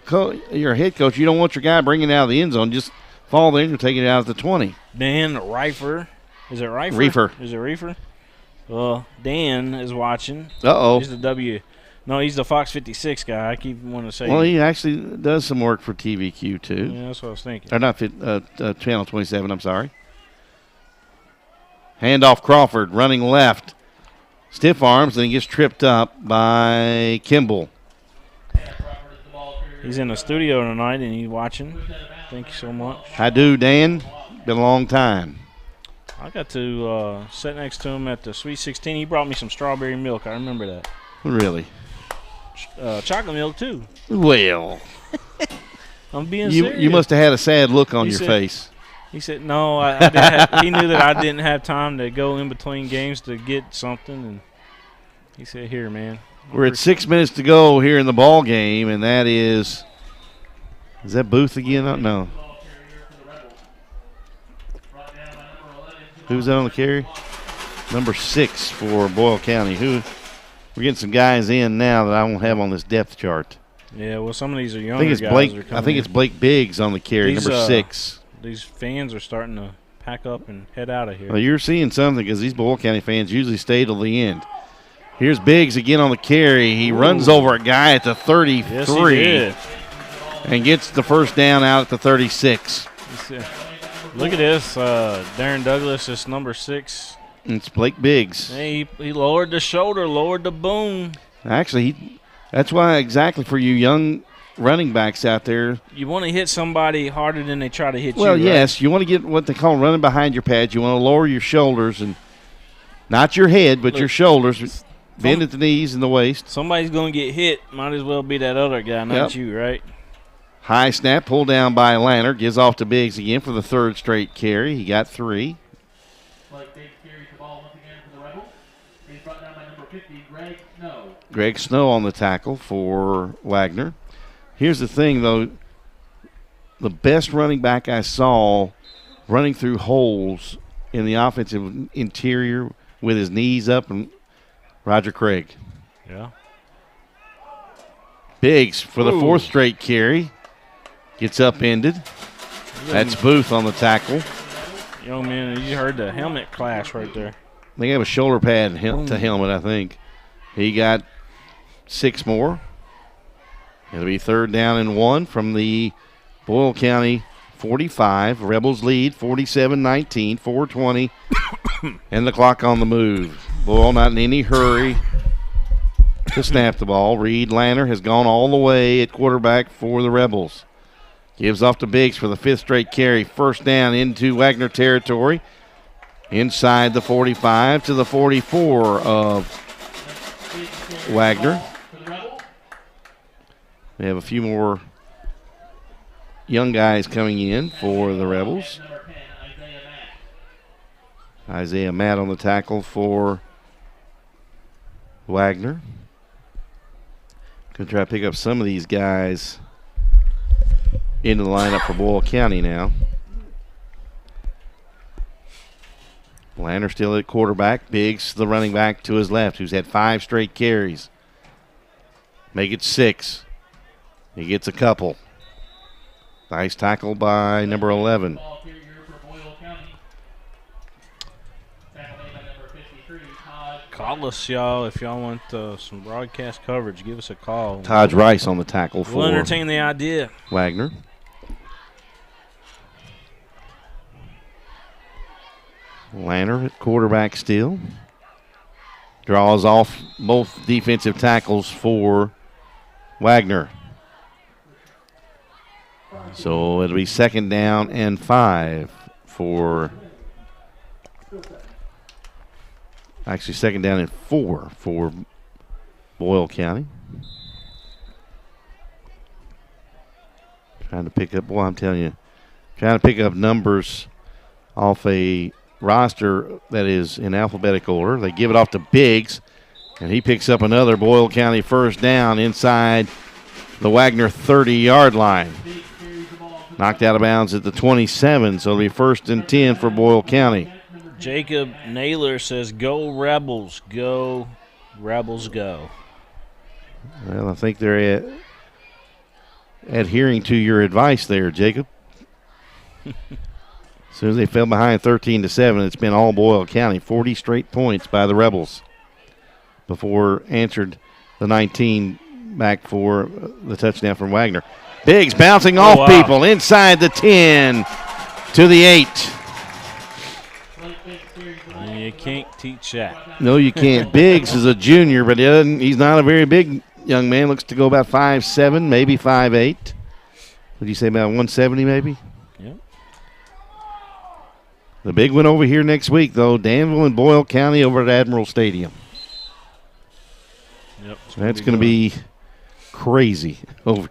you're a head coach, you don't want your guy bringing it out of the end zone. Just fall there and you're taking it out at the 20. Dan Reifer. Is it Reifer? Reefer. Is it Reefer? Well, Dan is watching. Uh-oh. He's the No, he's the Fox 56 guy. I keep wanting to say. Well, he actually does some work for TVQ, too. Yeah, that's what I was thinking. Or not Channel 27, I'm sorry. Handoff Crawford, running left. Stiff arms, and he gets tripped up by Kimball. He's in the studio tonight, and he's watching. Thank you so much. I do, Dan. Been a long time. I got to sit next to him at the Sweet 16. He brought me some strawberry milk. I remember that. Really? Chocolate milk, too. Well. I'm being serious. You must have had a sad look on your face. He said, no, I didn't he knew that I didn't have time to go in between games to get something. And he said, here, man. We're at 6 minutes to go here in the ball game, and that is that Booth again? No. Who's that on the carry? Number 6 for Boyle County. We're getting some guys in now that I won't have on this depth chart. Yeah, well, some of these are younger guys. I think it's Blake Biggs on the carry, number 6. These fans are starting to pack up and head out of here. Well, you're seeing something because these Boyle County fans usually stay till the end. Here's Biggs again on the carry. He runs over a guy at the 33 yes, he did. And gets the first down out at the 36. Look at this. Darren Douglas is number 6. It's Blake Biggs. Hey, he lowered the shoulder, lowered the boom. Actually, that's why exactly for you young running backs out there. You want to hit somebody harder than they try to hit you, well, right? yes. You want to get what they call running behind your pads. You want to lower your shoulders and not your head, but your shoulders. Bend at the knees and the waist. Somebody's going to get hit. Might as well be that other guy, not you, right? High snap, pulled down by Lanner. Gives off to Biggs again for the 3rd straight carry. He got 3. Greg Snow on the tackle for Wagner. Here's the thing, though. The best running back I saw running through holes in the offensive interior with his knees up, and Roger Craig. Yeah. Biggs for the 4th straight carry. Gets upended. That's Booth on the tackle. Young man, you heard the helmet clash right there. They have a shoulder pad to helmet, I think. He got 6 more. It'll be 3rd down and 1 from the Boyle County 45. Rebels lead 47-19, 4:20, and the clock on the move. Boyle not in any hurry to snap the ball. Reed Lanner has gone all the way at quarterback for the Rebels. Gives off to Biggs for the 5th straight carry. 1st down into Wagner territory. Inside the 45 to the 44 of Wagner. We have a few more young guys coming in for the Rebels. Isaiah Matt on the tackle for Wagner. Going to try to pick up some of these guys into the lineup for Boyle County now. Lanner still at quarterback. Biggs, the running back to his left, who's had 5 straight carries. Make it 6. He gets a couple. Nice tackle by number 11. Call us, y'all, if y'all want some broadcast coverage. Give us a call. Todd Rice on the tackle for We'll entertain the idea. Wagner. Lanner at quarterback still. Draws off both defensive tackles for Wagner. So it'll be 2nd down and 5 for, actually 2nd down and 4 for Boyle County. Trying to pick up, boy, I'm telling you, trying to pick up numbers off a roster that is in alphabetical order. They give it off to Biggs, and he picks up another Boyle County 1st down inside the Wagner 30-yard line. Knocked out of bounds at the 27, so it'll be 1st and 10 for Boyle County. Jacob Naylor says, "Go Rebels, go Rebels, go." Well, I think they're adhering to your advice there, Jacob. As soon as they fell behind 13-7, it's been all Boyle County. 40 straight points by the Rebels before answered the 19 back for the touchdown from Wagner. Biggs bouncing off people inside the 10 to the 8. You can't teach that. No, you can't. Biggs is a junior, but he's not a very big young man. Looks to go about 5'7", maybe 5'8". Would you say about 170 maybe? Yep. The big one over here next week, though, Danville and Boyle County over at Admiral Stadium. Yep. That's going to be crazy over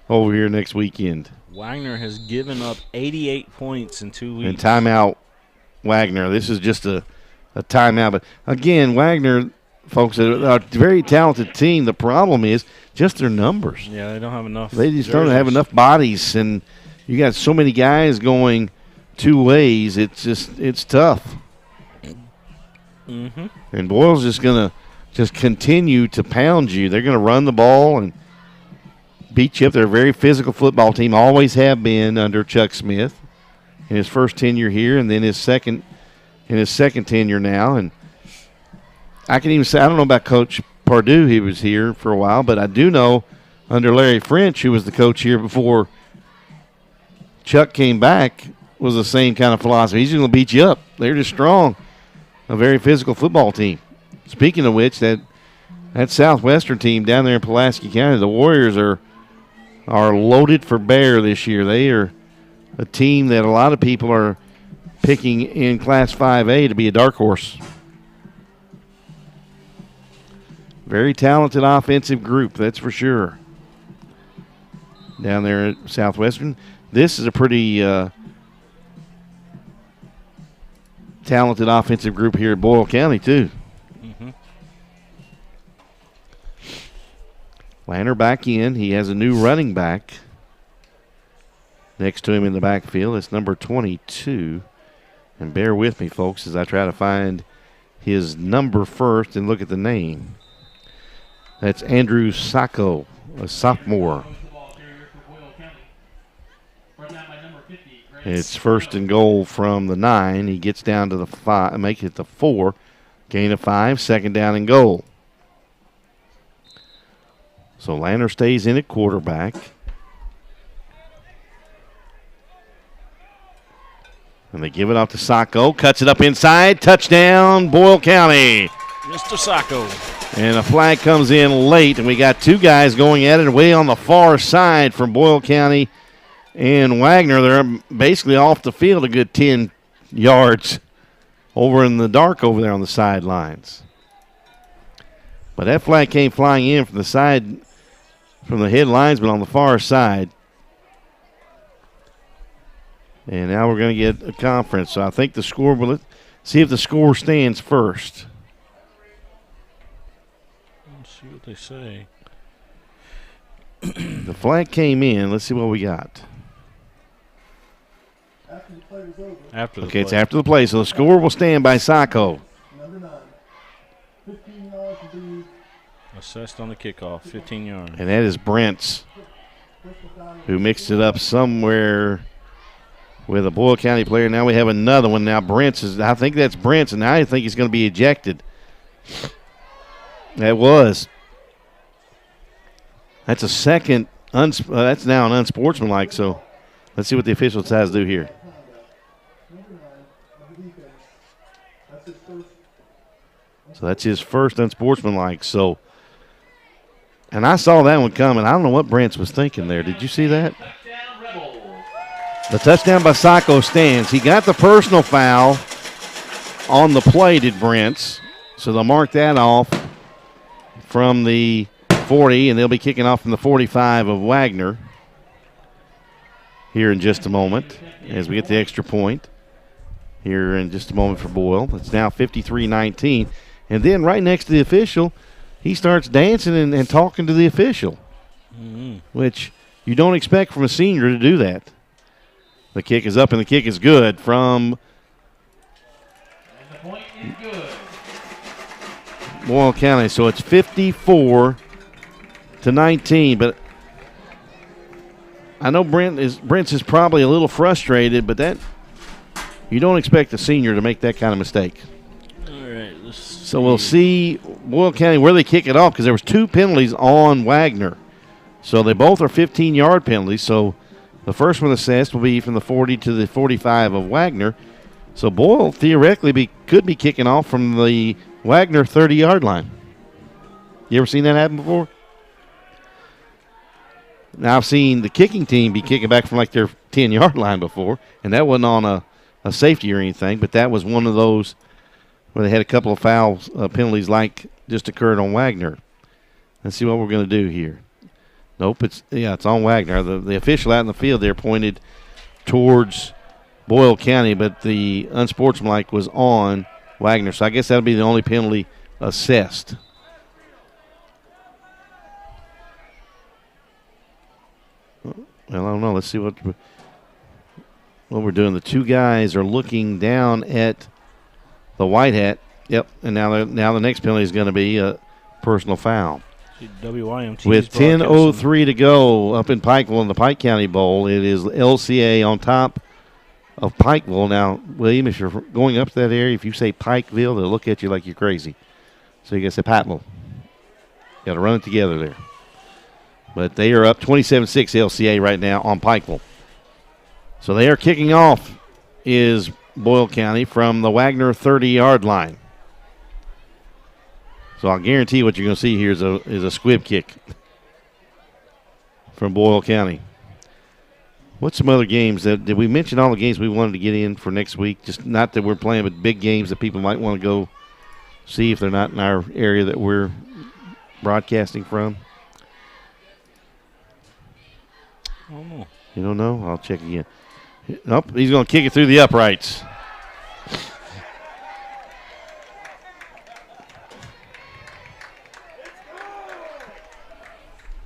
here next weekend. Wagner has given up 88 points in 2 weeks. And timeout Wagner. This is just a timeout. But, again, Wagner, folks, are a very talented team. The problem is just their numbers. Yeah, they don't have enough. They just don't have enough bodies, and you got so many guys going 2 ways. It's tough. Mm-hmm. And Boyle's just going to continue to pound you. They're going to run the ball and beat you up. They're a very physical football team, always have been under Chuck Smith in his first tenure here, and then his second tenure now. And I can even say, I don't know about Coach Pardue, he was here for a while, but I do know under Larry French, who was the coach here before Chuck came back, was the same kind of philosophy. He's going to beat you up. They're just strong, a very physical football team. Speaking of which, that Southwestern team down there in Pulaski County, the Warriors are loaded for bear this year. They are a team that a lot of people are picking in Class 5A to be a dark horse. Very talented offensive group, that's for sure. Down there at Southwestern. This is a pretty talented offensive group here at Boyle County, too. Mm-hmm. Lanner back in. He has a new running back next to him in the backfield. It's number 22. And bear with me, folks, as I try to find his number first and look at the name. That's Andrew Sacco, a sophomore. It's first and goal from the 9. He gets down to the 5, make it the 4. Gain of 5, second down and goal. So Lanner stays in at quarterback. And they give it off to Sacco. Cuts it up inside. Touchdown, Boyle County. Mr. Sacco. And a flag comes in late, and we got two guys going at it way on the far side from Boyle County and Wagner. They're basically off the field a good 10 yards over in the dark over there on the sidelines. But that flag came flying in from the side, from the head linesman on the far side. And now we're going to get a conference. So I think the score, let's see if the score stands first. Let's see what they say. The flag came in. Let's see what we got. After the Okay, it's after the play. So the score will stand by Sacco. Number 9. 15 yards to be assessed on the kickoff, 15 yards. And that is Brent's, who mixed it up somewhere with a Boyle County player. Now we have another one. Now Brent's is, I think that's Brent's, and now I think he's going to be ejected. That was. That's a second, that's now an unsportsmanlike, so let's see what the official decides to do here. So that's his first unsportsmanlike. So, and I saw that one coming. I don't know what Brent's was thinking there. Did you see that? The touchdown by Sacco stands. He got the personal foul on the play, did Brent's. So they'll mark that off from the 40, and they'll be kicking off from the 45 of Wagner here in just a moment as we get the extra point here in just a moment for Boyle. It's now 53-19. And then right next to the official, he starts dancing and talking to the official, which you don't expect from a senior to do that. The kick is up, and the kick is good from Boyle County. So it's 54-19. But I know Brent's is probably a little frustrated, but that you don't expect a senior to make that kind of mistake. All right. So we'll see Boyle County where they kick it off, because there was 2 penalties on Wagner. So they both are 15-yard penalties. So the first one assessed will be from the 40 to the 45 of Wagner. So Boyle theoretically could be kicking off from the Wagner 30-yard line. You ever seen that happen before? Now, I've seen the kicking team be kicking back from like their 10-yard line before, and that wasn't on a safety or anything, but that was one of those where they had a couple of fouls, penalties like just occurred on Wagner. Let's see what we're going to do here. Nope, it's on Wagner. The official out in the field there pointed towards Boyle County, but the unsportsmanlike was on Wagner. So I guess that'll be the only penalty assessed. Well, I don't know. Let's see what we're doing. The two guys are looking down at the white hat. Yep, and now the next penalty is going to be a personal foul. With 10:03 to go up in Pikeville in the Pike County Bowl, it is LCA on top of Pikeville. Now, William, if you're going up to that area, if you say Pikeville, they'll look at you like you're crazy. So you got to say Pikeville. You got to run it together there. But they are up 27-6 LCA right now on Pikeville. So they are kicking off is Boyle County from the Wagner 30-yard line. So I'll guarantee what you're going to see here is a squib kick from Boyle County. What's some other games? Did we mention all the games we wanted to get in for next week? Just not that we're playing, but big games that people might want to go see if they're not in our area that we're broadcasting from. I don't know. You don't know? I'll check again. Nope, he's going to kick it through the uprights.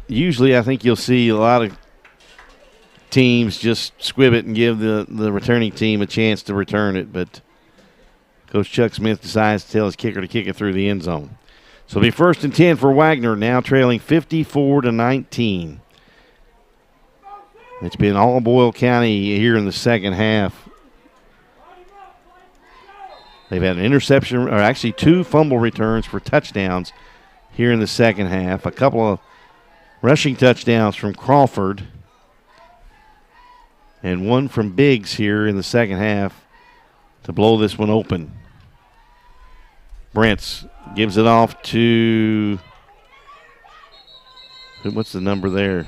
Usually I think you'll see a lot of teams just squib it and give the returning team a chance to return it, but Coach Chuck Smith decides to tell his kicker to kick it through the end zone. So it'll be 1st and 10 for Wagner, now trailing 54-19. It's been all Boyle County here in the second half. They've had an interception, or actually 2 fumble returns for touchdowns here in the second half. A couple of rushing touchdowns from Crawford. And 1 from Biggs here in the second half to blow this one open. Brents gives it off to, what's the number there?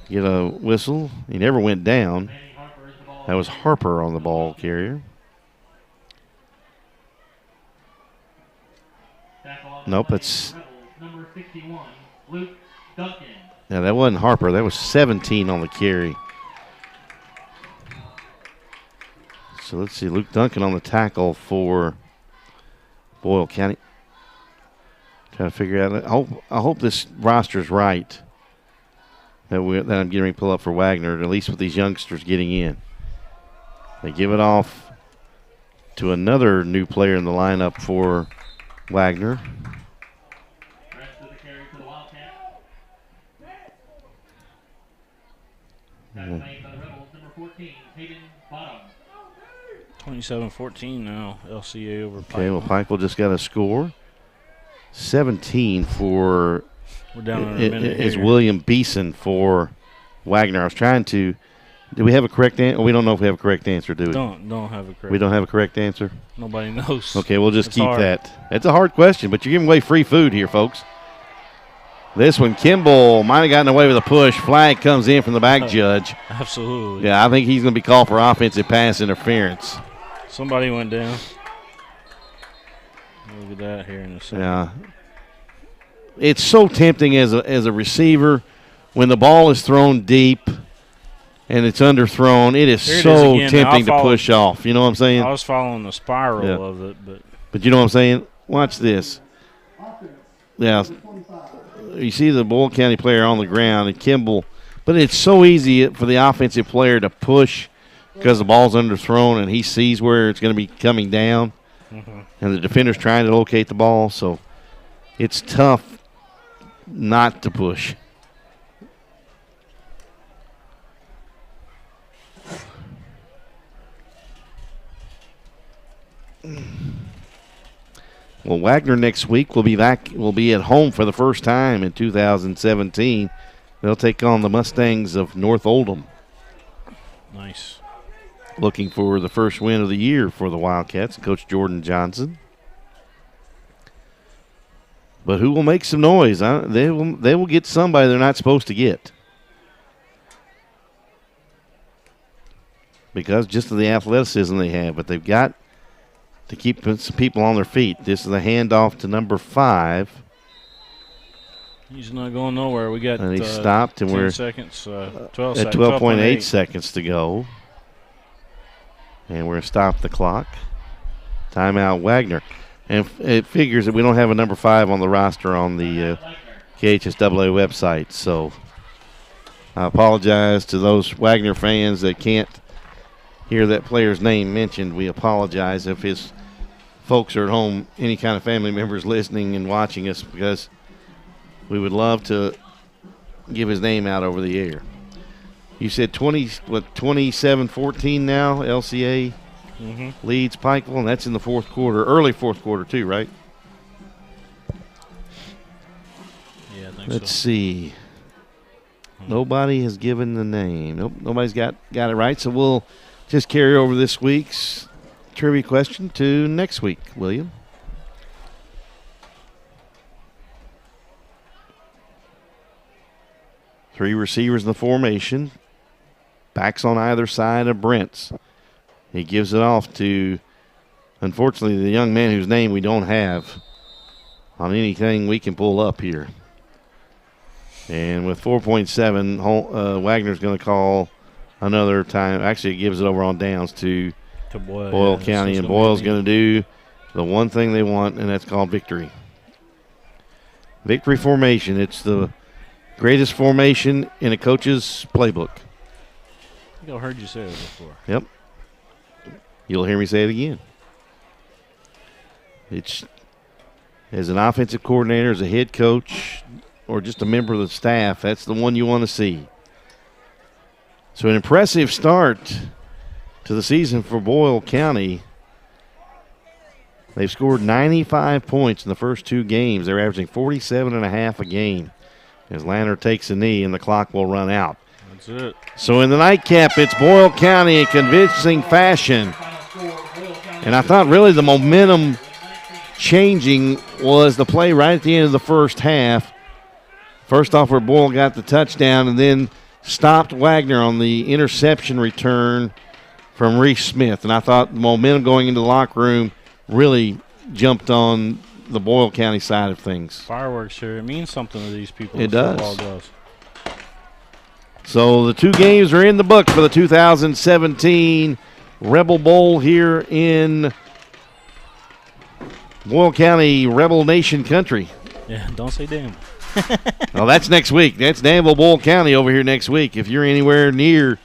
Get a whistle. He never went down. That was Harper on the ball carrier. Nope, it's. Number 61, Luke Duncan. Yeah, that wasn't Harper. That was 17 on the carry. So let's see, Luke Duncan on the tackle for Boyle County. Trying to figure out. I hope this roster's right that I'm getting ready to pull up for Wagner, at least with these youngsters getting in. They give it off to another new player in the lineup for Wagner. Rest of the carry for the Wildcats. That's made by the Rebels, number 14, Hayden Bottom. 27-14 now, LCA over Pikeville. Okay, well, Pikeville just got a score. 17 for We're down in a minute is here. William Beeson for Wagner. I was trying to. Do we have a correct answer? We don't know if we have a correct answer, do we? Don't have a correct. We don't have a correct answer? Nobody knows. Okay, we'll just It's keep hard. that. It's a hard question, but you're giving away free food here, folks. This one, Kimball might have gotten away with a push. Flag comes in from the back judge. Absolutely. Yeah, I think he's going to be called for offensive pass interference. Somebody went down. Look at that here in a second. Yeah. It's so tempting as a receiver when the ball is thrown deep and it's underthrown. It is Here it so is again. tempting to I'll follow- push off. You know what I'm saying? I was following the spiral Yeah. of it, but you know what I'm saying? Watch this. Yeah. You see the Boyle County player on the ground and Kimball, but it's so easy for the offensive player to push because the ball's underthrown and he sees where it's going to be coming down, and the defender's trying to locate the ball, so it's tough not to push. Well, Wagner next week will be at home for the first time in 2017. They'll take on the Mustangs of North Oldham. nice. Looking for the first win of the year for the Wildcats, Coach Jordan Johnson. But who will make some noise? They will get somebody they're not supposed to get. Because just of the athleticism they have, but they've got to keep some people on their feet. This is a handoff to number 5. He's not going nowhere. We got And he stopped, and 10 we're seconds, 12 at seconds. 12.8 seconds to go. And we're going to stop the clock. Timeout, Wagner. And it figures that we don't have a number 5 on the roster on the KHSAA website. So I apologize to those Wagner fans that can't hear that player's name mentioned. We apologize if his folks are at home, any kind of family members listening and watching us, because we would love to give his name out over the air. You said 27-14 now, LCA leads Pikeville, and that's in the fourth quarter, early fourth quarter too, right? Yeah, I think Let's so. see. Nobody has given the name. Nope, nobody's got it right, so we'll just carry over this week's trivia question to next week, William. Three receivers in the formation. Backs on either side of Brent's. He gives it off to, unfortunately, the young man whose name we don't have on anything we can pull up here. And with 4.7, Wagner's going to call another time. Actually, it gives it over on downs to Boyle County, and Boyle's going to do the one thing they want, and that's called victory. Victory formation. It's the greatest formation in a coach's playbook. I think I've heard you say it before. Yep. You'll hear me say it again. It's as an offensive coordinator, as a head coach, or just a member of the staff, that's the one you want to see. So an impressive start to the season for Boyle County. They've scored 95 points in the first 2 games. They're averaging 47.5 a game as Lanner takes a knee and the clock will run out. That's it. So in the nightcap, it's Boyle County in convincing fashion. And I thought really the momentum changing was the play right at the end of the first half. First off, where Boyle got the touchdown and then stopped Wagner on the interception return from Reese Smith. And I thought the momentum going into the locker room really jumped on the Boyle County side of things. Fireworks here. It means something to these people. It does. Football does. So the 2 games are in the book for the 2017 Rebel Bowl here in Boyle County, Rebel Nation country. Yeah, don't say damn. Well, that's next week. That's Danville, Boyle County over here next week. If you're anywhere near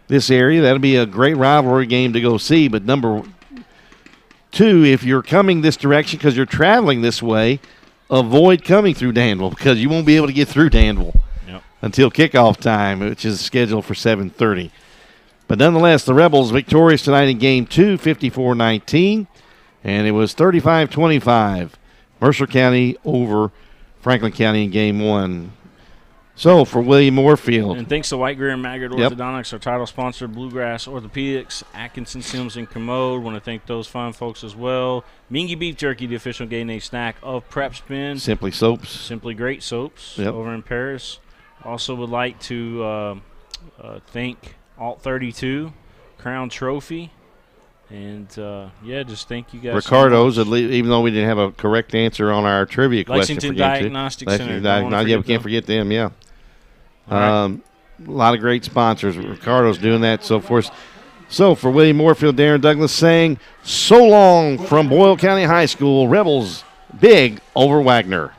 this area, that'll be a great rivalry game to go see. But number 2, if you're coming this direction because you're traveling this way, avoid coming through Danville because you won't be able to get through Danville until kickoff time, which is scheduled for 7:30. But nonetheless, the Rebels victorious tonight in Game 2, 54-19, and it was 35-25. Mercer County over Franklin County in Game 1. So for William Moorfield. And thanks to Greer and Maggard Orthodontics, our title sponsor, Bluegrass Orthopedics, Atkinson, Sims, and Commode. Want to thank those fine folks as well. Mingy Beef Jerky, the official game day snack of PrepSpin. Simply Soaps. Simply Great Soaps over in Paris. Also would like to thank Alt 32, Crown Trophy, and just thank you guys. Ricardo's, even though we didn't have a correct answer on our trivia question. Lexington Diagnostic Center. We can't forget them, yeah. A lot of great sponsors. Ricardo's doing that, so forth. So for William Moorfield, Darren Douglas saying so long from Boyle County High School. Rebels big over Wagner.